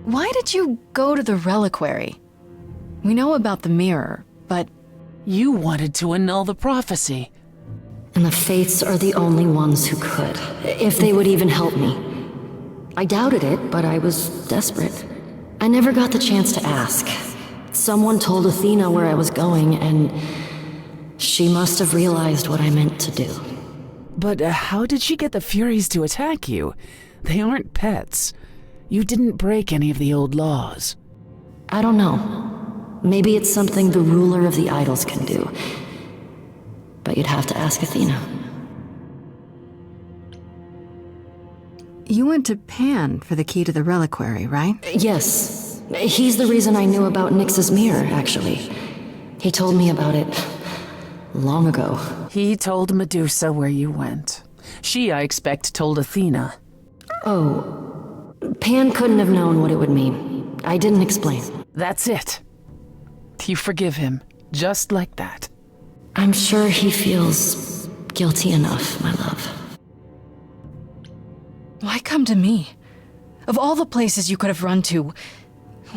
Why did you go to the reliquary? We know about the mirror, but... You wanted to annul the prophecy. And the Fates are the only ones who could, if they would even help me. I doubted it, but I was desperate. I never got the chance to ask. Someone told Athena where I was going, and she must have realized what I meant to do. But how did she get the Furies to attack you? They aren't pets. You didn't break any of the old laws. I don't know. Maybe it's something the ruler of the idols can do. But you'd have to ask Athena. You went to Pan for the key to the reliquary, right? Yes. He's the reason I knew about Nyx's mirror, actually. He told me about it long ago. He told Medusa where you went. She, I expect, told Athena. Oh. Pan couldn't have known what it would mean. I didn't explain. That's it. You forgive him, just like that. I'm sure he feels guilty enough, my love. Why come to me? Of all the places you could have run to,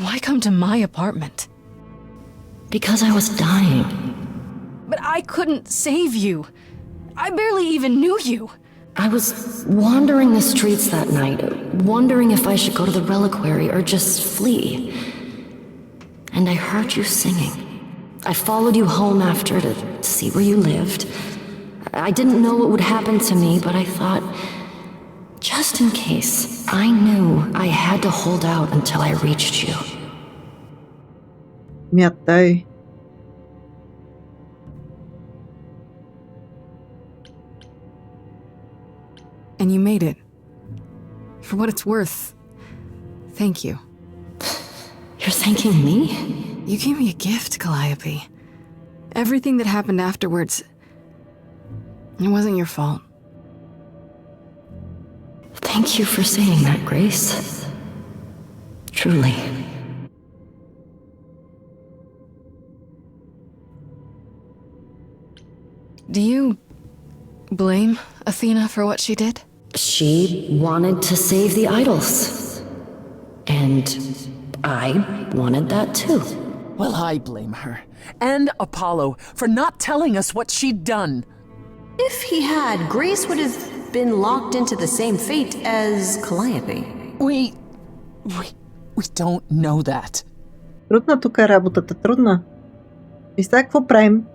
why come to my apartment? Because I was dying. But I couldn't save you. I barely even knew you. I was wandering the streets that night, wondering if I should go to the reliquary or just flee. And I heard you singing. I followed you home after to see where you lived. I didn't know what would happen to me, but I thought, just in case, I knew I had to hold out until I reached you. Мятай. And you made it. For what it's worth, thank you. You're thanking me? You gave me a gift, Calliope. Everything that happened afterwards, it wasn't your fault. Thank you for saying that, Grace. Truly. Do you blame Athena for what she did? She wanted to save the idols. And I wanted that too. Well, I blame her. And Apollo for not telling us what she'd done. If he had, Grace would have been locked into the same fate as Calliope. We don't know that. Трудна тук е работата, трудна. И сега какво правим?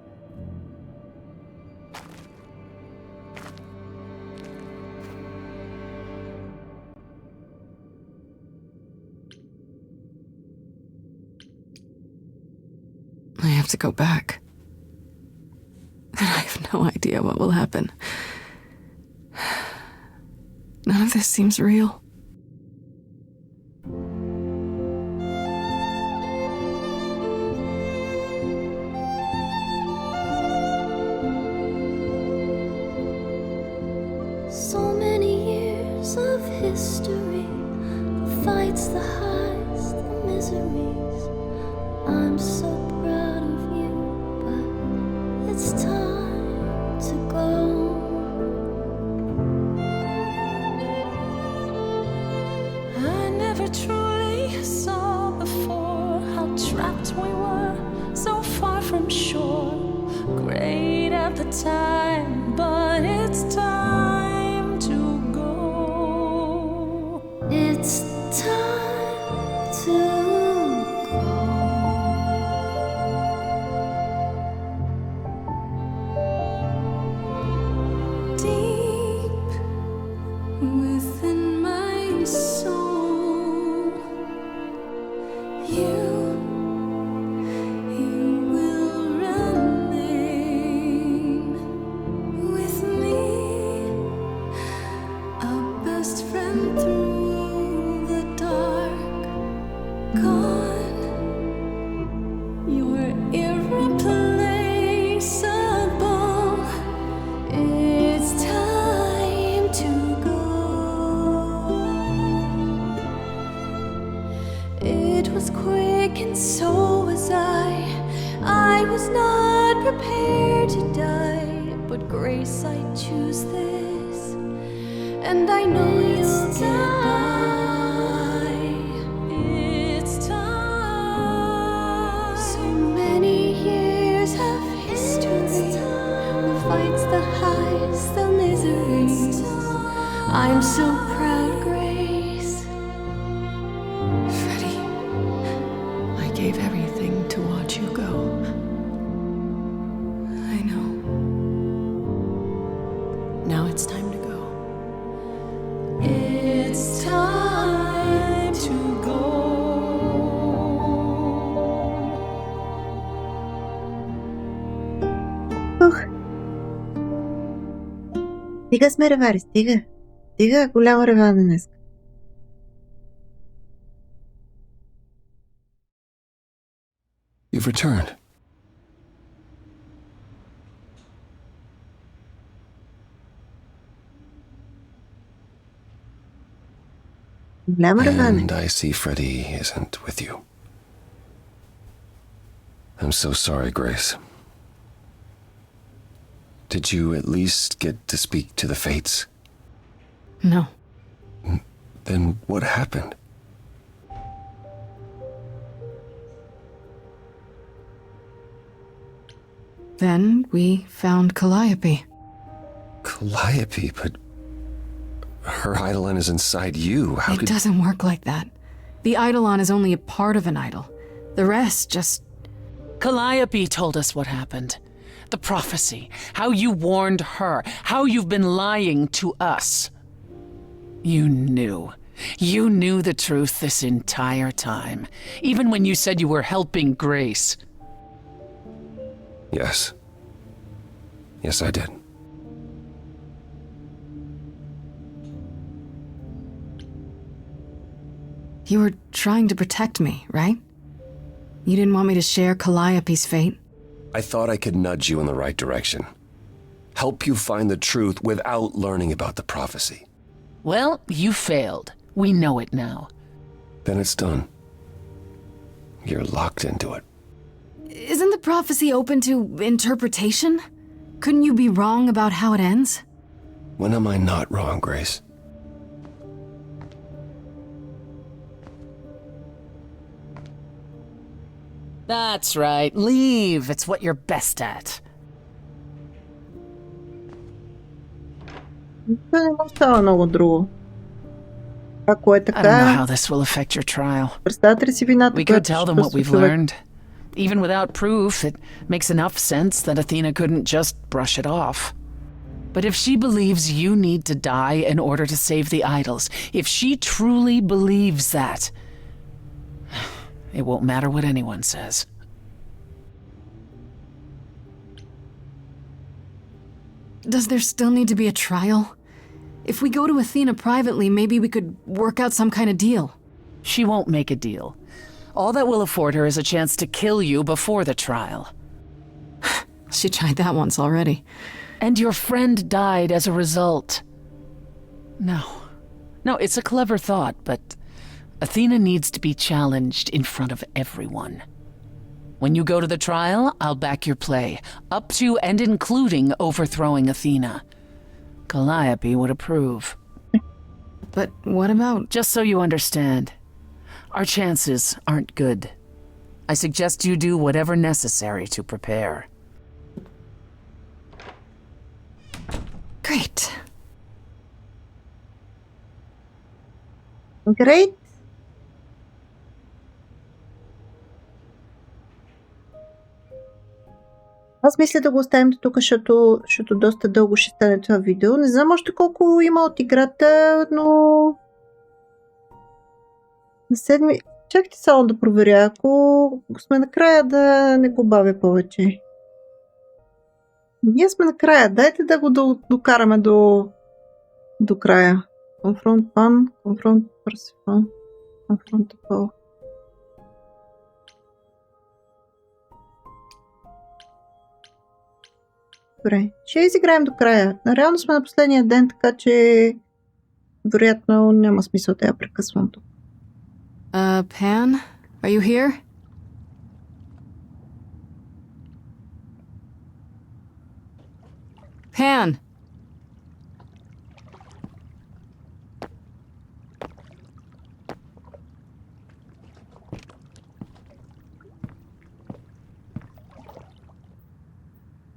I have to go back. And I have no idea what will happen. None of this seems real. So many years of history, the fights, the highs, the miseries. I'm so proud of you, but it's time to go. I never truly saw before how trapped we were, so far from shore. Great at the time, but it's time to go. It's time to go. Deep within my soul, you will remain with me, a best friend through the dark. Gone, you're irreplaceable. It's time to go. It was quick and so was I was not prepared to die, but Grace, I choose this, and I know you'll get by. It's time. So many years of history, the fights, the highs, the miseries. I'm so proud, Grace. Freddie, I gave everything to watch you go. I know. Now it's time to go. It's time to go. Стига сме ревари, стига. Стига голямо реване днес. You've returned. Голямо реване. And I see Freddie isn't with you. I'm so sorry, Grace. Did you at least get to speak to the fates? No. Then what happened? Then we found Calliope. Calliope, but her eidolon is inside you. How It could... doesn't work like that. The eidolon is only a part of an idol. The rest just... Calliope told us what happened. The prophecy, how you warned her, how you've been lying to us. You knew. You knew the truth this entire time, even when you said you were helping Grace. Yes. Yes, I did. You were trying to protect me, right? You didn't want me to share Calliope's fate? I thought I could nudge you in the right direction. Help you find the truth without learning about the prophecy. Well, you failed. We know it now. Then it's done. You're locked into it. Isn't the prophecy open to interpretation? Couldn't you be wrong about how it ends? When am I not wrong, Grace? That's right. Leave. It's what you're best at. Не му става много друго. Ако е I don't know how така, this will affect your trial. представете ли си вината, We could която tell ще them what търси we've човек? learned. Even without proof, it makes enough sense that Athena couldn't just brush it off. But if she believes you need to die in order to save the idols, if she truly believes that, it won't matter what anyone says. Does there still need to be a trial? If we go to Athena privately, maybe we could work out some kind of deal. She won't make a deal. All that will afford her is a chance to kill you before the trial. She tried that once already. And your friend died as a result. No. No, it's a clever thought, but Athena needs to be challenged in front of everyone. When you go to the trial, I'll back your play, up to and including overthrowing Athena. Calliope would approve. But what about... Just so you understand, our chances aren't good. I suggest you do whatever necessary to prepare. Great. Great. Аз мисля да го оставим до тук, защото доста дълго ще стане това видео. Не знам още колко има от играта, но... На седми... Чакайте само да проверя. Ако сме накрая, да не го бавя повече. Ние сме накрая. Дайте да го докараме до края. Confront Pan, Confront Persephone, Confront the Foe. Добре, ще изиграем до края. Реално сме на последния ден, така че вероятно няма смисъл да я прекъсвам тук. Pan? Are you here? Pan!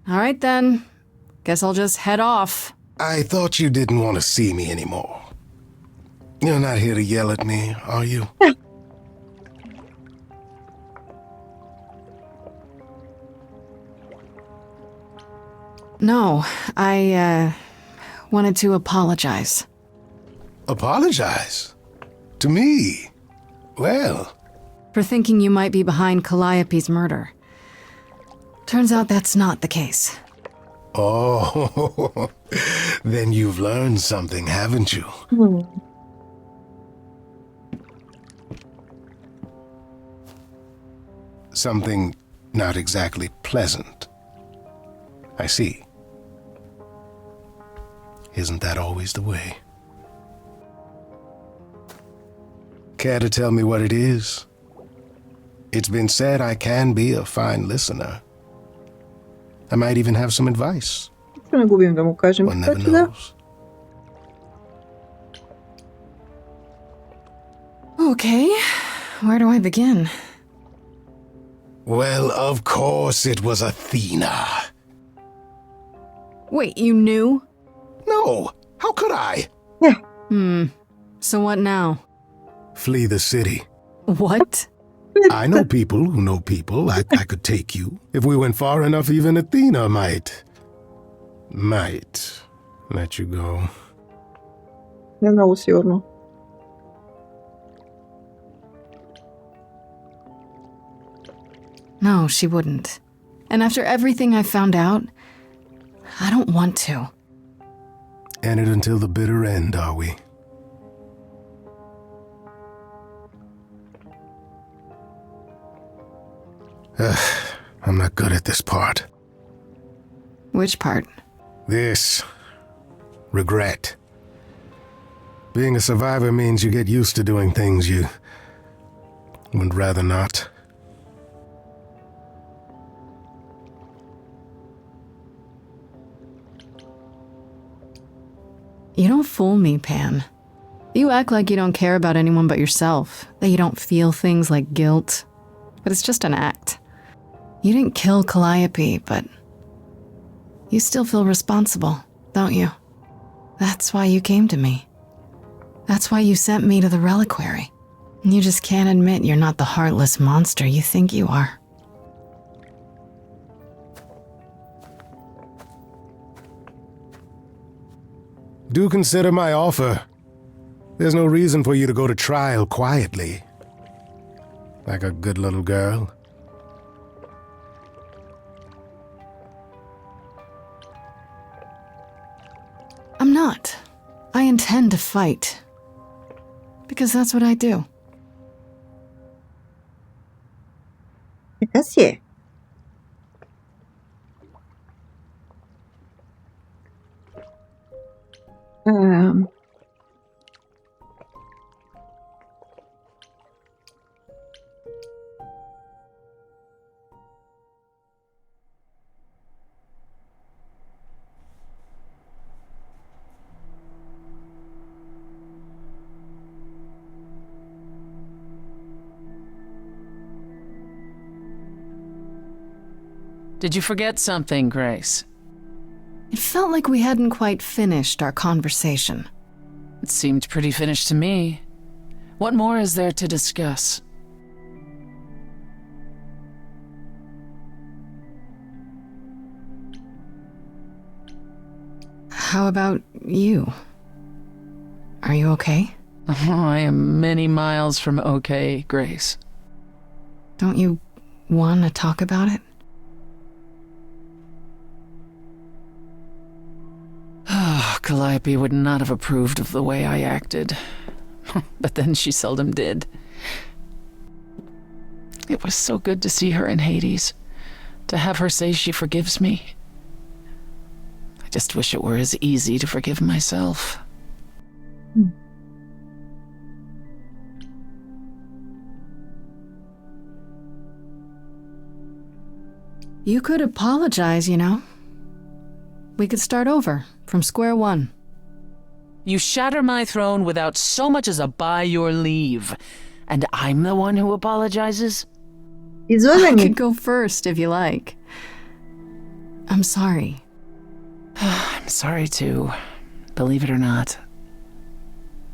All right then. Guess I'll just head off. I thought you didn't want to see me anymore. You're not here to yell at me, are you? No, I wanted to apologize. Apologize? To me? Well... For thinking you might be behind Calliope's murder. Turns out that's not the case. Oh, then you've learned something, haven't you? Something not exactly pleasant. I see. Isn't that always the way? Care to tell me what it is? It's been said I can be a fine listener. I might even have some advice. Ще не губим да му кажем. One never Така че да. knows. Okay, where do I begin? Well, of course it was Athena. Wait, you knew? No, how could I? So what now? Flee the city. What? I know people who know people. I could take you. If we went far enough, even Athena might let you go. Не много сигурно. No, she wouldn't. And after everything I found out, I don't want to. And it until the bitter end, are we? I'm not good at this part. Which part? This. Regret. Being a survivor means you get used to doing things you would rather not. You don't fool me, Pan. You act like you don't care about anyone but yourself, that you don't feel things like guilt. But it's just an act. You didn't kill Calliope, but you still feel responsible, don't you? That's why you came to me. That's why you sent me to the reliquary. You just can't admit you're not the heartless monster you think you are. Do consider my offer. There's no reason for you to go to trial quietly. Like a good little girl. I'm not. I intend to fight. Because that's what I do. Така си е. Did you forget something, Grace? It felt like we hadn't quite finished our conversation. It seemed pretty finished to me. What more is there to discuss? How about you? Are you okay? Oh, I am many miles from okay, Grace. Don't you want to talk about it? Calliope would not have approved of the way I acted. But then she seldom did. It was so good to see her in Hades. To have her say she forgives me. I just wish it were as easy to forgive myself. You could apologize, you know. We could start over, from square one. You shatter my throne without so much as a by your leave. And I'm the one who apologizes? I could go first if you like. I'm sorry. I'm sorry too, believe it or not.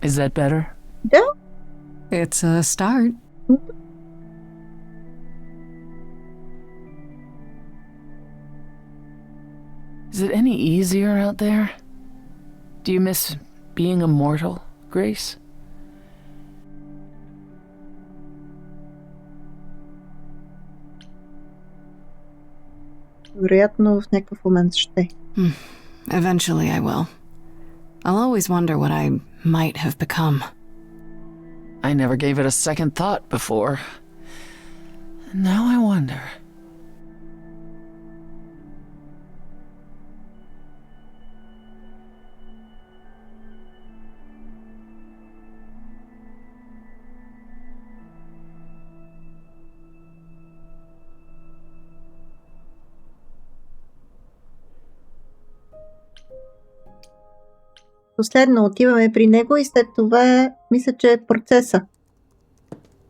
Is that better? Yeah. It's a start. Is it any easier out there? Do you miss being immortal, Grace? Вероятно в някакъв момент ще. Eventually I will. I'll always wonder what I might have become. I never gave it a second thought before. Now I wonder. Последно отиваме при него и след това мисля, че е процеса.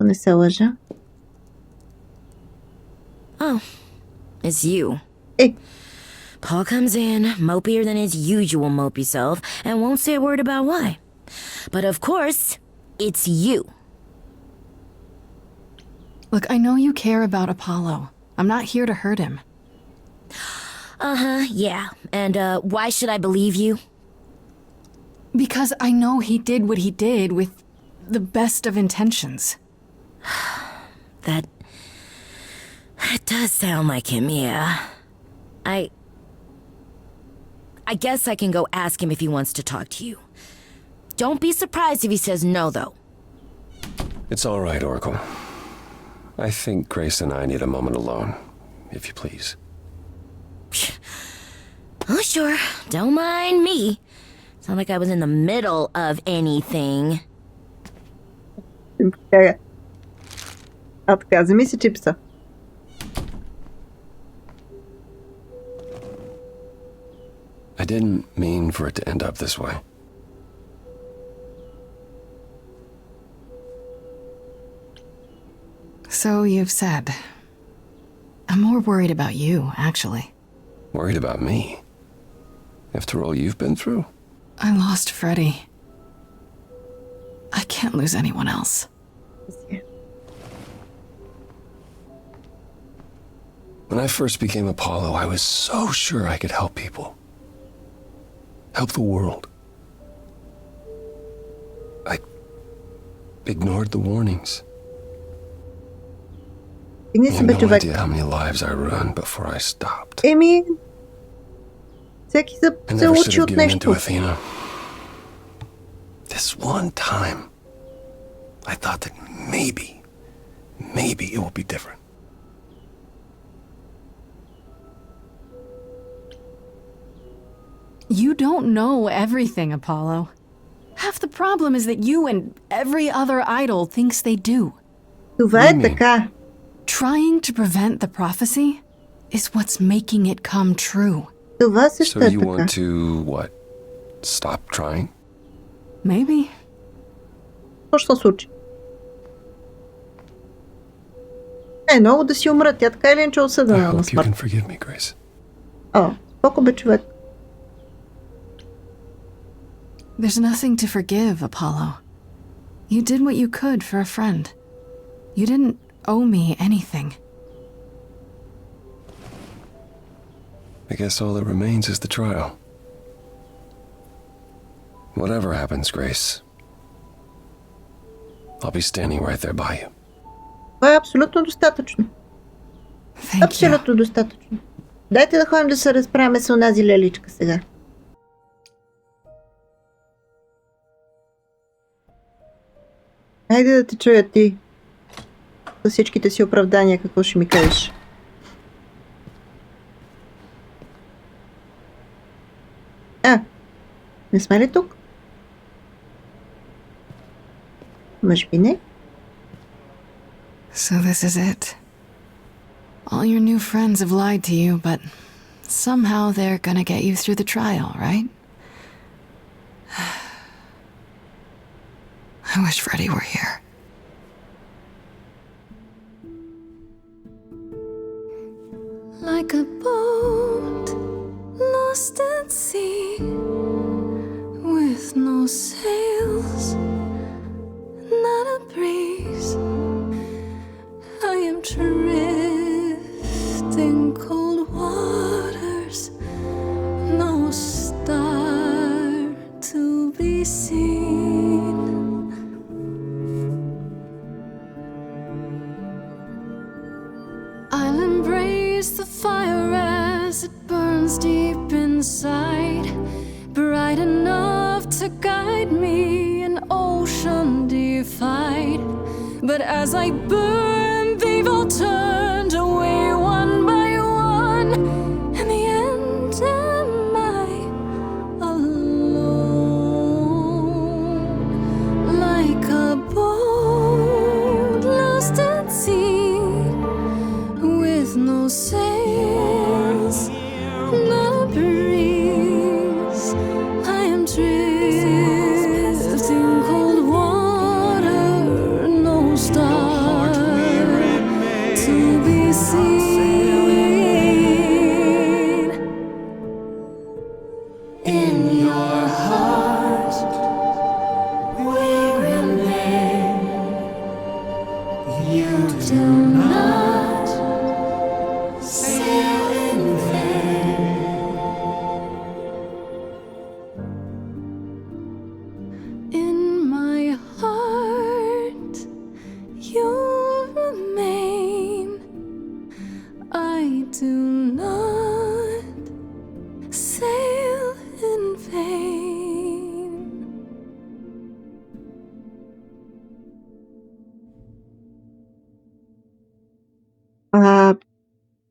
ако не се лъжа. Oh, it's you. Hey. Paul comes in, mopier than his usual mopey self, and won't say a word about why. But of course, it's you. Look, I know you care about Apollo. I'm not here to hurt him. Uh-huh, yeah. And why should I believe you? Because I know he did what he did with the best of intentions. That does sound like him, yeah. I guess I can go ask him if he wants to talk to you. Don't be surprised if he says no, though. It's all right, Oracle. I think Grace and I need a moment alone, if you please. Oh, sure. Don't mind me. It's not like I was in the middle of anything. А така, вземи си чипса. I didn't mean for it to end up this way. So you've said. I'm more worried about you, actually. Worried about me? After all you've been through? I lost Freddie. I can't lose anyone else. When I first became Apollo, I was so sure I could help people. Help the world. I ignored the warnings. You have no idea how many lives I ruined before I stopped. Еми, всеки се never should учи have от given in to нещо. Athena. This one time, I thought that maybe it will be different. You don't know everything, Apollo. Half the problem is that you and every other idol thinks they do. Това е така. Trying to prevent the prophecy is what's making it come true. Това също So е you така. want to, what, stop trying? Maybe. Какво ще се случи? Много да си умра. Тя така или иначе е I осъдена на hope you смърт. can forgive me, Grace. О, споко бе, човек. There's nothing to forgive, Apollo. You did what you could for a friend. You didn't owe me anything. I guess all that remains is the trial. Whatever happens, Grace, I'll be standing right there by you. Това е абсолютно достатъчно. Абсолютно достатъчно. Дайте да ходим да се разправяме с онази леличка сега. Хайде да те чуя ти. За всичките си оправдания, какво ще ми кажеш? Не сме ли тук? Може би не. So this is it. All your new friends have lied to you, but somehow they're gonna get you through the trial, right? I wish Freddie were here. Like a boat lost at sea, with no sails, not a breeze. I am drifting cold waters, no star to be seen. I'll embrace the fire as it burns deep inside, bright enough to guide me, an ocean defied. But as I burn, they've all turned away one by one. In the end, am I alone? Like a boat lost at sea, with no sails, not a breeze. I am drifting cold water, no star in your heart. We're in vain. You do not sail in vain. In my heart, you remain. I do not sail in vain.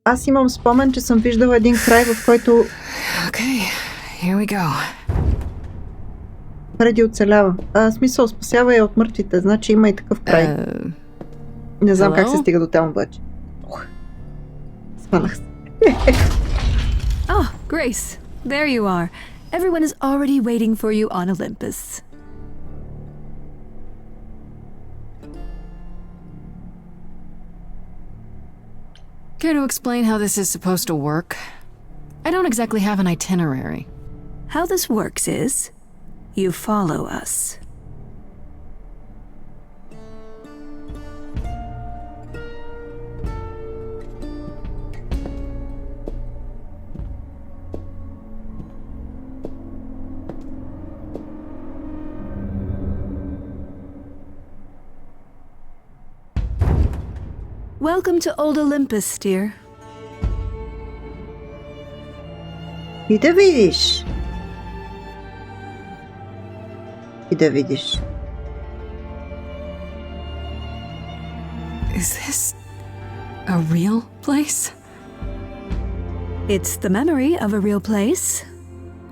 Аз имам спомен, че съм виждала един край, в който Okay, here we go. Фреди оцелява. Смисъл, спасява я от мъртвите, значи има и такъв край. Не знам как се стига до там обаче. Спанах се. Oh, Grace, there you are. Everyone is already waiting for you on Olympus. Care to explain how this is supposed to work? I don't exactly have an itinerary. How this works is, you follow us. Welcome to Old Olympus, dear. И да видиш. И да видиш. Is this a real place? It's the memory of a real place,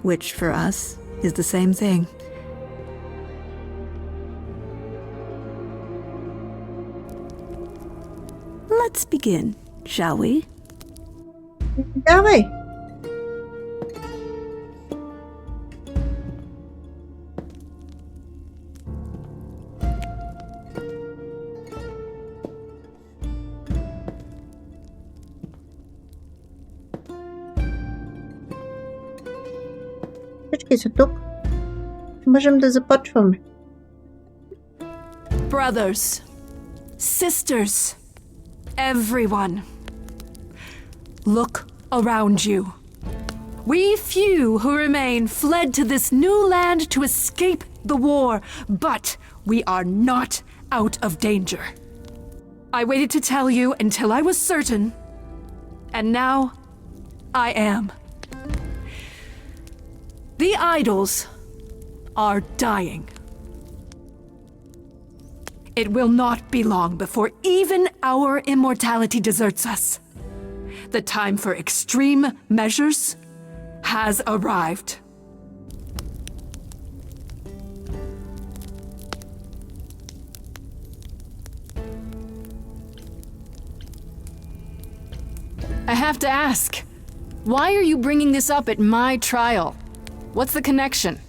which for us is the same thing. Let's begin, shall we? Давай. Всички са тук. Можем да започваме. Brothers, sisters, everyone, look around you. We few who remain fled to this new land to escape the war, but we are not out of danger. I waited to tell you until I was certain, and now I am. The idols are dying. It will not be long before even our immortality deserts us. The time for extreme measures has arrived. I have to ask, why are you bringing this up at my trial? What's the connection?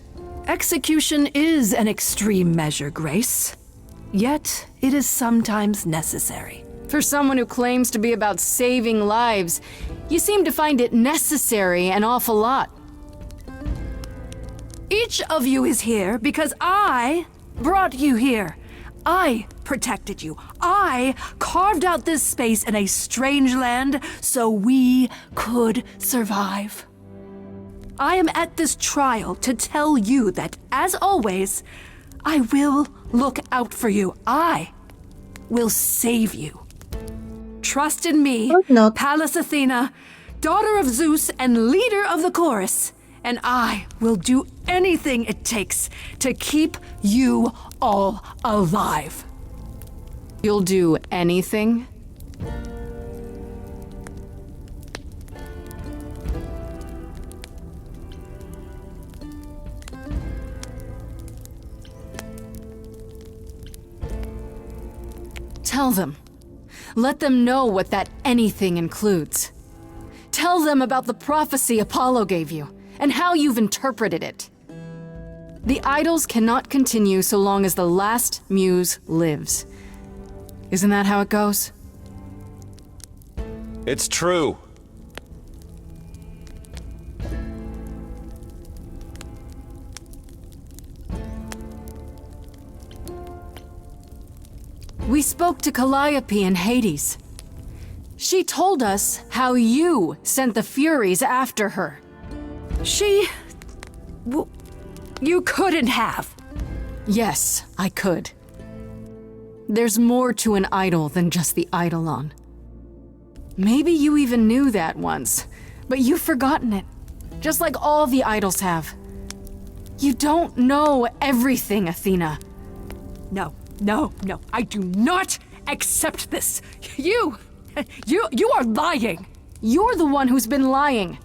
Execution is an extreme measure, Grace. Yet, it is sometimes necessary. For someone who claims to be about saving lives, you seem to find it necessary an awful lot. Each of you is here because I brought you here. I protected you. I carved out this space in a strange land so we could survive. I am at this trial to tell you that, as always, I will look out for you. I will save you. Trust in me, Pallas Athena, daughter of Zeus and leader of the chorus, and I will do anything it takes to keep you all alive. You'll do anything? Tell them. Let them know what that anything includes. Tell them about the prophecy Apollo gave you and how you've interpreted it. The idols cannot continue so long as the last muse lives. Isn't that how it goes? It's true. We spoke to Calliope in Hades. She told us how you sent the Furies after her. You couldn't have. Yes, I could. There's more to an idol than just the eidolon. Maybe you even knew that once, but you've forgotten it, just like all the idols have. You don't know everything, Athena. No, I do not accept this. You are lying. You're the one who's been lying.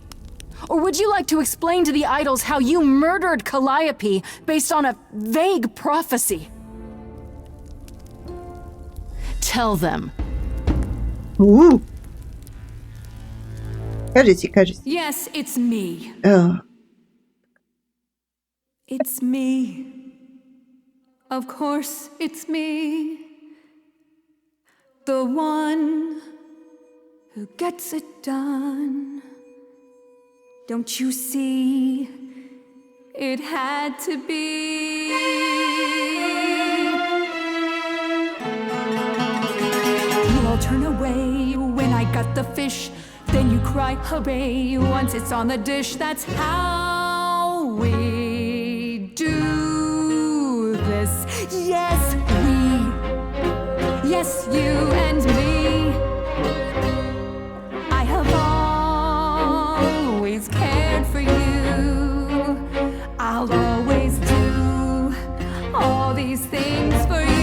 Or would you like to explain to the idols how you murdered Calliope based on a vague prophecy? Tell them. Ooh. Кажи си. Yes, it's me. It's me. Of course, it's me. The one who gets it done. Don't you see? It had to be. You all turn away when I got the fish. Then you cry, hooray, once it's on the dish. That's how we do this. Yes, we. Yes, you and me. I have always cared for you. I'll always do all these things for you.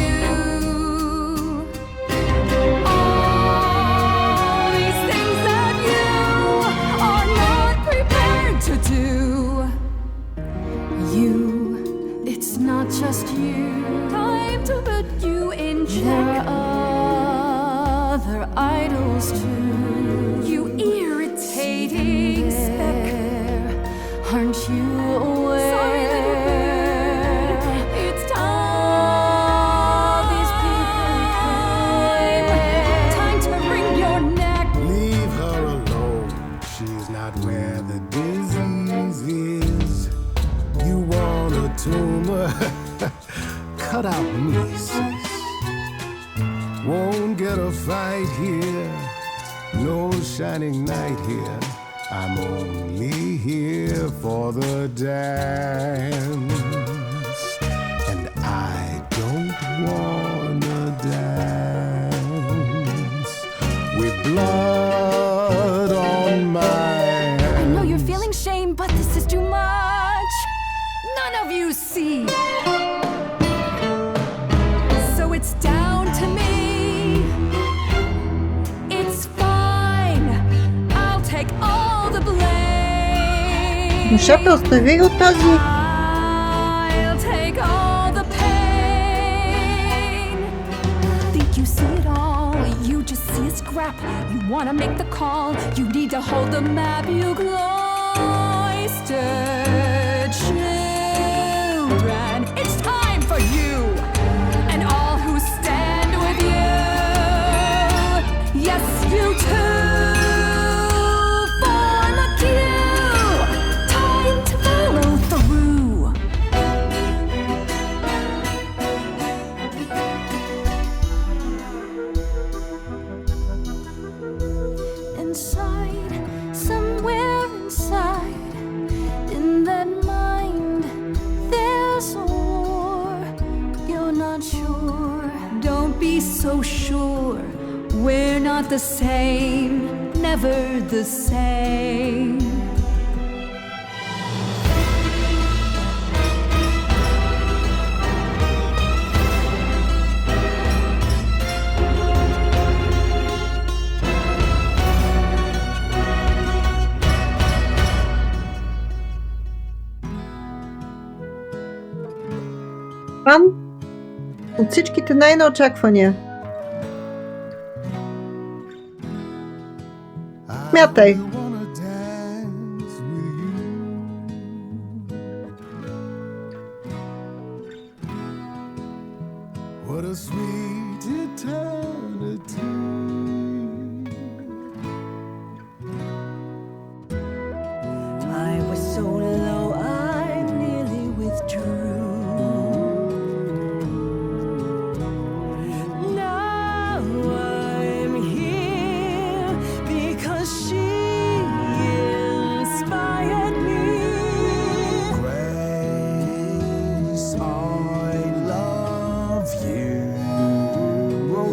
Not just you. Time to put you in check. There are other idols too. You irritating speck. Aren't you aware? Sorry, little bird. It's time. These people time to wring your neck. Leave her alone. She's not where the disease is. You want a tumor? Cut out me, sis. Won't get a fight here. No shining knight here. I'm only here for the dance. And I don't wanna dance with blood on my hands. I know you're feeling shame, but this is too much. None of you see. So it's down to me. It's fine. I'll take all the blame. Мушата, остави го тази. I'll take all the pain. Think you see it all. You just see a scrap. You wanna make the call. You need to hold the map. You cloistered children. It's time for you and all who stand with you. Yes, you too. Form a queue. Time to follow through. Inside, somewhere inside, in that mind, there's a war. You're not sure. Don't be so sure. We're not the same. Never the same. Фан от всичките най-неочаквания. Смятай. What a sweet eternity. I was so low, I nearly withdrew. Now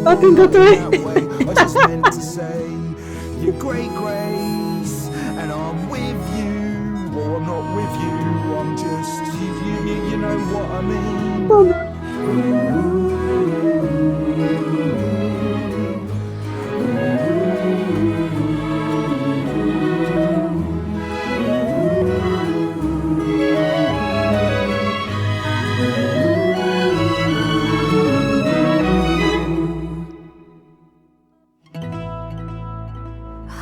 Готинката е. I just meant to say you're great, Grace, and I'm with you, or I'm not with you. I'm just you know what I mean.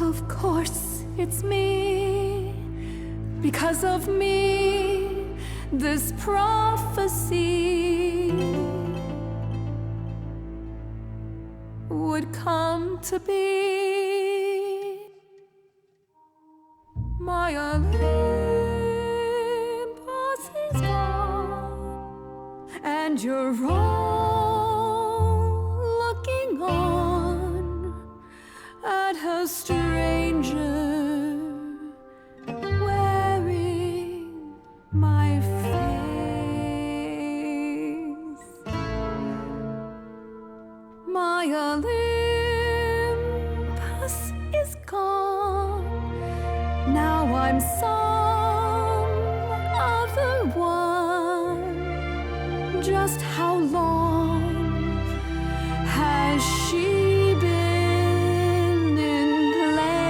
Of course, it's me. Because of me, this prophecy would come to be. My Olympus is gone, and you're all looking on at a stranger wearing my face. My Olympus is gone. Now I'm some other one. Just how long has she been in place?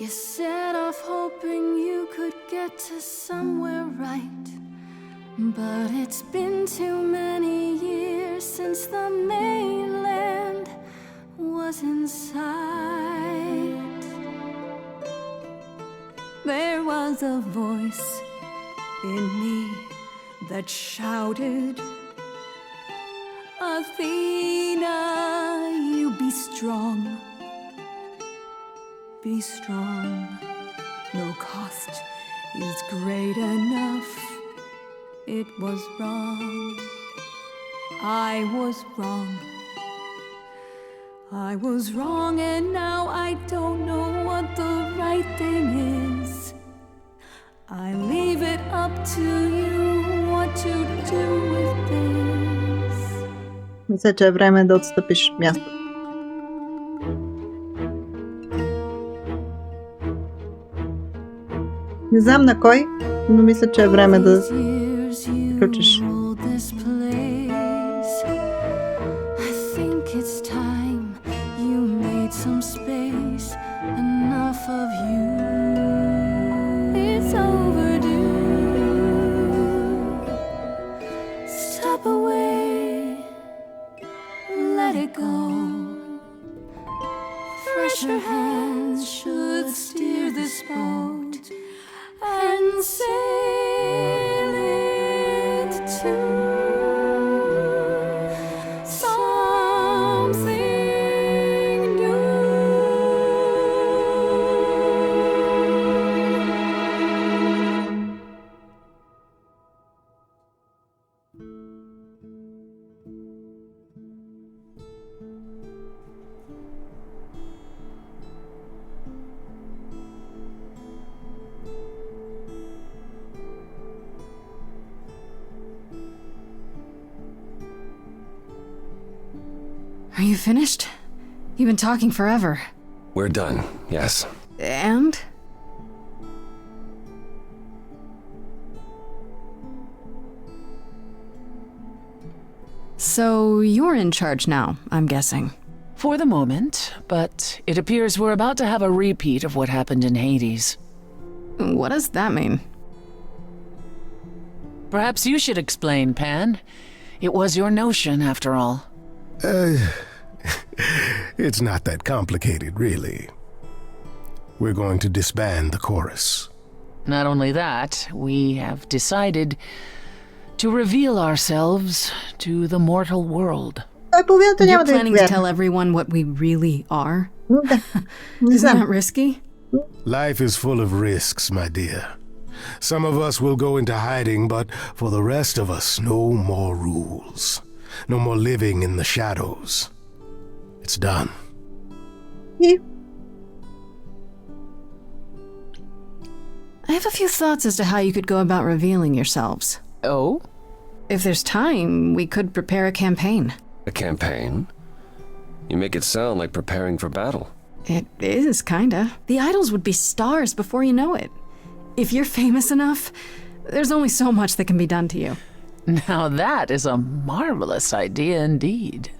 You set off hoping you could get to somewhere right, but it's been too many years since the mainland was in sight. There was a voice in me that shouted, Athena, you be strong. Be strong. No cost is great enough. It was wrong. I was wrong. I was wrong, and now I don't know what the right thing is. I leave it up to you what to do with this. Мисля, че е време да отстъпиш място. Не знам на кой, но мисля, че е време да включиш. Fresher hands should steer this boat and sail it to something new. Are you finished? You've been talking forever. We're done, yes. And? So you're in charge now, I'm guessing. For the moment, but it appears we're about to have a repeat of what happened in Hades. What does that mean? Perhaps you should explain, Pan. It was your notion, after all. It's not that complicated, really. We're going to disband the chorus. Not only that, we have decided to reveal ourselves to the mortal world. You're planning to tell everyone what we really are? Isn't that risky? Life is full of risks, my dear. Some of us will go into hiding, but for the rest of us, no more rules. No more living in the shadows. It's done. I have a few thoughts as to how you could go about revealing yourselves. Oh? If there's time, we could prepare a campaign. A campaign? You make it sound like preparing for battle. It is, kinda. The idols would be stars before you know it. If you're famous enough, there's only so much that can be done to you. Now that is a marvelous idea indeed.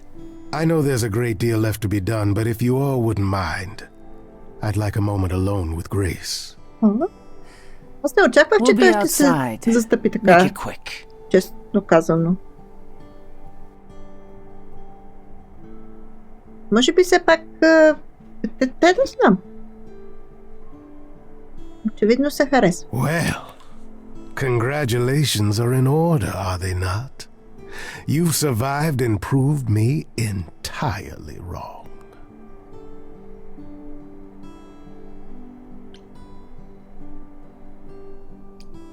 I know there's a great deal left to be done, but if you all wouldn't mind, I'd like a moment alone with Grace. Аз не очаквах, че той ще се застъпи така. Честно казано. Може би все пак... Те да знам. Очевидно се харесва. Well, congratulations are in order, are they not? You've survived and proved me entirely wrong.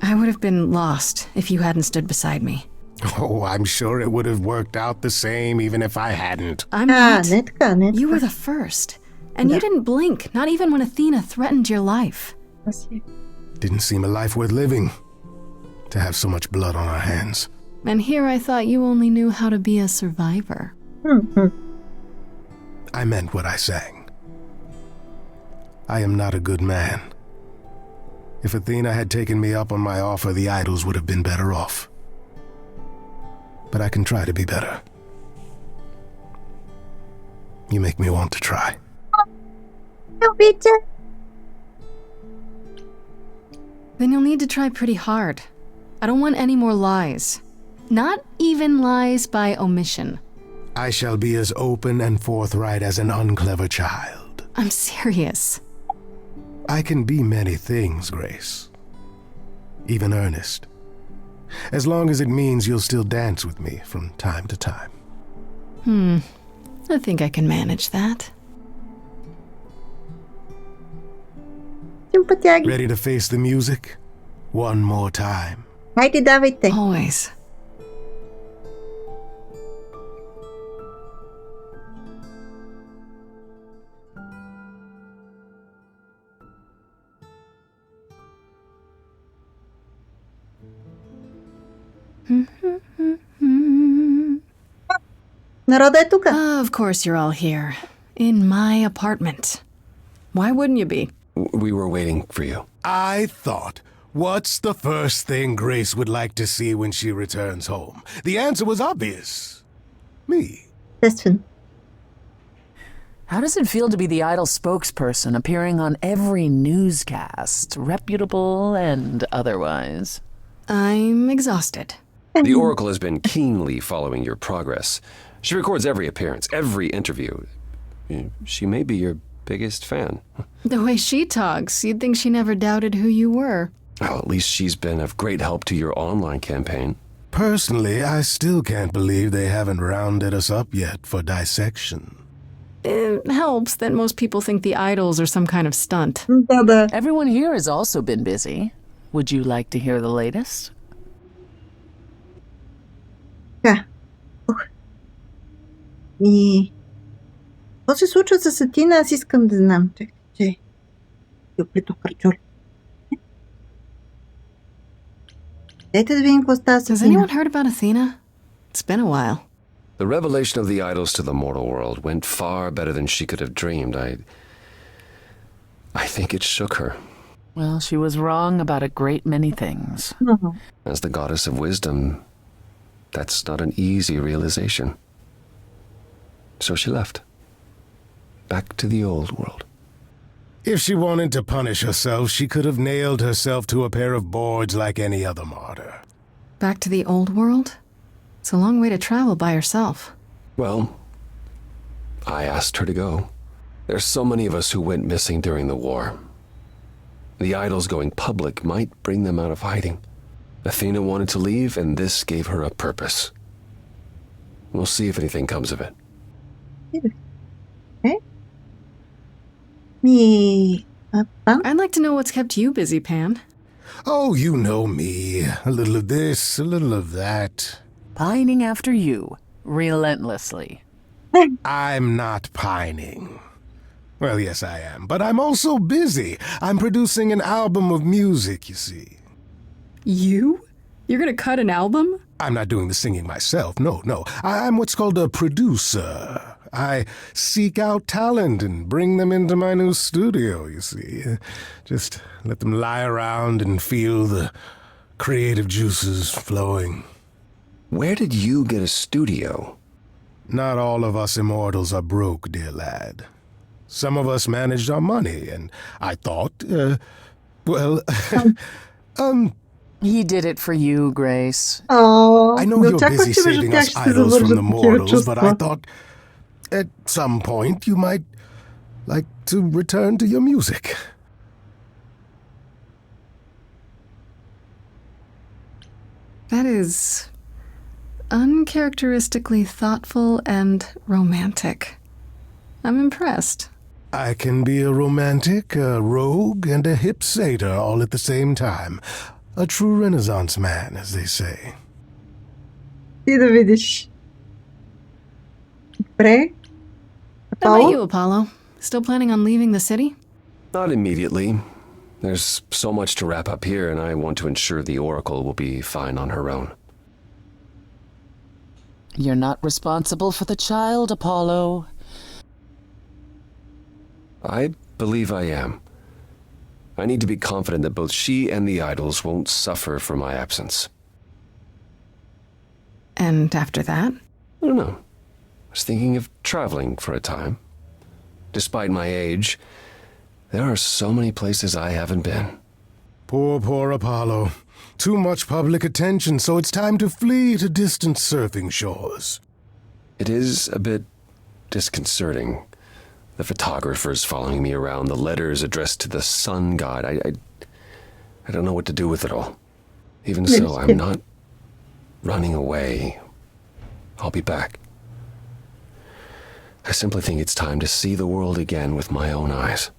I would have been lost if you hadn't stood beside me. Oh, I'm sure it would have worked out the same even if I hadn't. I'm not. You were the first. And you didn't blink, not even when Athena threatened your life. Didn't seem a life worth living, to have so much blood on our hands. And here I thought you only knew how to be a survivor. I meant what I sang. I am not a good man. If Athena had taken me up on my offer, the idols would have been better off. But I can try to be better. You make me want to try. Then you'll need to try pretty hard. I don't want any more lies. Not even lies by omission. I shall be as open and forthright as an unclever child. I'm serious. I can be many things, Grace. Even earnest. As long as it means you'll still dance with me from time to time. I think I can manage that. Ready to face the music? One more time. Хайде, давайте. Always. Народа е тука. Of course you're all here. In my apartment. Why wouldn't you be? We were waiting for you. I thought, what's the first thing Grace would like to see when she returns home? The answer was obvious. Me. Естествено. How does it feel to be the idol spokesperson appearing on every newscast, reputable and otherwise? I'm exhausted. The Oracle has been keenly following your progress. She records every appearance, every interview. She may be your biggest fan. The way she talks, you'd think she never doubted who you were. Well, at least she's been of great help to your online campaign. Personally, I still can't believe they haven't rounded us up yet for dissection. It helps that most people think the idols are some kind of stunt. Everyone here has also been busy. Would you like to hear the latest? Така. Какво се случва с Атина? Аз искам да знам. Че оплито кръчули. Дайте да видим какво става с Атина. Has anyone heard about Athena? It's been a while. The revelation of the idols to the mortal world went far better than she could have dreamed. I think it shook her. Well, she was wrong about a great many things. As the goddess of wisdom, that's not an easy realization. So she left. Back to the old world. If she wanted to punish herself, she could have nailed herself to a pair of boards like any other martyr. Back to the old world? It's a long way to travel by herself. Well, I asked her to go. There's so many of us who went missing during the war. The idols going public might bring them out of hiding. Athena wanted to leave, and this gave her a purpose. We'll see if anything comes of it. I'd like to know what's kept you busy, Pan. Oh, you know me. A little of this, a little of that. Pining after you, relentlessly. I'm not pining. Well, yes, I am, but I'm also busy. I'm producing an album of music, you see. You? You're gonna cut an album? I'm not doing the singing myself, no. I'm what's called a producer. I seek out talent and bring them into my new studio, you see. Just let them lie around and feel the creative juices flowing. Where did you get a studio? Not all of us immortals are broke, dear lad. Some of us managed our money, and I thought, He did it for you, Grace. I know you're busy saving us idols from the mortals, but I thought at some point you might like to return to your music. That is uncharacteristically thoughtful and romantic. I'm impressed. I can be a romantic, a rogue, and a hip satyr all at the same time. A true Renaissance man, as they say. И да видиш. Добре. How about you, Apollo? Still planning on leaving the city? Not immediately. There's so much to wrap up here, and I want to ensure the Oracle will be fine on her own. You're not responsible for the child, Apollo. I believe I am. I need to be confident that both she and the idols won't suffer for my absence. And after that? I don't know. I was thinking of traveling for a time. Despite my age, there are so many places I haven't been. Poor Apollo. Too much public attention, so it's time to flee to distant surfing shores. It is a bit disconcerting. The photographers following me around, the letters addressed to the sun god. I don't know what to do with it all. Even so, I'm not running away. I'll be back. I simply think it's time to see the world again with my own eyes.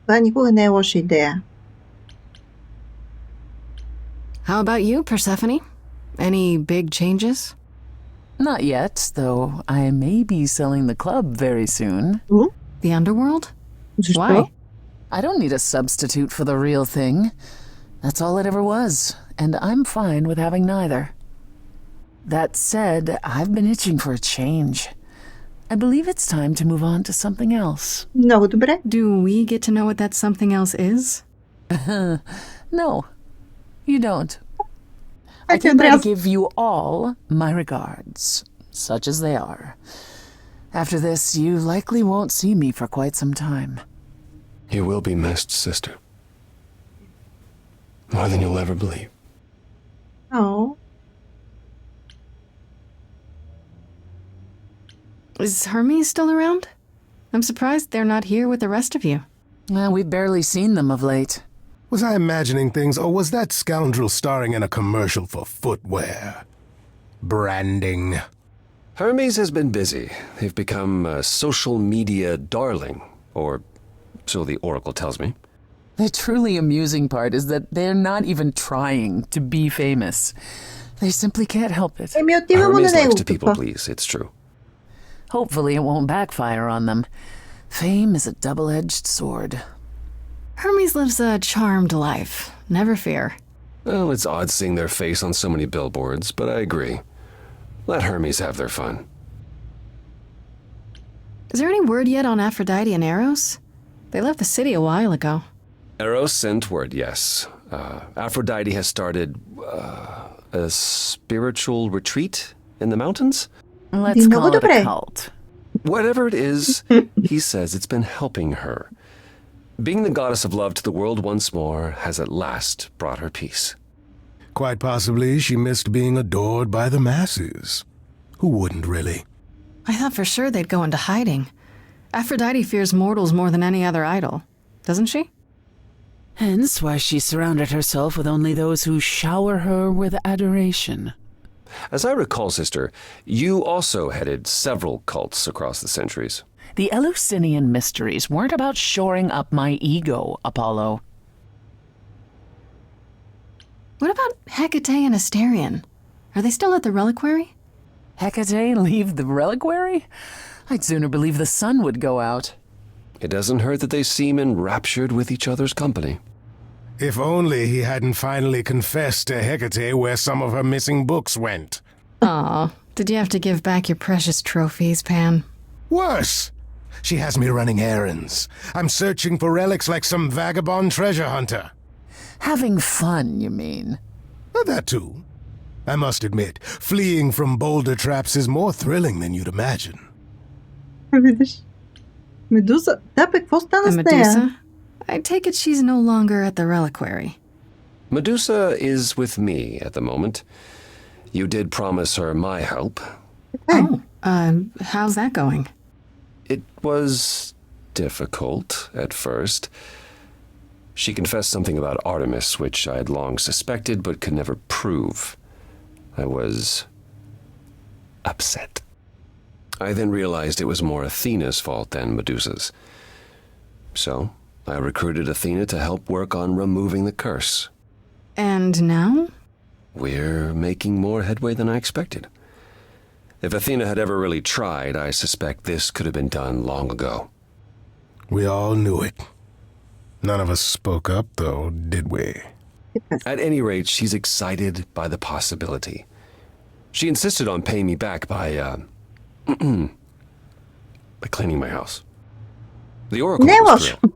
Това никога не е лоша идея. How about you, Persephone? Any big changes? Not yet, though I may be selling the club very soon. Ooh. The underworld? Why? I don't need a substitute for the real thing. That's all it ever was, and I'm fine with having neither. That said, I've been itching for a change. I believe it's time to move on to something else. Много добре. Do we get to know what that something else is? No, you don't. I think I give you all my regards, such as they are. After this, you likely won't see me for quite some time. You will be missed, sister. More than you'll ever believe. Oh. Is Hermes still around? I'm surprised they're not here with the rest of you. We've barely seen them of late. Was I imagining things, or was that scoundrel starring in a commercial for footwear? Branding. Hermes has been busy. They've become a social media darling, or so the Oracle tells me. The truly amusing part is that they're not even trying to be famous. They simply can't help it. Hermes likes to people please, it's true. Hopefully it won't backfire on them. Fame is a double-edged sword. Hermes lives a charmed life. Never fear. Well, it's odd seeing their face on so many billboards, but I agree. Let Hermes have their fun. Is there any word yet on Aphrodite and Eros? They left the city a while ago. Eros sent word, yes. Aphrodite has started a spiritual retreat in the mountains? Let's call it a cult. Whatever it is, he says it's been helping her. Being the goddess of love to the world once more has at last brought her peace. Quite possibly she missed being adored by the masses. Who wouldn't, really? I thought for sure they'd go into hiding. Aphrodite fears mortals more than any other idol, doesn't she? Hence why she surrounded herself with only those who shower her with adoration. As I recall, sister, you also headed several cults across the centuries. The Eleusinian mysteries weren't about shoring up my ego, Apollo. What about Hecate and Asterion? Are they still at the reliquary? Hecate leave the reliquary? I'd sooner believe the sun would go out. It doesn't hurt that they seem enraptured with each other's company. If only he hadn't finally confessed to Hekata where some of her missing books went. Aw, did you have to give back your precious trophies, Pan? Worse! She has me running errands. I'm searching for relics like some vagabond treasure hunter. Having fun, you mean? That too. I must admit, fleeing from boulder traps is more thrilling than you'd imagine. Видиш? Медуза? Да, бе, какво стана с нея? Medusa? I take it she's no longer at the reliquary. Medusa is with me at the moment. You did promise her my help. Oh, how's that going? It was difficult at first. She confessed something about Artemis, which I had long suspected but could never prove. I was upset. I then realized it was more Athena's fault than Medusa's. So I recruited Athena to help work on removing the curse. And now? We're making more headway than I expected. If Athena had ever really tried, I suspect this could have been done long ago. We all knew it. None of us spoke up, though, did we? At any rate, she's excited by the possibility. She insisted on paying me back by cleaning my house. The Oracle was thrilled.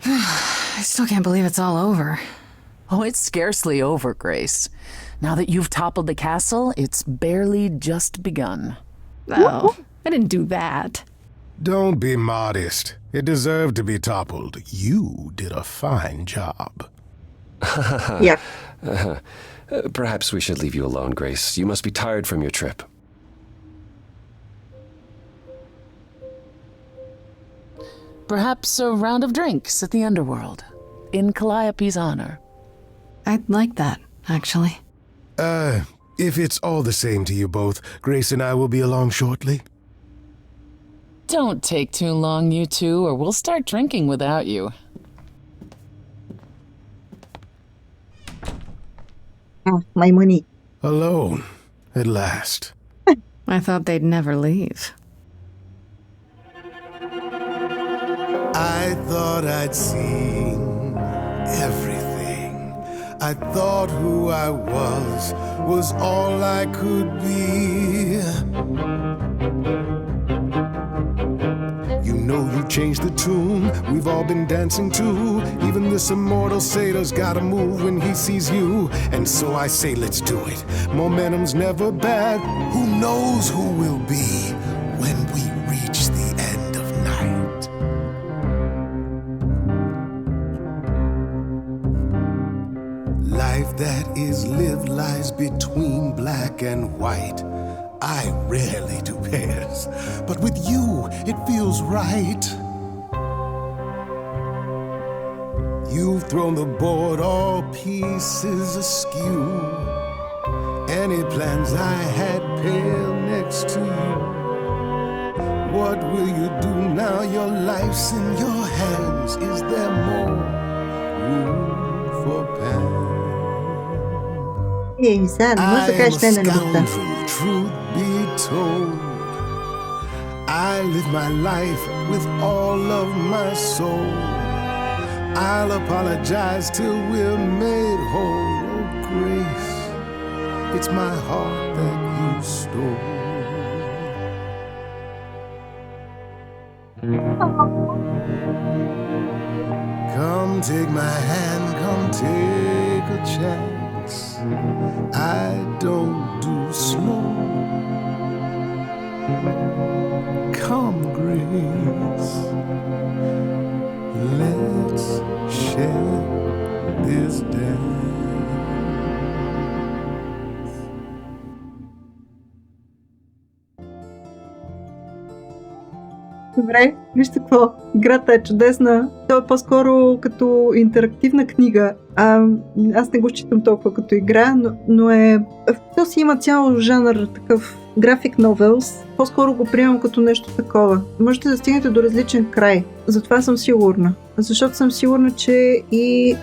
I still can't believe it's all over. Oh, it's scarcely over, Grace. Now that you've toppled the castle, it's barely just begun. Oh, I didn't do that. Don't be modest. It deserved to be toppled. You did a fine job. Yeah. Perhaps we should leave you alone, Grace. You must be tired from your trip. Perhaps a round of drinks at the underworld, in Calliope's honor. I'd like that, actually. If it's all the same to you both, Grace and I will be along shortly. Don't take too long, you two, or we'll start drinking without you. My money. Alone, at last. I thought they'd never leave. I thought I'd seen everything. I thought who I was all I could be. You know you changed the tune we've all been dancing to. Even this immortal satyr's gotta move when he sees you. And so I say let's do it. Momentum's never bad. Who knows who we'll be when we reach the end of night. Life that is lived lies between black and white. I rarely do pairs, but with you it feels right. You've thrown the board all pieces askew. Any plans I had pale next to you. What will you do now your life's in your hands? Is there more room for Pan? Ей, сега не може да кажеш не на любовта. Truth be told, I live my life with all of my soul. I'll apologize till we're made whole. Oh, Grace, it's my heart that you stole. Come take my hand, come take a chance. I don't do slow. Come, Grace, let's share this dance. Добре, вижте какво. Играта е чудесна. То е по-скоро като интерактивна книга. Аз не го считам толкова като игра, но е... То си има цял жанр такъв график новелс, по-скоро го приемам като нещо такова. Можете да стигнете до различен край. Затова съм сигурна. Защото съм сигурна, че и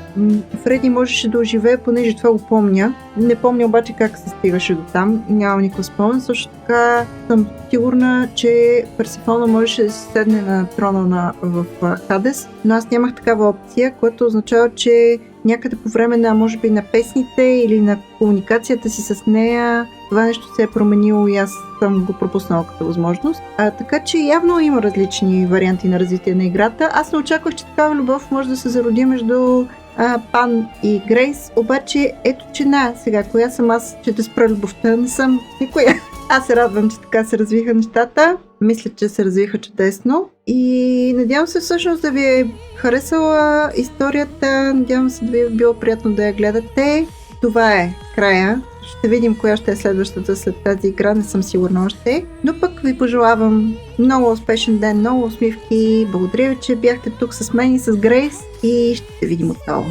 Фреди можеше да оживее, понеже това го помня. Не помня обаче как се стигаше до там. Нямам никакъв спомен. Също така съм сигурна, че Персефона можеше да се седне на трона в Хадес, но аз нямах такава опция, което означава, че някъде по време на, може би, на песните или на комуникацията си с нея, това нещо се е променило и аз съм го пропуснала като възможност. Така че явно има различни варианти на развитие на играта. Аз не очаквах, че такава любов може да се зароди между Пан и Грейс, обаче ето че сега, коя съм аз, че да спра любовта, не съм никоя. Аз се радвам, че така се развиха нещата. Мисля, че се развиха чудесно. И надявам се всъщност да ви е харесала историята. Надявам се да ви е било приятно да я гледате. Това е края. Ще видим коя ще е следващата след тази игра. Не съм сигурна още. Но пък ви пожелавам много успешен ден, много усмивки. Благодаря ви, че бяхте тук с мен и с Грейс. И ще се видим отново.